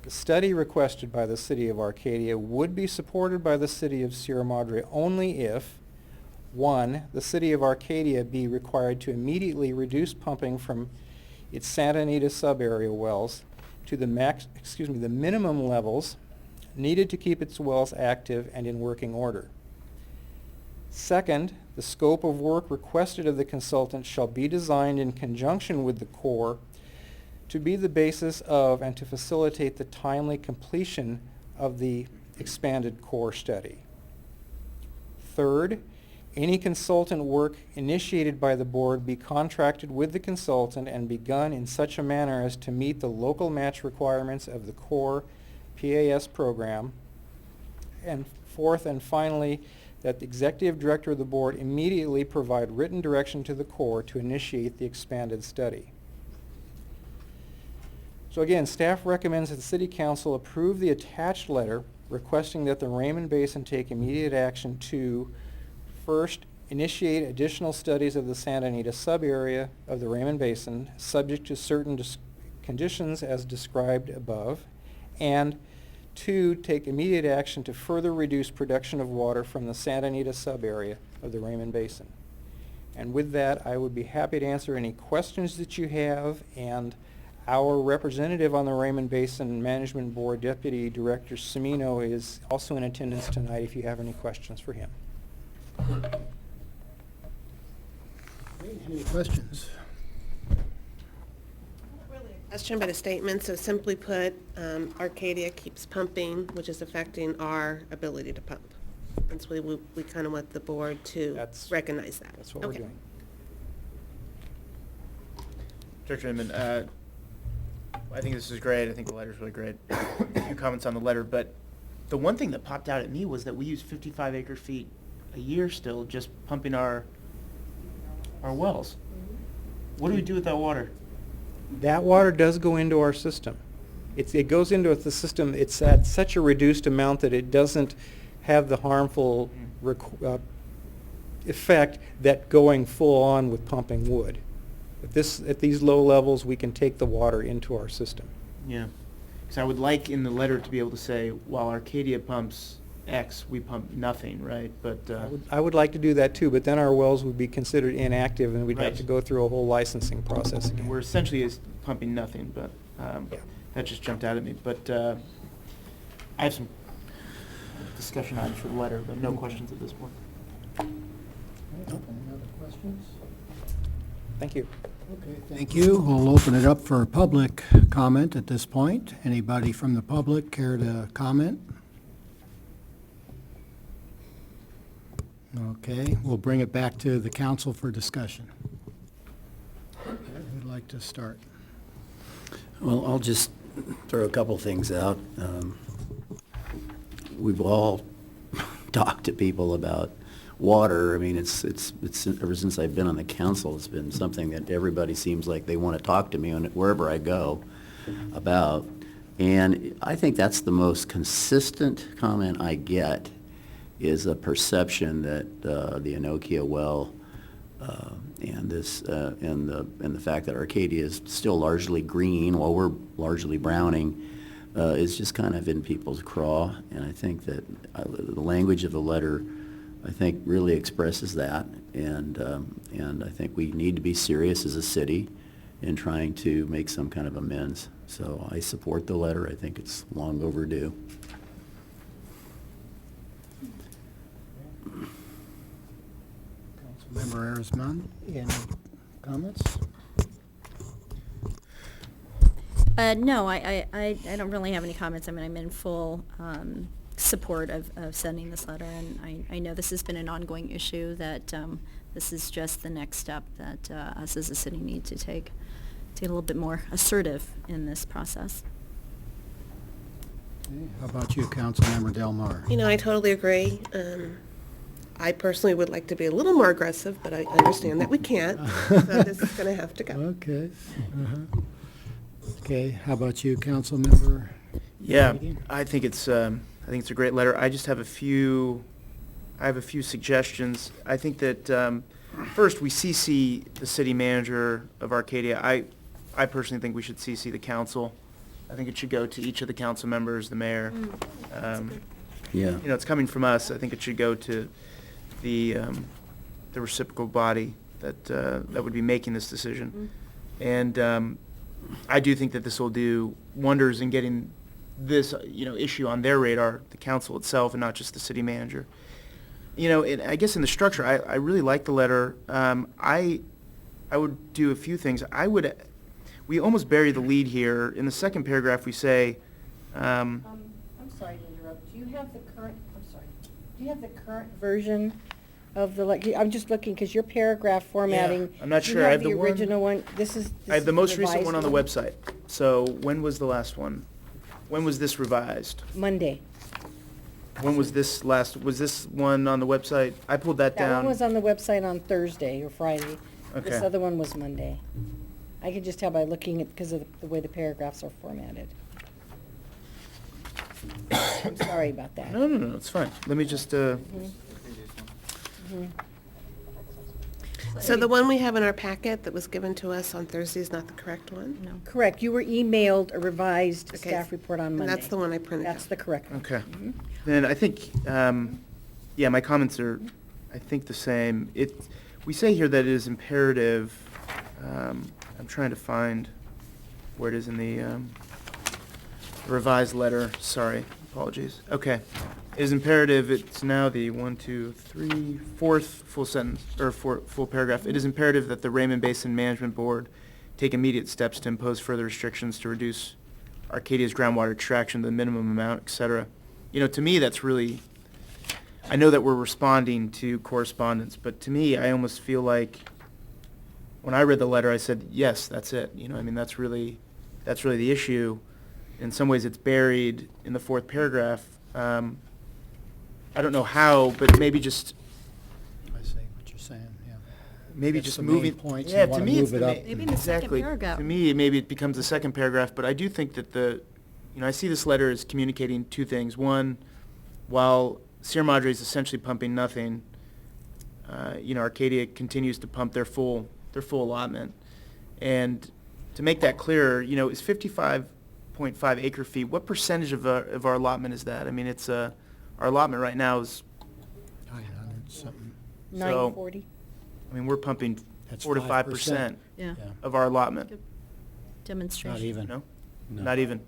The study requested by the City of Arcadia would be supported by the City of Sierra Madre only if, 1, the City of Arcadia be required to immediately reduce pumping from its Santa Anita sub-area wells to the minimum levels needed to keep its wells active and in working order. Second, the scope of work requested of the consultant shall be designed in conjunction with the Corps to be the basis of and to facilitate the timely completion of the expanded core study. Third, any consultant work initiated by the board be contracted with the consultant and begun in such a manner as to meet the local match requirements of the core PAS program. And fourth and finally, that the executive director of the board immediately provide written direction to the Corps to initiate the expanded study. So again, staff recommends that the City Council approve the attached letter requesting that the Raymond Basin take immediate action to, first, initiate additional studies of the Santa Anita sub-area of the Raymond Basin, subject to certain conditions as described above, and 2, take immediate action to further reduce production of water from the Santa Anita sub-area of the Raymond Basin. And with that, I would be happy to answer any questions that you have, and our representative on the Raymond Basin Management Board, Deputy Director Semino, is also in attendance tonight if you have any questions for him. Any questions? Question, but a statement. So simply put, Arcadia keeps pumping, which is affecting our ability to pump. And so we kind of want the board to recognize that. That's what we're doing. Director Inman, I think this is great. I think the letter's really great. A few comments on the letter, but the one thing that popped out at me was that we use 55 acre feet a year still just pumping our wells. What do we do with that water? That water does go into our system. It goes into the system. It's at such a reduced amount that it doesn't have the harmful effect that going full on with pumping would. At these low levels, we can take the water into our system. Yeah, because I would like in the letter to be able to say, while Arcadia pumps X, we pump nothing, right? But I would like to do that too, but then our wells would be considered inactive and we'd have to Right. go through a whole licensing process again. we're essentially is pumping nothing, but that just jumped out at me. But I have some discussion items for the letter, but no questions at this point. Any other questions? Thank you. Okay, thank you. We'll open it up for public comment at this point. Anybody from the public care to comment? Okay, we'll bring it back to the council for discussion. Who'd like to start? Well, I'll just throw a couple things out. We've all talked to people about water. I mean, it's ever since I've been on the council, it's been something that everybody seems like they want to talk to me on wherever I go about. And I think that's the most consistent comment I get, is a perception that the Anokia well and the fact that Arcadia is still largely green while we're largely browning is just kind of in people's craw. And I think that the language of the letter, I think, really expresses that. And I think we need to be serious as a city in trying to make some kind of amends. So I support the letter. I think it's long overdue. Councilmember Arizman, any comments? No, I don't really have any comments. I mean, I'm in full support of sending this letter, and I know this has been an ongoing issue, that this is just the next step that us as a city need to take to get a little bit more assertive in this process. Okay, how about you, Councilmember Del Mar? You know, I totally agree. I personally would like to be a little more aggressive, but I understand that we can't. So this is going to have to go. Okay. Uh-huh. Okay, how about you, Councilmember? Yeah, Reagan? I think it's a great letter. I just have a few suggestions. I think that first we CC the city manager of Arcadia. I personally think we should CC the council. I think it should go to each of the council members, the mayor. Yeah. You know, it's coming from us. I think it should go to the reciprocal body that would be making this decision. And I do think that this will do wonders in getting this, issue on their radar, the council itself, and not just the city manager. I guess in the structure, I really like the letter. I would do a few things. We almost bury the lead here. In the second paragraph, we say, I'm sorry to interrupt. Do you have the current version of the, I'm just looking, because your paragraph formatting. Yeah, I'm not do you sure. I have have the the one- original one? This is I have the most recent revised one on the website. So when was the last one? When was this revised? Monday. When was this one on the website? I pulled that That down. one was on the website on Thursday or Friday. This Okay. other one was Monday. I could just tell by looking at, because of the way the paragraphs are formatted. I'm sorry about that. No, it's fine. Let me just, So the one we have in our packet that was given to us on Thursday is not the correct one? No. Correct. You were emailed a revised Okay. staff report on And Monday. that's the one I printed out. That's the correct one. okay. Then I think, my comments are, I think, the same. We say here that it is imperative, I'm trying to find where it is in the revised letter. Sorry, apologies. Okay. It is imperative, it's now the fourth full sentence, or full paragraph. It is imperative that the Raymond Basin Management Board take immediate steps to impose further restrictions to reduce Arcadia's groundwater extraction to the minimum amount, et cetera. To me, that's really, I know that we're responding to correspondence, but to me, I almost feel like, when I read the letter, I said, yes, that's it. That's really the issue. In some ways, it's buried in the fourth paragraph. I don't know how, but maybe just, I see what you're saying, yeah. maybe That's just the main moving. point, Yeah, you to wanna me, it's move the it main. up. Maybe in the second Exactly. paragraph. To me, maybe it becomes the second paragraph, but I do think that I see this letter as communicating two things. One, while Sierra Madre is essentially pumping nothing, Arcadia continues to pump their full allotment. And to make that clearer, is 55.5 acre feet, what percentage of our allotment is that? It's, our allotment right now is, 900 something. 940. we're pumping That's 4 to 5% 5%. Yeah. Yeah. of our allotment. Good demonstration. Not even. No? No. Not even.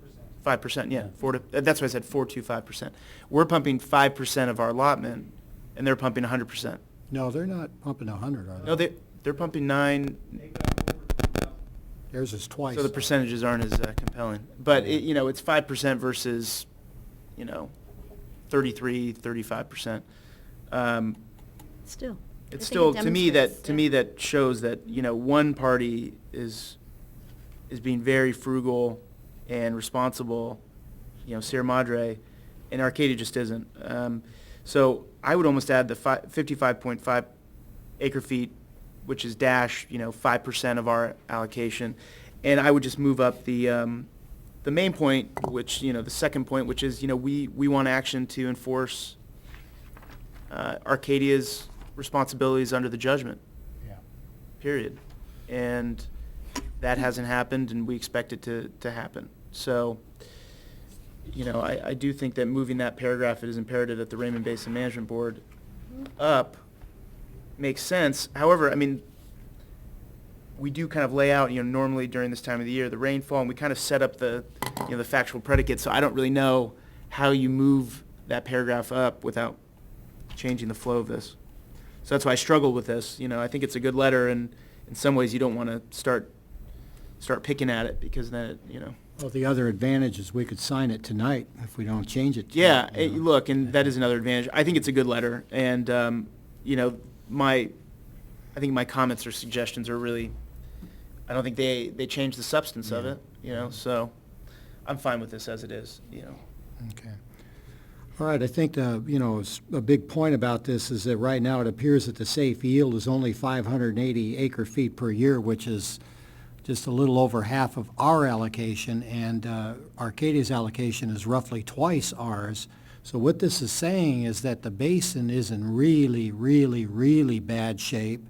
5%, yeah. That's why I said 4 to 5%. We're pumping 5% of our allotment, and they're pumping 100%. No, they're not pumping 100, are they? No, they're pumping 9, Theirs is twice. so the that. percentages aren't as compelling. But, it's 5% versus, 33, 35%. Still. I It's think still, it to me, demonstrates, that shows that, one party is being very frugal and responsible, Sierra Madre, and Arcadia just isn't. So I would almost add the 55.5 acre feet, which is 5% of our allocation. And I would just move up the main point, which, the second point, which is, we want action to enforce Arcadia's responsibilities under the judgment. Yeah. Period. And that hasn't happened, and we expect it to happen. So, I do think that moving that paragraph, it is imperative that the Raymond Basin Management Board up makes sense. However, I mean, we do kind of lay out, normally during this time of the year, the rainfall, and we kind of set up the factual predicate. So I don't really know how you move that paragraph up without changing the flow of this. So that's why I struggle with this. I think it's a good letter, and in some ways you don't want to start picking at it, because then Well, the other advantage is we could sign it tonight if we don't change it. Yeah, tonight, look, and that is another advantage. I think it's a good letter, and I think my comments or suggestions are really, I don't think they change the substance of it. So I'm fine with this as it is. Okay. All right, I think, a big point about this is that right now it appears that the safe yield is only 580 acre-feet per year, which is just a little over half of our allocation, and Arcadia's allocation is roughly twice ours. So what this is saying is that the basin is in really, really, really bad shape,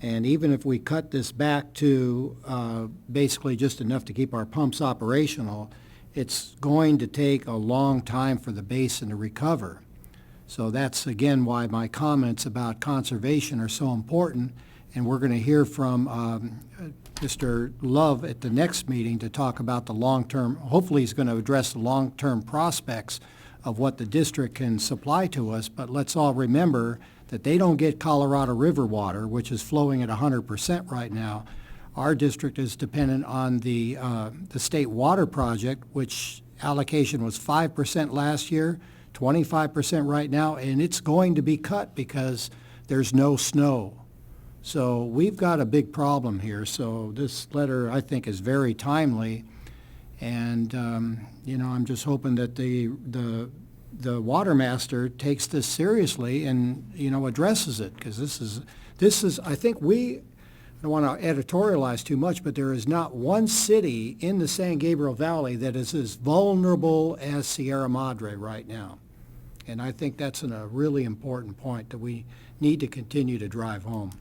and even if we cut this back to basically just enough to keep our pumps operational, it's going to take a long time for the basin to recover. So that's, again, why my comments about conservation are so important, and we're going to hear from Mr. Love at the next meeting to talk about the long-term, hopefully he's going to address the long-term prospects of what the district can supply to us, but let's all remember that they don't get Colorado River water, which is flowing at 100% right now. Our district is dependent on the state water project, which allocation was 5% last year, 25% right now, and it's going to be cut because there's no snow. So we've got a big problem here. So this letter, I think, is very timely, and I'm just hoping that the water master takes this seriously and addresses it, because this is I think I don't want to editorialize too much, but there is not one city in the San Gabriel Valley that is as vulnerable as Sierra Madre right now. And I think that's a really important point that we need to continue to drive home.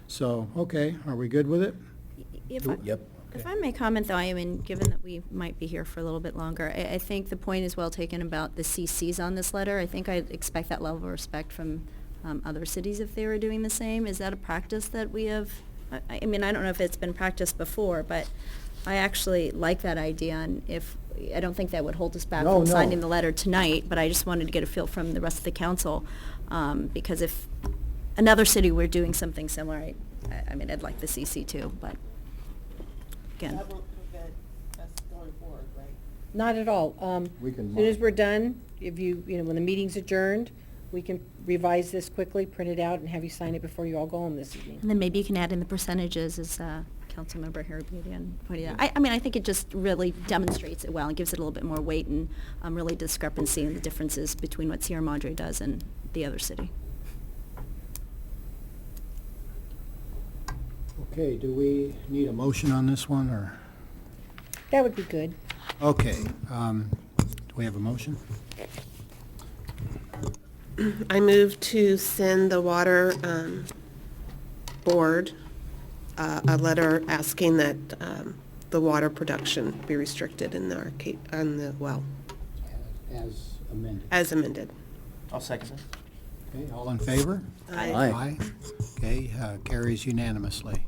So, okay, are we good with it? If I may comment, though, I mean, given that we might be here for a little bit longer, I think the point is well taken about the CCs on this letter. I think I'd expect that level of respect from other cities if they were doing the same. Is that a practice that we have? I mean, I don't know if it's been practiced before, but I actually like that idea, and I don't think that would hold us back from signing the letter tonight, but I just wanted to get a feel from the rest of the council, because if another city were doing something similar, I mean, I'd like the CC too, but again. That won't prevent us going forward, right? Not at all. We can As soon as we're done, if when the meeting's adjourned, we can revise this quickly, print it out, and have you sign it before you all go home this evening. And then maybe you can add in the percentages, as Councilmember Harabedian pointed out. I mean, I think it just really demonstrates it well and gives it a little bit more weight, and really discrepancy in the differences between what Sierra Madre does and the other city. Okay, do we need a motion on this one, or? That would be good. Okay, do we have a motion? I move to send the water board a letter asking that the water production be restricted in the well. As amended. As amended. I'll second that. Okay, all in favor? Aye. Okay, carries unanimously.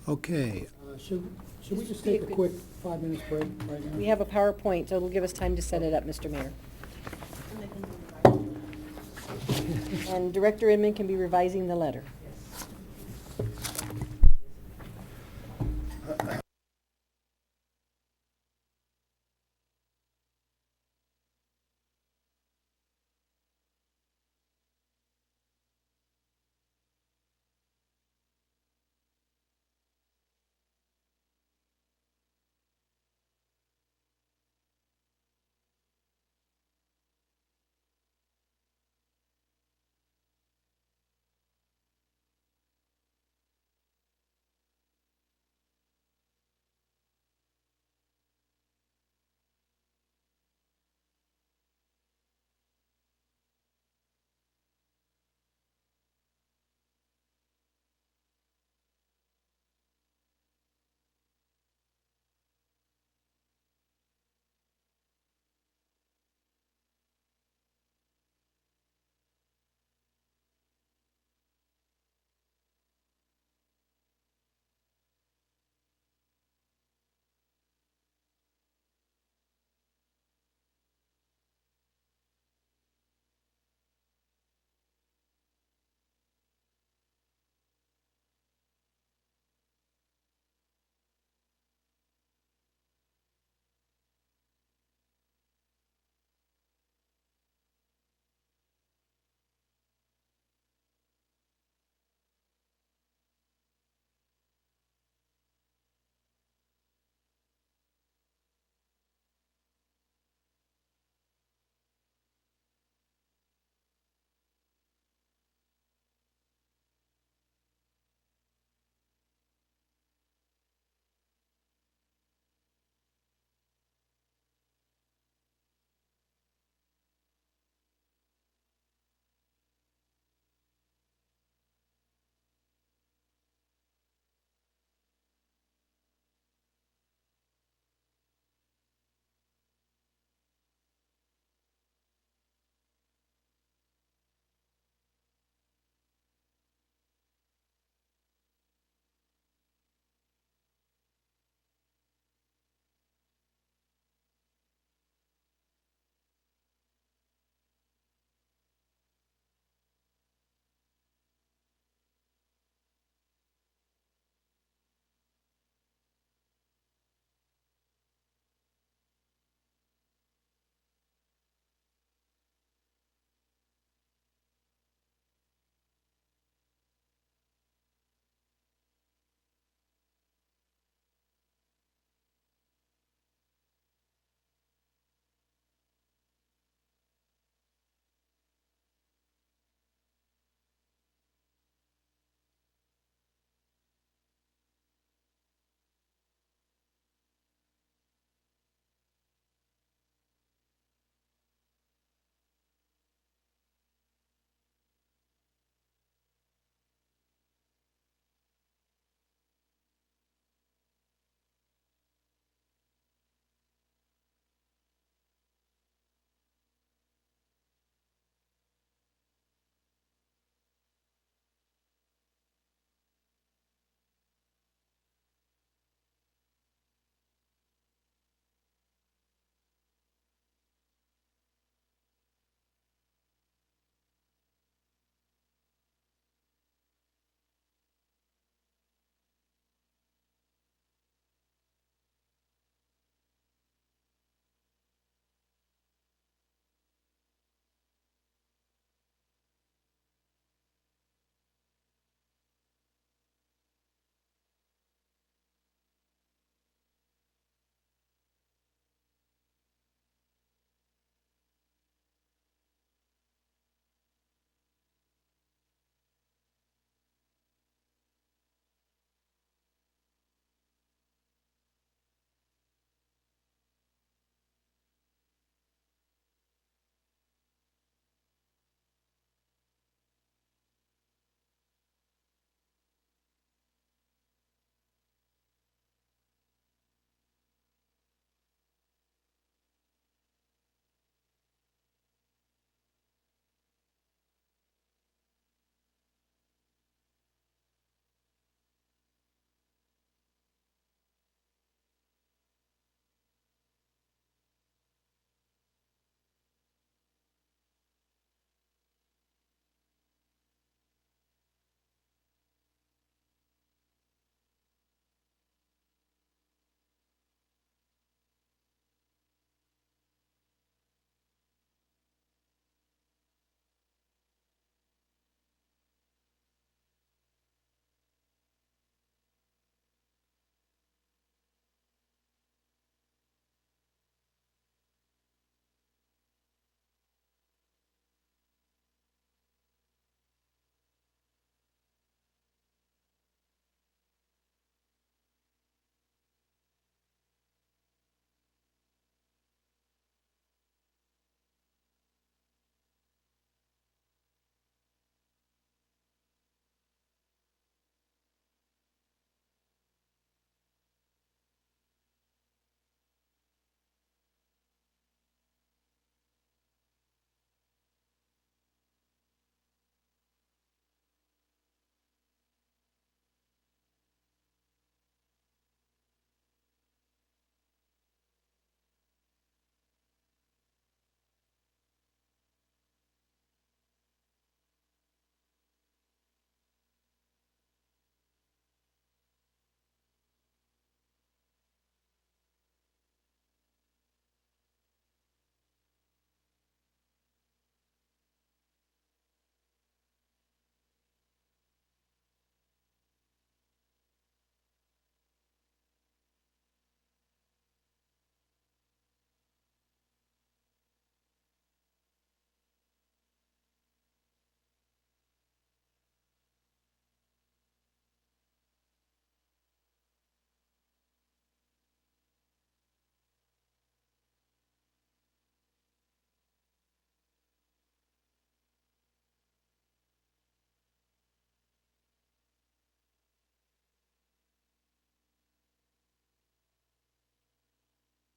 Okay, should we just take a quick 5 minutes break right now? We have a PowerPoint, so it'll give us time to set it up, Mr. Mayor. And Director Inman can be revising the letter.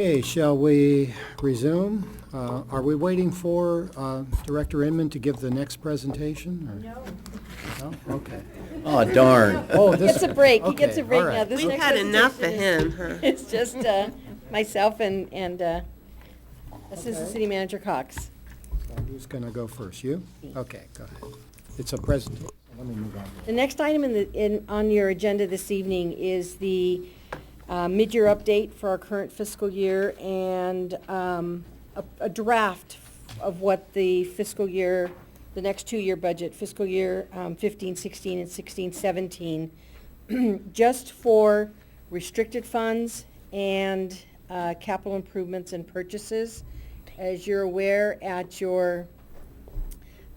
Okay, shall we resume? Are we waiting for Director Inman to give the next presentation? Or? No. No? Okay. Oh, darn. Oh, He gets a break, he gets okay, a break all now. right. This We've next had enough for presentation him, huh? It's just myself and Assistant City Manager Cox. So who's going to go first? You? Okay, go ahead. It's a presentation. Let me move on. The next item on your agenda this evening is the mid-year update for our current fiscal year and a draft of what the fiscal year, the next two-year budget, fiscal year 15-16 and 16-17, just for restricted funds and capital improvements and purchases. As you're aware, at your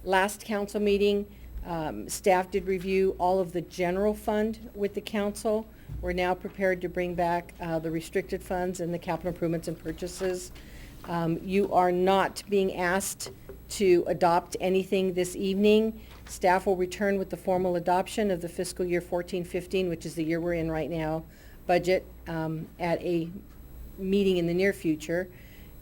last council meeting, staff did review all of the general fund with the council. We're now prepared to bring back the restricted funds and the capital improvements and purchases. You are not being asked to adopt anything this evening. Staff will return with the formal adoption of the fiscal year 14-15, which is the year we're in right now, budget at a meeting in the near future.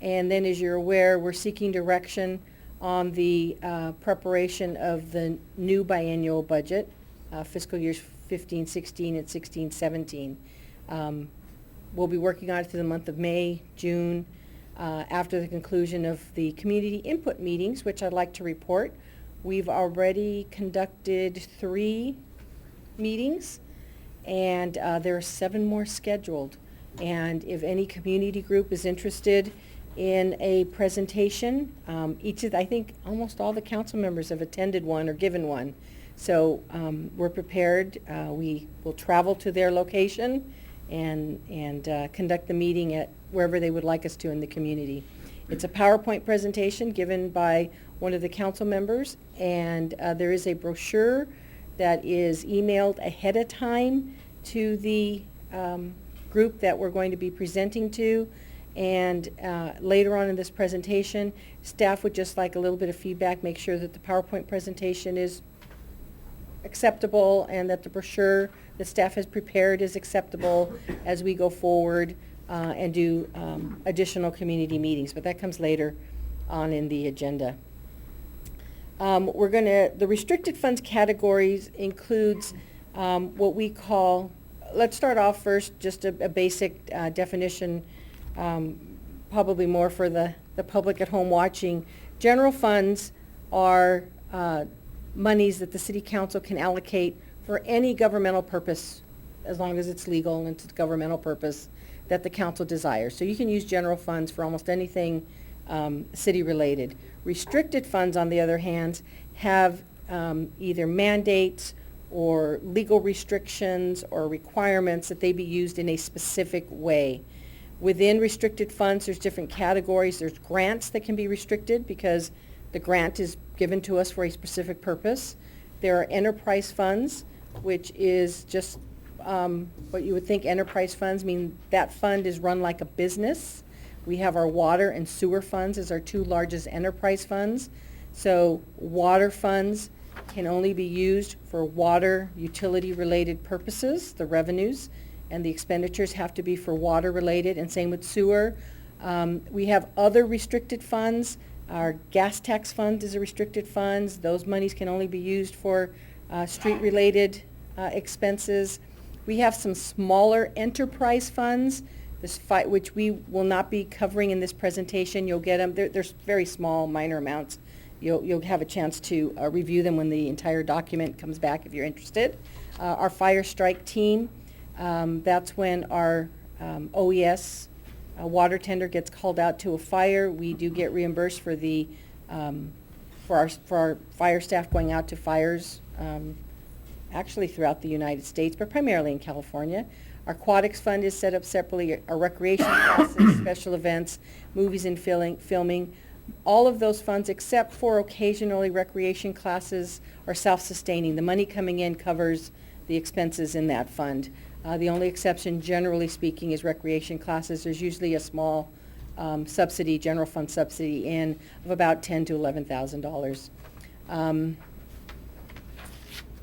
And then, as you're aware, we're seeking direction on the preparation of the new biennial budget, fiscal years 15-16 and 16-17. We'll be working on it through the month of May, June, after the conclusion of the community input meetings, which I'd like to report. We've already conducted 3 meetings, and there are 7 more scheduled. And if any community group is interested in a presentation, I think almost all the council members have attended one or given one. So we're prepared. We will travel to their location and conduct the meeting at wherever they would like us to in the community. It's a PowerPoint presentation given by one of the council members, and there is a brochure that is emailed ahead of time to the group that we're going to be presenting to. And later on in this presentation, staff would just like a little bit of feedback, make sure that the PowerPoint presentation is acceptable and that the brochure that staff has prepared is acceptable as we go forward and do additional community meetings. But that comes later on in the agenda. The restricted funds categories includes what we call, let's start off first, just a basic definition, probably more for the public at home watching. General funds are monies that the city council can allocate for any governmental purpose, as long as it's legal and it's a governmental purpose that the council desires. So you can use general funds for almost anything city related. Restricted funds, on the other hand, have either mandates or legal restrictions or requirements that they be used in a specific way. Within restricted funds, there's different categories. There's grants that can be restricted because the grant is given to us for a specific purpose. There are enterprise funds, which is just what you would think enterprise funds mean. That fund is run like a business. We have our water and sewer funds as our 2 largest enterprise funds. So water funds can only be used for water utility related purposes. The revenues and the expenditures have to be for water related, and same with sewer. We have other restricted funds. Our gas tax fund is a restricted fund. Those monies can only be used for street related expenses. We have some smaller enterprise funds, which we will not be covering in this presentation. You'll get them. They're very small, minor amounts. You'll have a chance to review them when the entire document comes back if you're interested. Our fire strike team, that's when our OES water tender gets called out to a fire. We do get reimbursed for the for our fire staff going out to fires, actually throughout the United States, but primarily in California. Our aquatics fund is set up separately. Our recreation classes, special events, movies and filming. All of those funds, except for occasionally recreation classes, are self-sustaining. The money coming in covers the expenses in that fund. The only exception, generally speaking, is recreation classes. There's usually a small subsidy, general fund subsidy of about $10,000 to $11,000.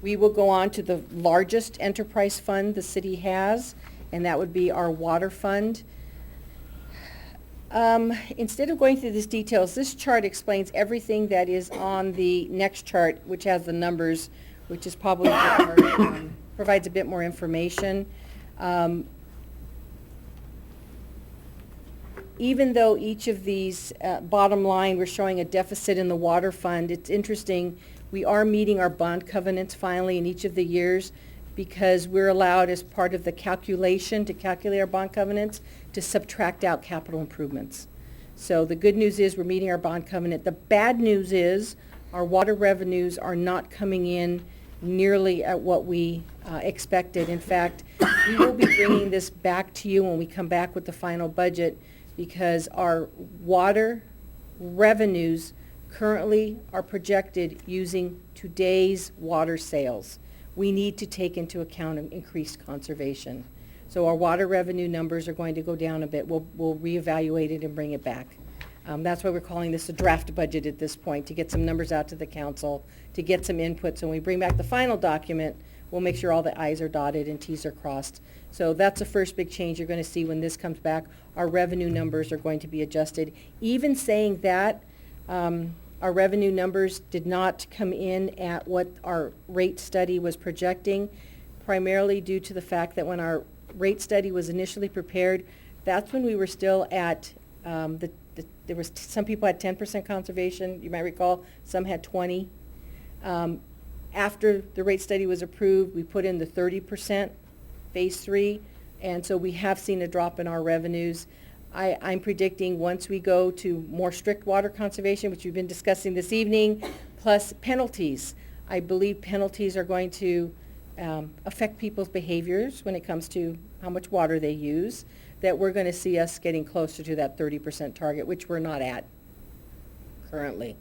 We will go on to the largest enterprise fund the city has, and that would be our water fund. Instead of going through these details, this chart explains everything that is on the next chart, which has the numbers, which is probably a bit more, provides a bit more information. Even though each of these, bottom line, we're showing a deficit in the water fund, it's interesting, we are meeting our bond covenants finally in each of the years because we're allowed as part of the calculation to calculate our bond covenants to subtract out capital improvements. So the good news is we're meeting our bond covenant. The bad news is our water revenues are not coming in nearly at what we expected. In fact, we will be bringing this back to you when we come back with the final budget because our water revenues currently are projected using today's water sales. We need to take into account increased conservation. So our water revenue numbers are going to go down a bit. We'll reevaluate it and bring it back. That's why we're calling this a draft budget at this point, to get some numbers out to the council, to get some input. So when we bring back the final document, we'll make sure all the I's are dotted and T's are crossed. So that's the first big change you're going to see when this comes back. Our revenue numbers are going to be adjusted. Even saying that, our revenue numbers did not come in at what our rate study was projecting, primarily due to the fact that when our rate study was initially prepared, that's when we were still at, there was some people had 10% conservation, you might recall, some had 20. After the rate study was approved, we put in the 30% phase 3, and so we have seen a drop in our revenues. I'm predicting once we go to more strict water conservation, which we've been discussing this evening, plus penalties. I believe penalties are going to affect people's behaviors when it comes to how much water they use, that we're going to see us getting closer to that 30% target, which we're not at currently.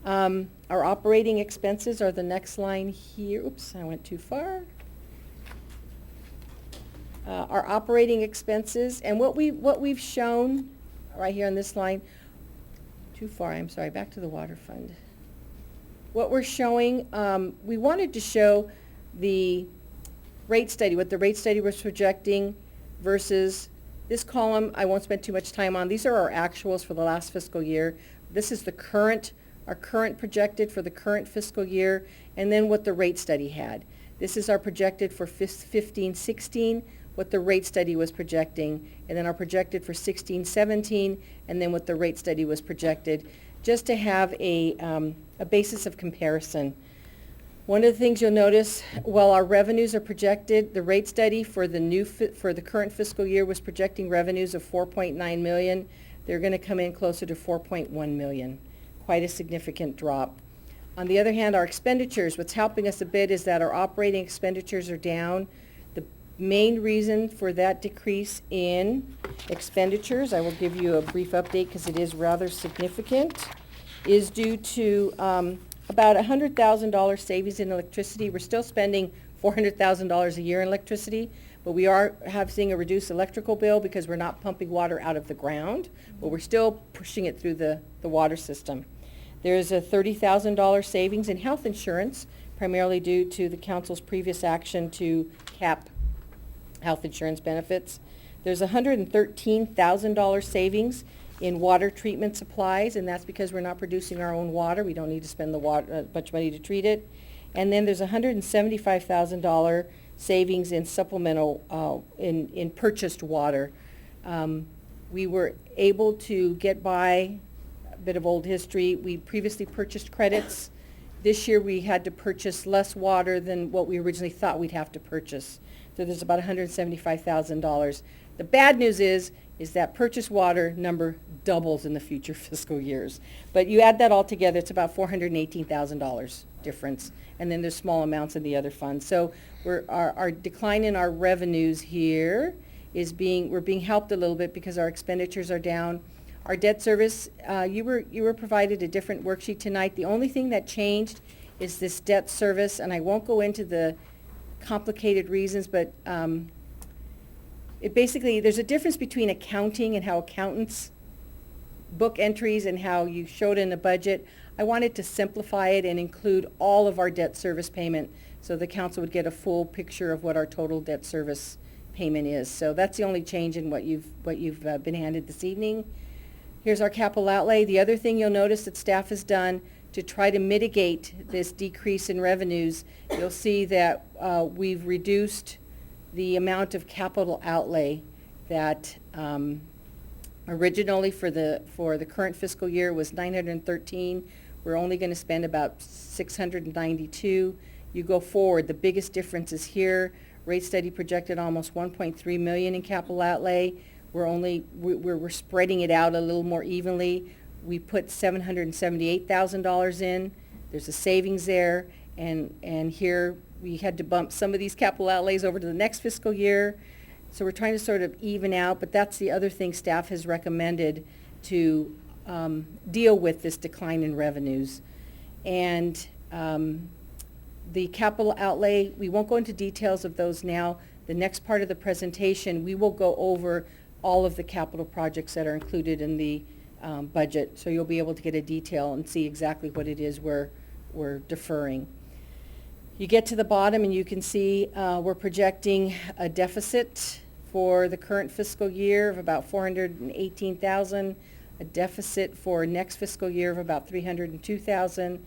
Our operating expenses are the next line here. Oops, I went too far. Our operating expenses, and what we've shown right here on this line, too far, I'm sorry, back to the water fund. What we're showing, we wanted to show the rate study, what the rate study was projecting versus this column. I won't spend too much time on. These are our actuals for the last fiscal year. This is the current, our current projected for the current fiscal year, and then what the rate study had. This is our projected for 15-16, what the rate study was projecting, and then our projected for 16-17, and then what the rate study was projected, just to have a basis of comparison. One of the things you'll notice, while our revenues are projected, the rate study for the current fiscal year was projecting revenues of 4.9 million. They're going to come in closer to 4.1 million. Quite a significant drop. On the other hand, our expenditures, what's helping us a bit is that our operating expenditures are down. The main reason for that decrease in expenditures, I will give you a brief update because it is rather significant, is due to about $100,000 savings in electricity. We're still spending $400,000 a year in electricity, but we are seeing a reduced electrical bill because we're not pumping water out of the ground, but we're still pushing it through the water system. There's a $30,000 savings in health insurance, primarily due to the council's previous action to cap health insurance benefits. There's a $113,000 savings in water treatment supplies, and that's because we're not producing our own water. We don't need to spend much money to treat it. And then there's a $175,000 savings in supplemental, in purchased water. We were able to get by, a bit of old history, we previously purchased credits. This year we had to purchase less water than what we originally thought we'd have to purchase. So there's about $175,000. The bad news is that purchased water number doubles in the future fiscal years. But you add that all together, it's about $418,000 difference. And then there's small amounts in the other funds. So our decline in our revenues here is we're being helped a little bit because our expenditures are down. Our debt service, you were provided a different worksheet tonight. The only thing that changed is this debt service, and I won't go into the complicated reasons, but it basically, there's a difference between accounting and how accountants book entries and how you showed in the budget. I wanted to simplify it and include all of our debt service payment so the council would get a full picture of what our total debt service payment is. So that's the only change in what you've been handed this evening. Here's our capital outlay. The other thing you'll notice that staff has done to try to mitigate this decrease in revenues, you'll see that we've reduced the amount of capital outlay that originally for the current fiscal year was 913. We're only going to spend about 692. You go forward, the biggest difference is here. Rate study projected almost 1.3 million in capital outlay. We're spreading it out a little more evenly. We put $778,000 in. There's a savings there, and here we had to bump some of these capital outlays over to the next fiscal year. So we're trying to sort of even out, but that's the other thing staff has recommended to deal with this decline in revenues. And the capital outlay, we won't go into details of those now. The next part of the presentation, we will go over all of the capital projects that are included in the budget, so you'll be able to get a detail and see exactly what it is we're deferring. You get to the bottom and you can see we're projecting a deficit for the current fiscal year of about $418,000, a deficit for next fiscal year of about $302,000,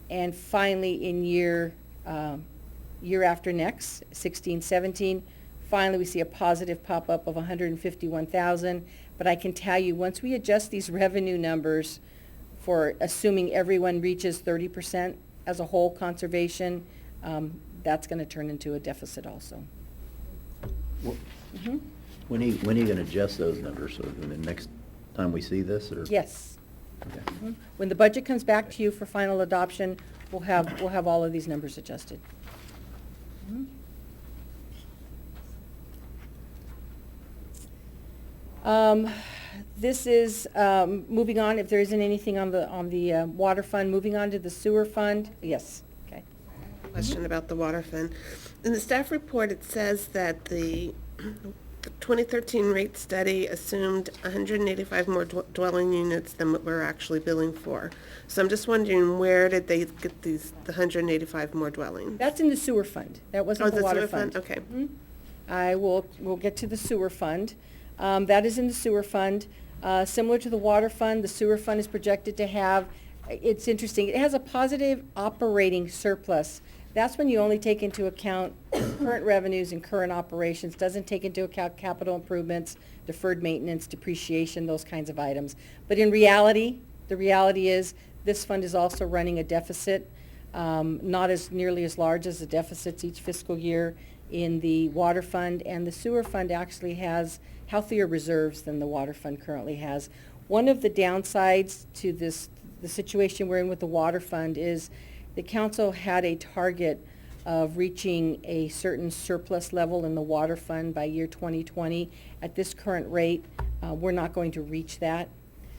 and finally in year after next, 16-17, finally we see a positive pop-up of $151,000. But I can tell you, once we adjust these revenue numbers for assuming everyone reaches 30% as a whole conservation, that's going to turn into a deficit also. When are you going to adjust those numbers? So the next time we see this, or? Yes. Okay. When the budget comes back to you for final adoption, we'll have all of these numbers adjusted. This is moving on. If there isn't anything on the water fund, moving on to the sewer fund. Yes. Okay. Question about the water fund. In the staff report, it says that the 2013 rate study assumed 185 more dwelling units than what we're actually billing for. So I'm just wondering, where did they get the 185 more dwellings? That's in the sewer fund. That wasn't the water sewer fund. Okay. We'll get to the sewer fund. That is in the sewer fund. Similar to the water fund, the sewer fund is projected to have, it's interesting, it has a positive operating surplus. That's when you only take into account current revenues and current operations, doesn't take into account capital improvements, deferred maintenance, depreciation, those kinds of items. But in reality, the reality is this fund is also running a deficit, not as nearly as large as the deficits each fiscal year in the water fund, and the sewer fund actually has healthier reserves than the water fund currently has. One of the downsides to the situation we're in with the water fund is the council had a target of reaching a certain surplus level in the water fund by year 2020. At this current rate, we're not going to reach that.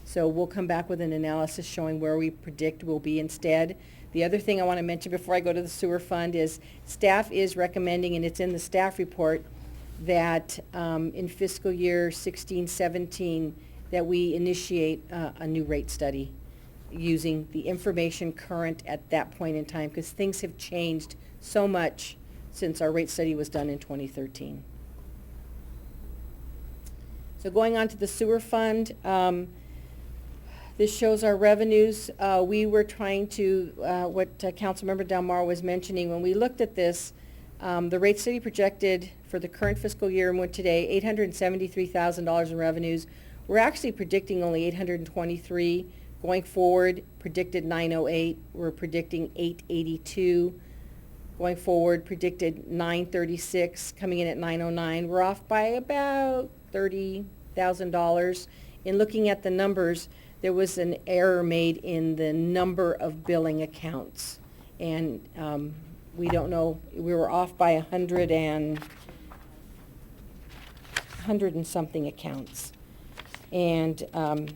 So we'll come back with an analysis showing where we predict we'll be instead. The other thing I want to mention before I go to the sewer fund is staff is recommending, and it's in the staff report, that in fiscal year 16-17 that we initiate a new rate study using the information current at that point in time, because things have changed so much since our rate study was done in 2013. So going on to the sewer fund, this shows our revenues. We were trying to, what Councilmember Delmar was mentioning, when we looked at this, the rate study projected for the current fiscal year and went today $873,000 in revenues. We're actually predicting only $823. Going forward, predicted 908. We're predicting 882. Going forward, predicted 936, coming in at 909. We're off by about $30,000. In looking at the numbers, there was an error made in the number of billing accounts. And we don't know, we were off by 100 and something accounts. And I'm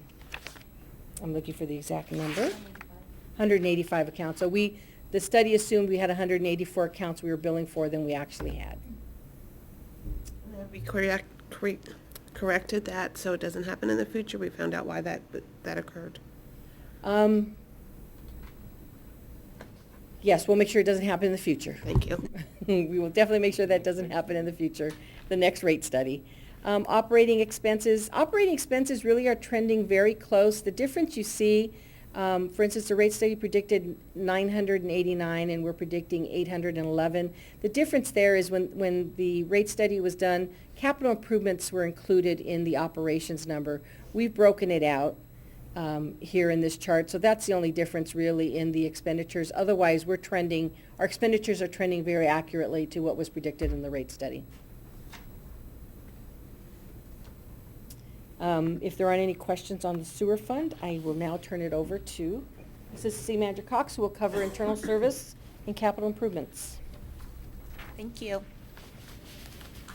looking for the exact number. 185 accounts. So the study assumed we had 184 accounts we were billing for than we actually had. Have we corrected that so it doesn't happen in the future? We found out why that occurred. Yes, we'll make sure it doesn't happen in the future. Thank you. We will definitely make sure that doesn't happen in the future, the next rate study. Operating expenses really are trending very close. The difference you see, for instance, the rate study predicted 989 and we're predicting 811. The difference there is when the rate study was done, capital improvements were included in the operations number. We've broken it out here in this chart, so that's the only difference really in the expenditures. Otherwise, our expenditures are trending very accurately to what was predicted in the rate study. If there aren't any questions on the sewer fund, I will now turn it over to Mrs. City Manager Cox, who will cover internal service and capital improvements. Thank you.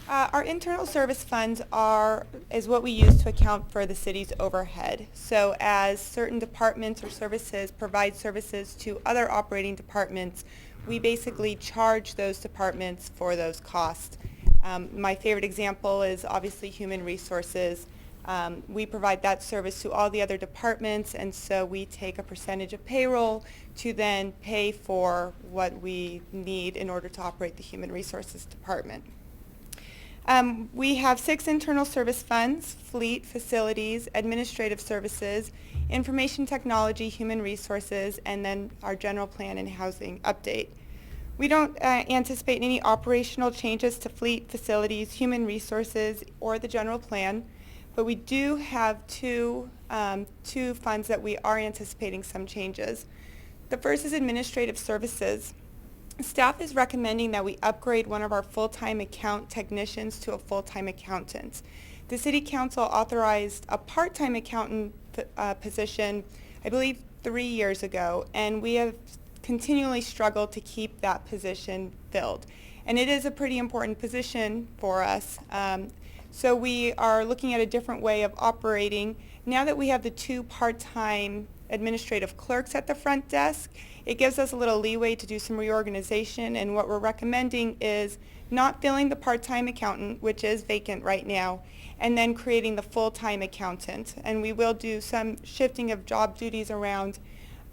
Our internal service funds is what we use to account for the city's overhead. So as certain departments or services provide services to other operating departments, we basically charge those departments for those costs. My favorite example is obviously human resources. We provide that service to all the other departments, and so we take a percentage of payroll to then pay for what we need in order to operate the human resources department. We have 6 internal service funds: fleet, facilities, administrative services, information technology, human resources, and then our general plan and housing update. We don't anticipate any operational changes to fleet, facilities, human resources, or the general plan. But we do have two funds that we are anticipating some changes. The first is administrative services. Staff is recommending that we upgrade one of our full-time account technicians to a full-time accountant. The City Council authorized a part-time accountant position, I believe 3 years ago, and we have continually struggled to keep that position filled. And it is a pretty important position for us. So we are looking at a different way of operating. Now that we have the 2 part-time administrative clerks at the front desk, it gives us a little leeway to do some reorganization, and what we're recommending is not filling the part-time accountant, which is vacant right now, and then creating the full-time accountant. And we will do some shifting of job duties around,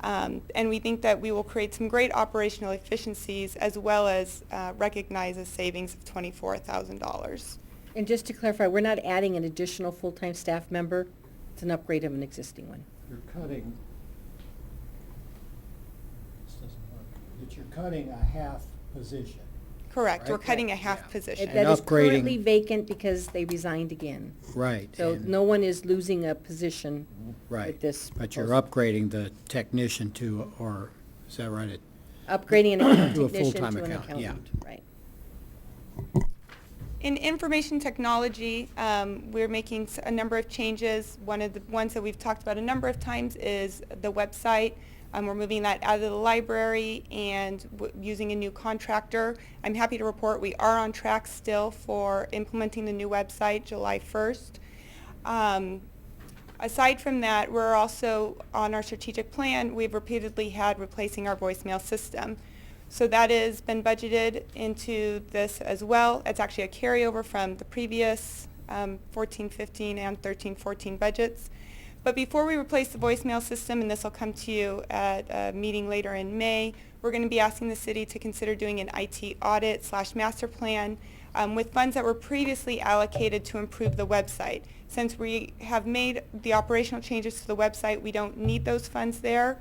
and we think that we will create some great operational efficiencies as well as recognize a savings of $24,000. And just to clarify, we're not adding an additional full-time staff member. It's an upgrade of an existing one. You're cutting, this doesn't work, that you're cutting a half position. Correct. Right? We're cutting a half position. And That is upgrading- currently vacant because they resigned again. Right. So and- no one is losing a position Right. with this. But you're proposal. upgrading the technician to, or, is that right? Upgrading an account To a technician full-time to an account, yeah. accountant, right. In information technology, we're making a number of changes. One of the ones that we've talked about a number of times is the website. We're moving that out of the library and using a new contractor. I'm happy to report we are on track still for implementing the new website July 1st. Aside from that, we're also on our strategic plan. We've repeatedly had replacing our voicemail system. So that has been budgeted into this as well. It's actually a carryover from the previous 14-15 and 13-14 budgets. But before we replace the voicemail system, and this will come to you at a meeting later in May, we're going to be asking the city to consider doing an IT audit / master plan with funds that were previously allocated to improve the website. Since we have made the operational changes to the website, we don't need those funds there.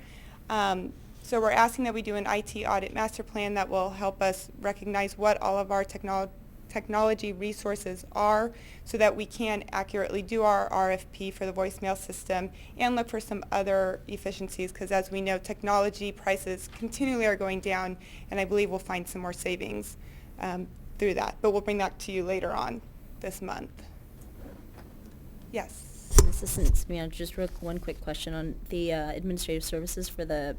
So we're asking that we do an IT audit master plan that will help us recognize what all of our technology resources are so that we can accurately do our RFP for the voicemail system and look for some other efficiencies, because as we know, technology prices continually are going down, and I believe we'll find some more savings through that. But we'll bring that to you later on this month. Yes. Assistant Manager, just one quick question on the administrative services for the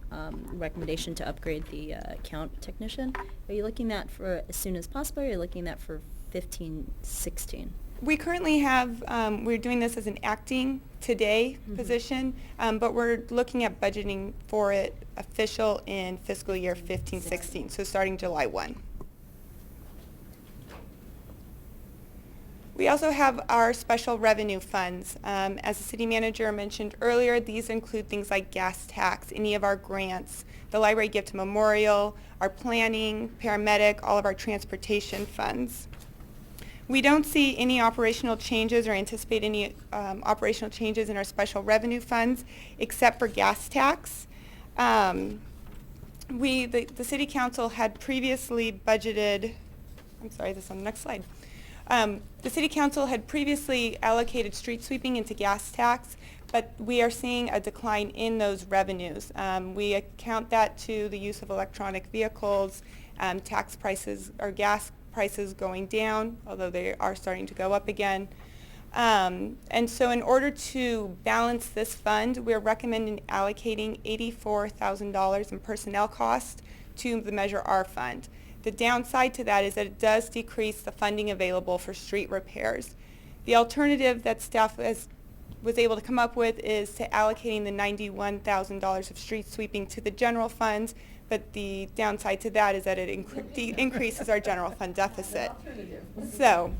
recommendation to upgrade the account technician. Are you looking at for as soon as possible, or are you looking at for 15-16? We currently have, we're doing this as an acting today position, but we're looking at budgeting for it official in fiscal year 15-16, so starting July 1. We also have our special revenue funds. As the city manager mentioned earlier, these include things like gas tax, any of our grants, the library gift memorial, our planning, paramedic, all of our transportation funds. We don't see any operational changes or anticipate any operational changes in our special revenue funds except for gas tax. The City Council had previously budgeted, I'm sorry, this is on the next slide. The City Council had previously allocated street sweeping into gas tax, but we are seeing a decline in those revenues. We account that to the use of electronic vehicles, tax prices or gas prices going down, although they are starting to go up again. And so in order to balance this fund, we're recommending allocating $84,000 in personnel costs to the Measure R fund. The downside to that is that it does decrease the funding available for street repairs. The alternative that staff was able to come up with is to allocating the $91,000 of street sweeping to the general funds, but the downside to that is that it increases our general fund deficit. So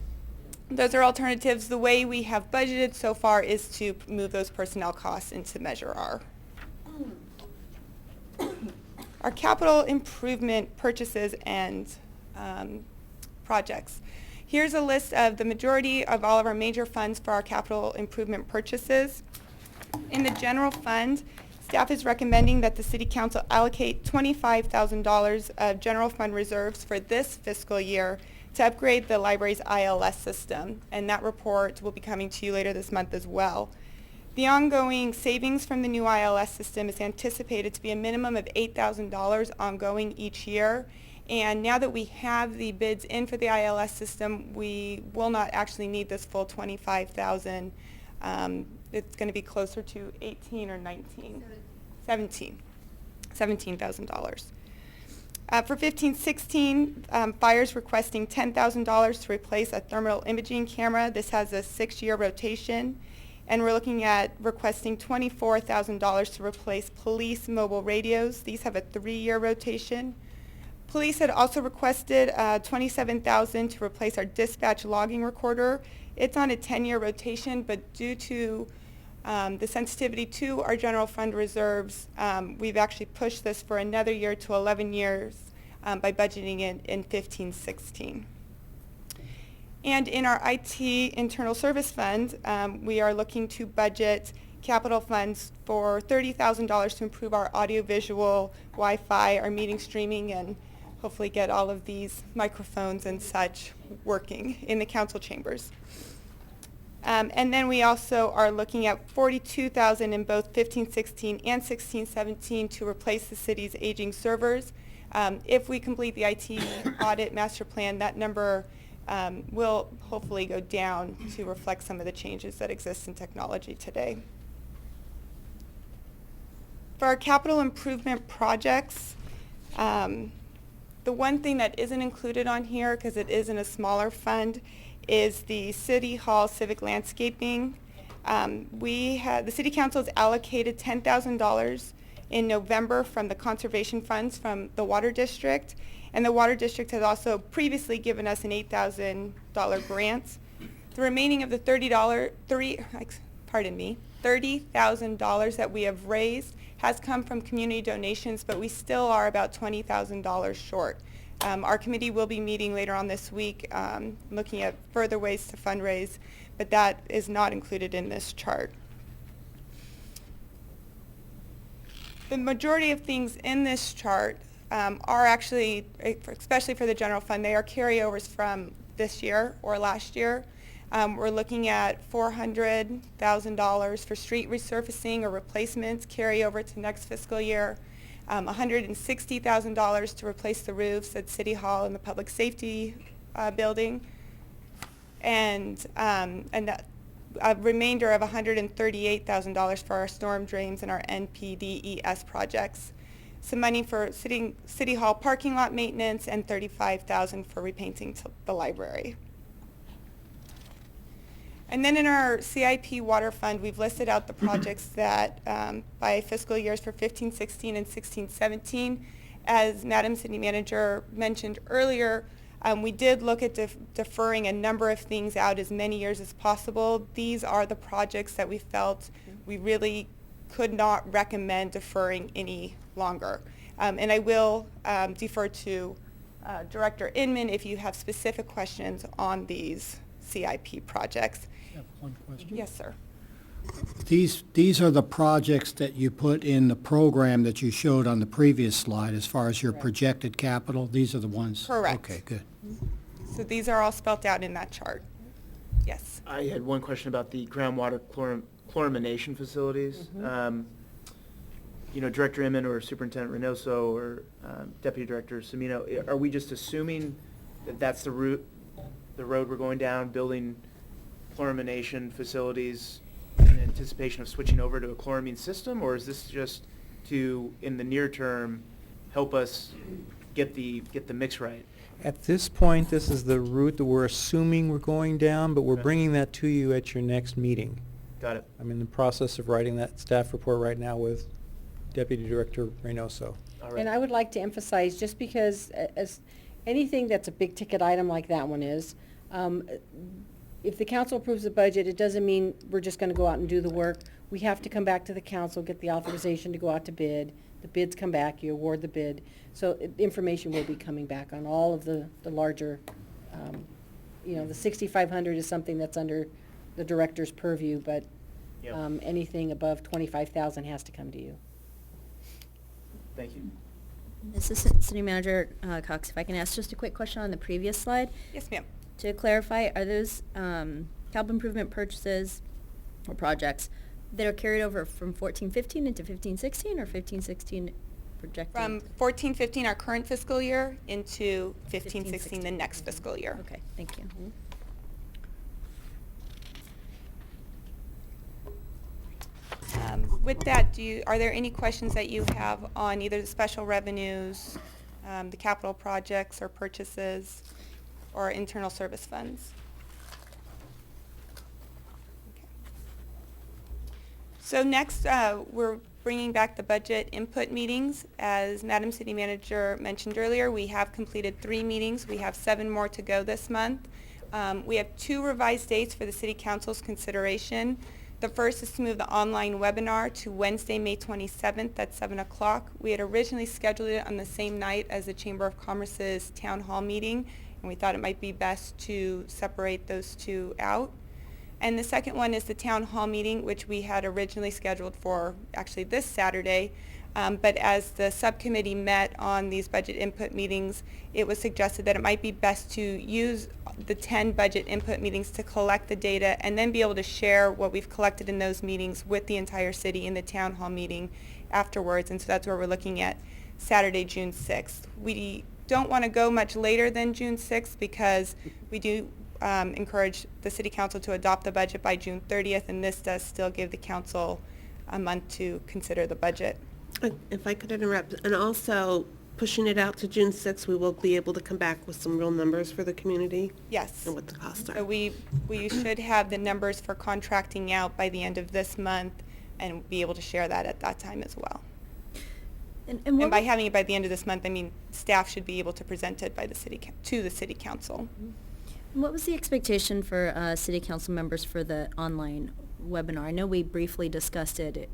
those are alternatives. The way we have budgeted so far is to move those personnel costs into Measure R. Our capital improvement purchases and projects. Here's a list of the majority of all of our major funds for our capital improvement purchases. In the general fund, staff is recommending that the City Council allocate $25,000 of general fund reserves for this fiscal year to upgrade the library's ILS system, and that report will be coming to you later this month as well. The ongoing savings from the new ILS system is anticipated to be a minimum of $8,000 ongoing each year. And now that we have the bids in for the ILS system, we will not actually need this full $25,000. It's going to be closer to 18 or 19, $17,000. For 15-16, Fire's requesting $10,000 to replace a thermal imaging camera. This has a 6-year rotation. And we're looking at requesting $24,000 to replace police mobile radios. These have a 3-year rotation. Police had also requested $27,000 to replace our dispatch logging recorder. It's on a 10-year rotation, but due to the sensitivity to our general fund reserves, we've actually pushed this for another year to 11 years by budgeting it in 15-16. And in our IT internal service fund, we are looking to budget capital funds for $30,000 to improve our audiovisual, Wi-Fi, our meeting streaming, and hopefully get all of these microphones and such working in the council chambers. And then we also are looking at $42,000 in both 15-16 and 16-17 to replace the city's aging servers. If we complete the IT audit master plan, that number will hopefully go down to reflect some of the changes that exist in technology today. For our capital improvement projects, the one thing that isn't included on here, because it is in a smaller fund, is the City Hall civic landscaping. The City Council has allocated $10,000 in November from the conservation funds from the Water District. And the Water District has also previously given us an $8,000 grant. The remaining of the $30,000 that we have raised has come from community donations, but we still are about $20,000 short. Our committee will be meeting later on this week looking at further ways to fundraise, but that is not included in this chart. The majority of things in this chart are actually, especially for the general fund, they are carryovers from this year or last year. We're looking at $400,000 for street resurfacing or replacements carry over to next fiscal year, $160,000 to replace the roofs at City Hall and the Public Safety Building, and a remainder of $138,000 for our storm drains and our NPDES projects. Some money for City Hall parking lot maintenance, and $35,000 for repainting the library. And then in our CIP water fund, we've listed out the projects that by fiscal years for 15-16 and 16-17. As Madam City Manager mentioned earlier, we did look at deferring a number of things out as many years as possible. These are the projects that we felt we really could not recommend deferring any longer. And I will defer to Director Inman if you have specific questions on these CIP projects. I have one question. Yes, sir. These are the projects that you put in the program that you showed on the previous slide as far as your projected capital? These are the ones? Correct. Okay, good. So these are all spelt out in that chart. Yes. I had one question about the groundwater chlorination facilities. You know, Director Inman or Superintendent Reynoso or Deputy Director Semino, are we just assuming that that's the route, the road we're going down, building chlorination facilities in anticipation of switching over to a chloramine system, or is this just to, in the near term, help us get the mix right? At this point, this is the route that we're assuming we're going down, but we're Okay. bringing that to you at your next meeting. Got it. I'm in the process of writing that staff report right now with Deputy Director Reynoso. All right. And I would like to emphasize, just because as anything that's a big ticket item like that one is, if the council approves the budget, it doesn't mean we're just gonna go out and do the work. We have to come back to the council, get the authorization to go out to bid. The bids come back, you award the bid. So information will be coming back on all of the larger, you know, the 6,500 is something that's under the director's purview, but Yep. anything above 25,000 has to come to you. Thank you. Assistant City Manager Cox, if I can ask just a quick question on the previous slide. Yes, ma'am. To clarify, are those capital improvement purchases or projects that are carried over from 14-15 into 15-16 or 15-16 projected? From 14-15, our current fiscal year, into 15-16, the next fiscal year. Okay, thank you. With that, are there any questions that you have on either the special revenues, the capital projects or purchases, or internal service funds? Okay. So next, we're bringing back the budget input meetings. As Madam City Manager mentioned earlier, we have completed 3 meetings. We have 7 more to go this month. We have 2 revised dates for the City Council's consideration. The first is to move the online webinar to Wednesday, May 27th at 7 o'clock. We had originally scheduled it on the same night as the Chamber of Commerce's Town Hall meeting, and we thought it might be best to separate those 2 out. And the second one is the Town Hall meeting, which we had originally scheduled for actually this Saturday. But as the subcommittee met on these budget input meetings, it was suggested that it might be best to use the 10 budget input meetings to collect the data and then be able to share what we've collected in those meetings with the entire city in the town hall meeting afterwards. And so that's where we're looking at Saturday, June 6th. We don't want to go much later than June 6th because we do encourage the City Council to adopt the budget by June 30th, and this does still give the council a month to consider the budget. If I could interrupt, and also pushing it out to June 6th, we will be able to come back with some real numbers for the community Yes. and what the costs are. So we should have the numbers for contracting out by the end of this month and be able to share that at that time as well. And And by having it by the end of this month, I mean staff should be able to present it by the to the City Council. What was the expectation for City Council members for the online webinar? I know we briefly discussed it.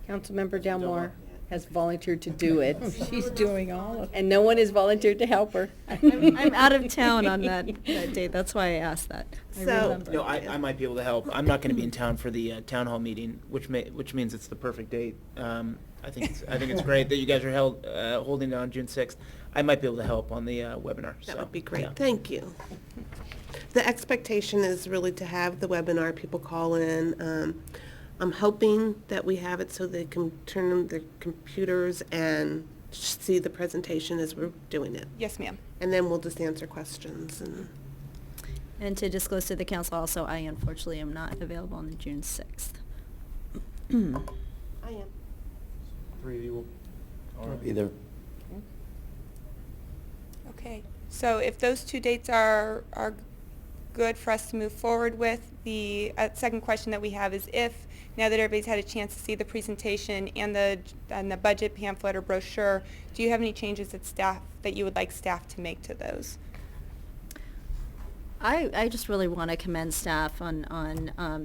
Councilmember Delmore has volunteered to do it. She's doing all of it. And no one has volunteered to help her. I'm out of town on that day. That's why I asked that. I So- remember. No, I might be able to help. I'm not going to be in town for the town hall meeting, which means it's the perfect date. I think it's great that you guys are holding it on June 6th. I might be able to help on the webinar. That so, would be great. yeah. Thank you. The expectation is really to have the webinar, people call in. I'm hoping that we have it so they can turn on their computers and see the presentation as we're doing it. Yes, ma'am. And then we'll just answer questions. And to disclose to the council also, I unfortunately am not available on the June 6th. I am. 3 of you will. Either. Okay. So if those 2 dates are good for us to move forward with, the second question that we have is if, now that everybody's had a chance to see the presentation and the budget pamphlet or brochure, do you have any changes that you would like staff to make to those? I just really want to commend staff on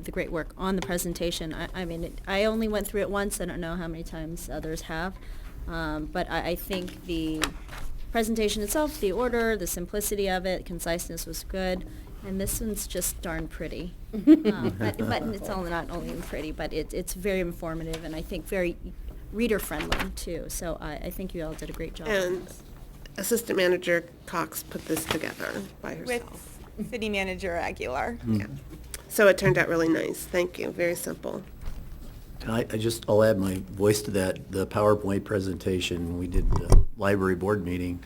the great work on the presentation. I mean, I only went through it once. I don't know how many times others have. But I think the presentation itself, the order, the simplicity of it, conciseness was good, and this one's just darn pretty. But it's all not only pretty, but it's very informative and I think very reader-friendly too. So I think you all did a great job. And Assistant Manager Cox put this together by herself. With City Manager Aguilar. Yeah. So it turned out really nice. Thank you. Very simple. And I'll add my voice to that. The PowerPoint presentation, we did the library board meeting.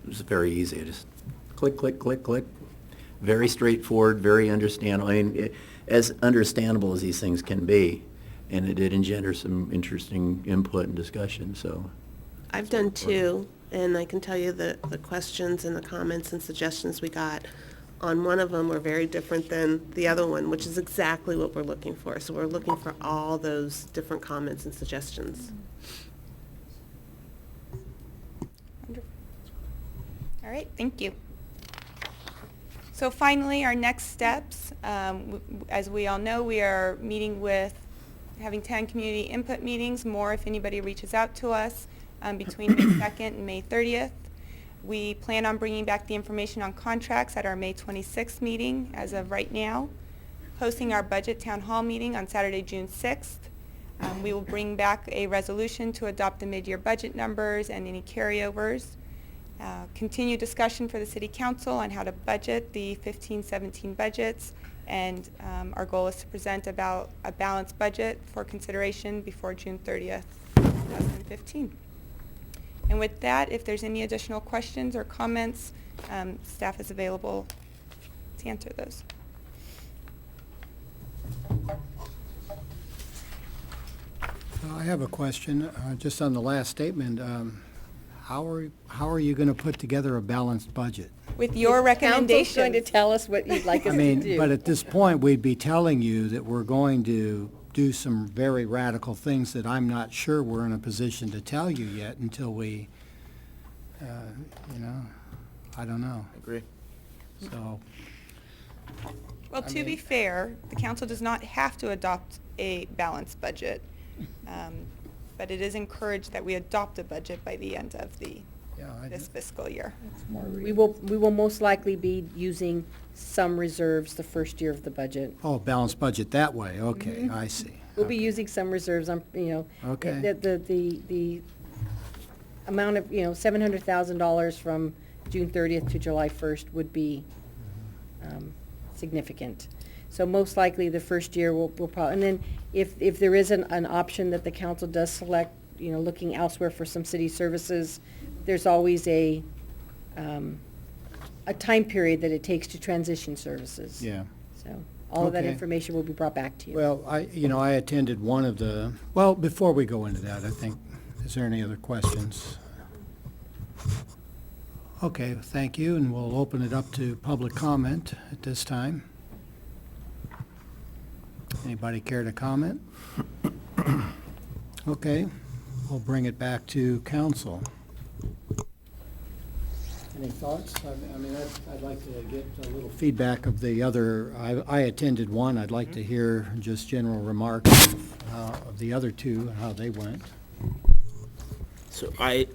It was very easy. Just click, click, click, click. Very straightforward, very understandable. I mean, as understandable as these things can be. And it did engender some interesting input and discussion, so. I've done two, and I can tell you that the questions and the comments and suggestions we got on one of them were very different than the other one, which is exactly what we're looking for. So we're looking for all those different comments and suggestions. Wonderful. All right, thank you. So finally, our next steps, as we all know, we are having 10 community input meetings, more if anybody reaches out to us, between May 2nd and May 30th. We plan on bringing back the information on contracts at our May 26th meeting as of right now, hosting our budget town hall meeting on Saturday, June 6th. We will bring back a resolution to adopt the mid-year budget numbers and any carryovers. Continue discussion for the City Council on how to budget the 15-17 budgets, and our goal is to present about a balanced budget for consideration before June 30th, 2015. And with that, if there's any additional questions or comments, staff is available to answer those. I have a question, just on the last statement. How are you going to put together a balanced budget? With your Council's recommendations. going to tell us what you'd like us I to mean, do. but at this point, we'd be telling you that we're going to do some very radical things that I'm not sure we're in a position to tell you yet until we, I don't know. I agree. So, Well, to be fair, the council does not have to adopt a balanced budget, but it is encouraged that we adopt a budget by the end of this fiscal year. We will most likely be using some reserves the first year of the budget. oh, balanced budget that way, okay, I see. We'll be using some reserves on, Okay. the amount of, $700,000 from June 30th to July 1st would be significant. So most likely the first year we'll probably, and then if there is an option that the council does select, looking elsewhere for some city services, there's always a time period that it takes to transition services. Yeah. So all of that Okay. information will be brought back to you. Well, I attended one of the, well, before we go into that, I think, is there any other questions? Okay, thank you, and we'll open it up to public comment at this time. Anybody care to comment? Okay, we'll bring it back to council. Any thoughts? I mean, I'd like to get a little feedback of the other, I attended one, I'd like to hear just general remarks of the other two, and how they went. So I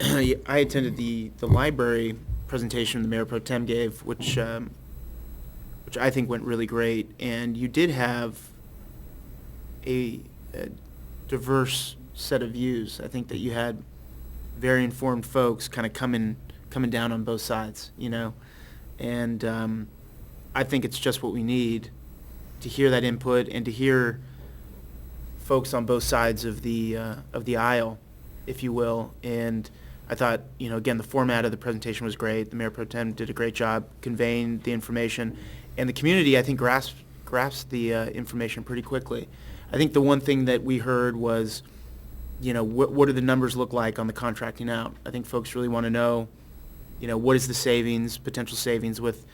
attended the library presentation the Mayor Pro Tem gave, which I think went really great, and you did have a diverse set of views. I think that you had very informed folks kind of coming down on both sides, and I think it's just what we need to hear that input and to hear folks on both sides of the aisle, if you will. And I thought, again, the format of the presentation was great. The Mayor Pro Tem did a great job conveying the information, and the community, I think, grasped the information pretty quickly. I think the one thing that we heard was, what do the numbers look like on the contracting out? I think folks really want to know, what is the savings, potential savings with,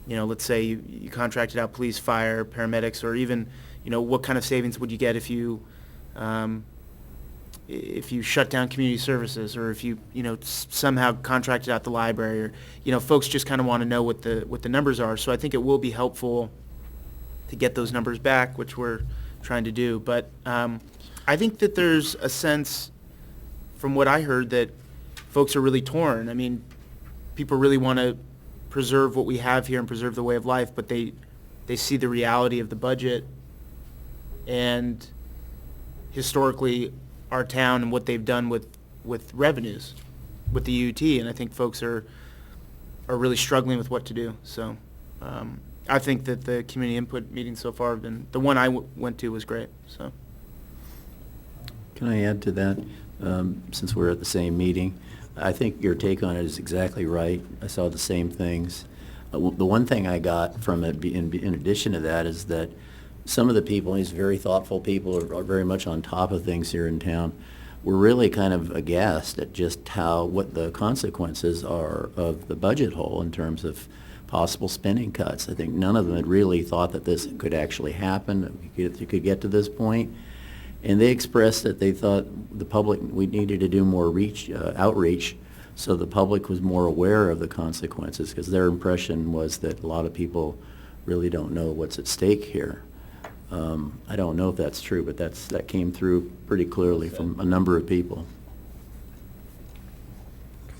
let's say you contracted out police, fire, paramedics, or even, what kind of savings would you get if you shut down community services, or if you, somehow contracted out the library, or, folks just kind of want to know what the numbers are. So I think it will be helpful to get those numbers back, which we're trying to do. But I think that there's a sense, from what I heard, that folks are really torn. I mean, people really want to preserve what we have here and preserve the way of life, but they see the reality of the budget and historically our town and what they've done with revenues, with the UT, and I think folks are really struggling with what to do. So I think that the community input meetings so far have been, the one I went to was great, so. Can I add to that, since we're at the same meeting? I think your take on it is exactly right. I saw the same things. The one thing I got from it, in addition to that, is that some of the people, these very thoughtful people, are very much on top of things here in town. We're really kind of aghast at just what the consequences are of the budget hole in terms of possible spending cuts. I think none of them had really thought that this could actually happen, that we could get to this point. And they expressed that they thought the public, we needed to do more outreach so the public was more aware of the consequences, because their impression was that a lot of people really don't know what's at stake here. I don't know if that's true, but that came through pretty clearly from a number of people.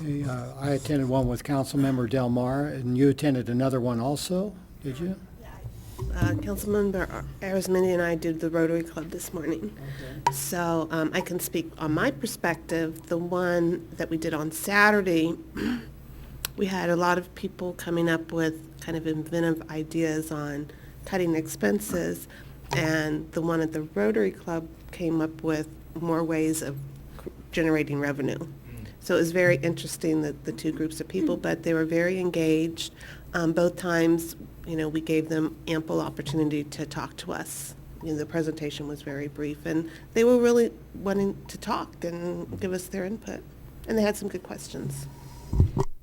Okay, I attended one with Councilmember Del Mar, and you attended another one also, did you? Councilmember Arizmendi and I did the Rotary Club this morning. Okay. So I can speak on my perspective. The one that we did on Saturday, we had a lot of people coming up with kind of inventive ideas on cutting expenses, and the one at the Rotary Club came up with more ways of generating revenue. So it was very interesting, that the two groups of people, but they were very engaged. Both times, we gave them ample opportunity to talk to us. The presentation was very brief, and they were really wanting to talk and give us their input. And they had some good questions.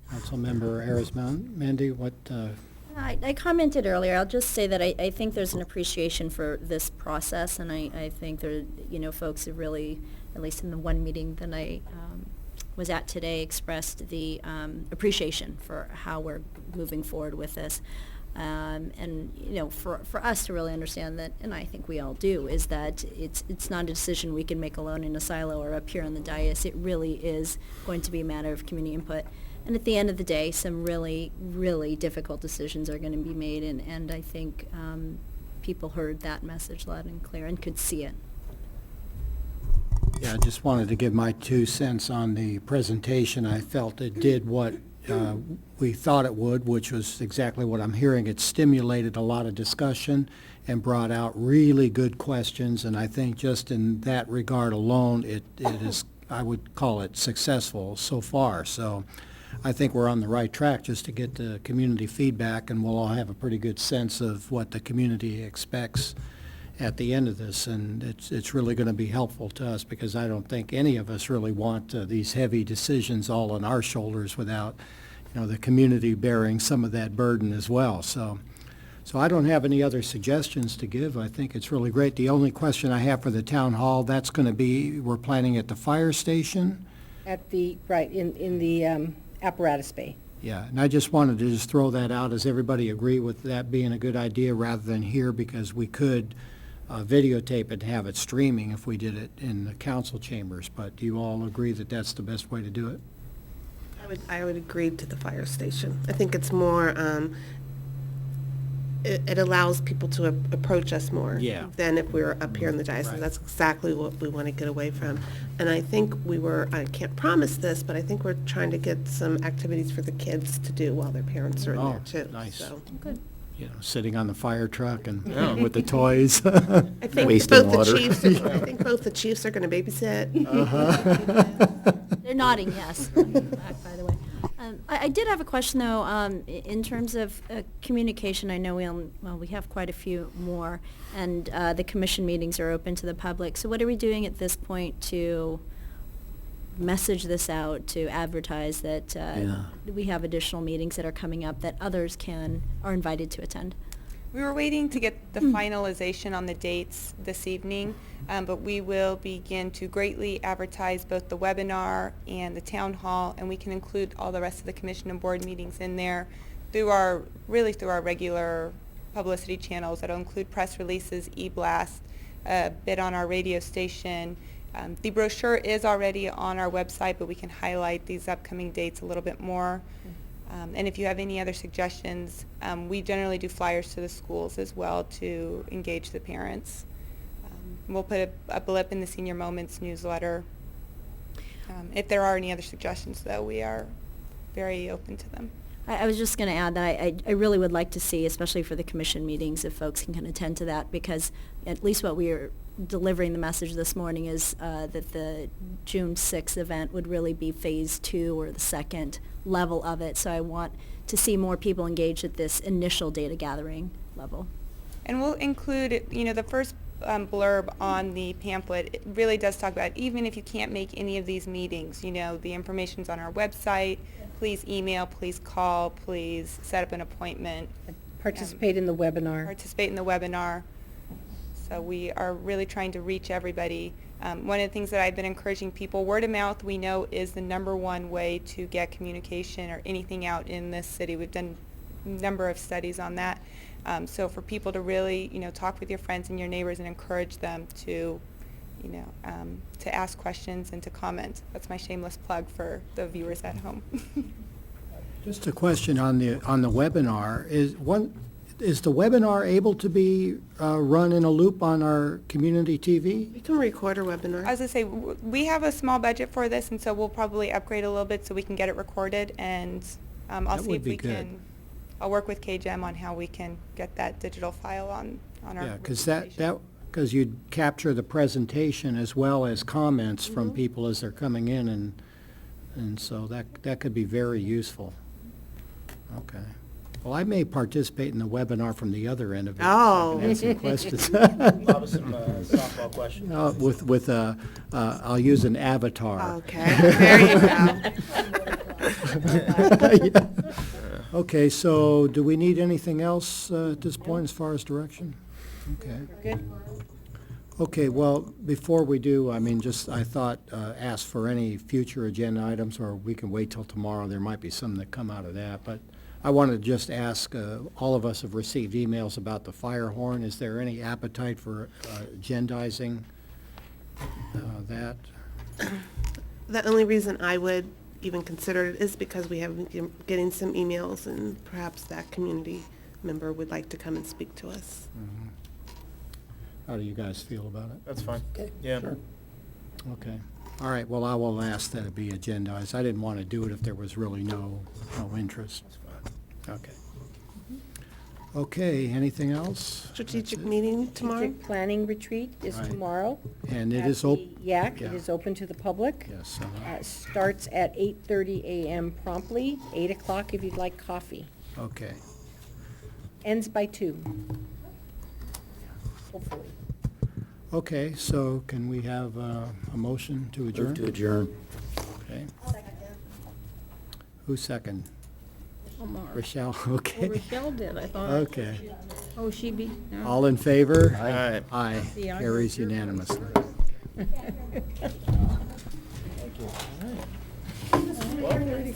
Councilmember Arizmendi, what? I commented earlier. I'll just say that I think there's an appreciation for this process, and I think there, folks have really, at least in the one meeting that I was at today, expressed the appreciation for how we're moving forward with this. And for us to really understand that, and I think we all do, is that it's not a decision we can make alone in a silo or up here on the dais. It really is going to be a matter of community input. And at the end of the day, some really, really difficult decisions are going to be made, and I think people heard that message loud and clear and could see it. Yeah, I just wanted to give my 2 cents on the presentation. I felt it did what we thought it would, which was exactly what I'm hearing. It stimulated a lot of discussion and brought out really good questions, and I think just in that regard alone, it is, I would call it successful so far. So I think we're on the right track just to get the community feedback, and we'll all have a pretty good sense of what the community expects at the end of this, and it's really going to be helpful to us, because I don't think any of us really want these heavy decisions all on our shoulders without, the community bearing some of that burden as well. So I don't have any other suggestions to give. I think it's really great. The only question I have for the town hall, that's going to be, we're planning at the fire station. At the, right, in the apparatus bay. Yeah, and I just wanted to just throw that out. Does everybody agree with that being a good idea rather than here? Because we could videotape it and have it streaming if we did it in the council chambers, but do you all agree that that's the best way to do it? I would agree to the fire station. I think it's more, it allows people to approach us more than if we were up here in the diocese. Right. That's exactly what we want to get away from. And I think I can't promise this, but I think we're trying to get some activities for the kids to do while their parents are in there too. Nice. So. Good. Sitting on the fire truck and with the toys. I think Wasting both water. the chiefs. I think both the chiefs are going to babysit. They're nodding yes. Back, by the way. I did have a question though. In terms of communication, I know we have quite a few more, and the commission meetings are open to the public. So what are we doing at this point to message this out, to advertise that we have additional meetings that are coming up that others are invited to attend? We were waiting to get the finalization on the dates this evening, but we will begin to greatly advertise both the webinar and the town hall, and we can include all the rest of the commission and board meetings in there through our regular publicity channels that'll include press releases, e-blasts, a bit on our radio station. The brochure is already on our website, but we can highlight these upcoming dates a little bit more. And if you have any other suggestions, we generally do flyers to the schools as well to engage the parents. We'll put a blip in the Senior Moments newsletter. If there are any other suggestions, though, we are very open to them. I was just going to add that I really would like to see, especially for the commission meetings, if folks can attend to that, because at least what we are delivering the message this morning is that the June 6th event would really be phase 2 or the second level of it. So I want to see more people engaged at this initial data gathering level. And we'll include, the first blurb on the pamphlet. It really does talk about, even if you can't make any of these meetings, the information's on our website. Please email, please call, please set up an appointment. Participate in the webinar. Participate in the webinar. So we are really trying to reach everybody. One of the things that I've been encouraging people, word of mouth, we know is the #1 way to get communication or anything out in this city. We've done a number of studies on that. So for people to really, talk with your friends and your neighbors and encourage them to, to ask questions and to comment. That's my shameless plug for the viewers at home. Just a question on the webinar. Is the webinar able to be run in a loop on our community TV? You can record a webinar. I was going to say, we have a small budget for this, and so we'll probably upgrade a little bit so we can get it recorded, and I'll That see would if be we good. can, I'll work with KGEM on how we can get that digital file on our Yeah, because presentation. because you'd capture the presentation as well as comments from people as they're coming in, and so that could be very useful. Okay. Well, I may participate in the webinar from the other end of it. Oh. I can ask some questions. Bob, some softball questions. I'll use an avatar. Okay, there you go. Yeah. Okay, so do we need anything else at this point as far as direction? Okay. Good. Okay, well, before we do, I thought, ask for any future agenda items, or we can wait till tomorrow. There might be some that come out of that, but I wanted to just ask, all of us have received emails about the fire horn. Is there any appetite for agendizing that? The only reason I would even consider it is because we have been getting some emails, and perhaps that community member would like to come and speak to us. Mhm. How do you guys feel about it? That's fine. Yeah. Sure. Okay. All right, well, I will ask that it be agendized. I didn't want to do it if there was really no interest. Okay. Okay, anything else? Strategic That's it. meeting tomorrow? Strategic planning retreat is Right. tomorrow. And it at is the open. YAC. Yeah. It is open to the public. Yes. Starts at 8:30 a.m. promptly, 8 o'clock if you'd like coffee. Okay. Ends by 2. Hopefully. Okay, so can we have a motion to adjourn? Move to adjourn. Okay. Who's second? Omar. Rochelle, Well, okay. Rochelle did, I thought. Okay. Oh, she be? no. All in favor? Aye. Aye. See, I Carries heard your unanimously. Thank you. All right.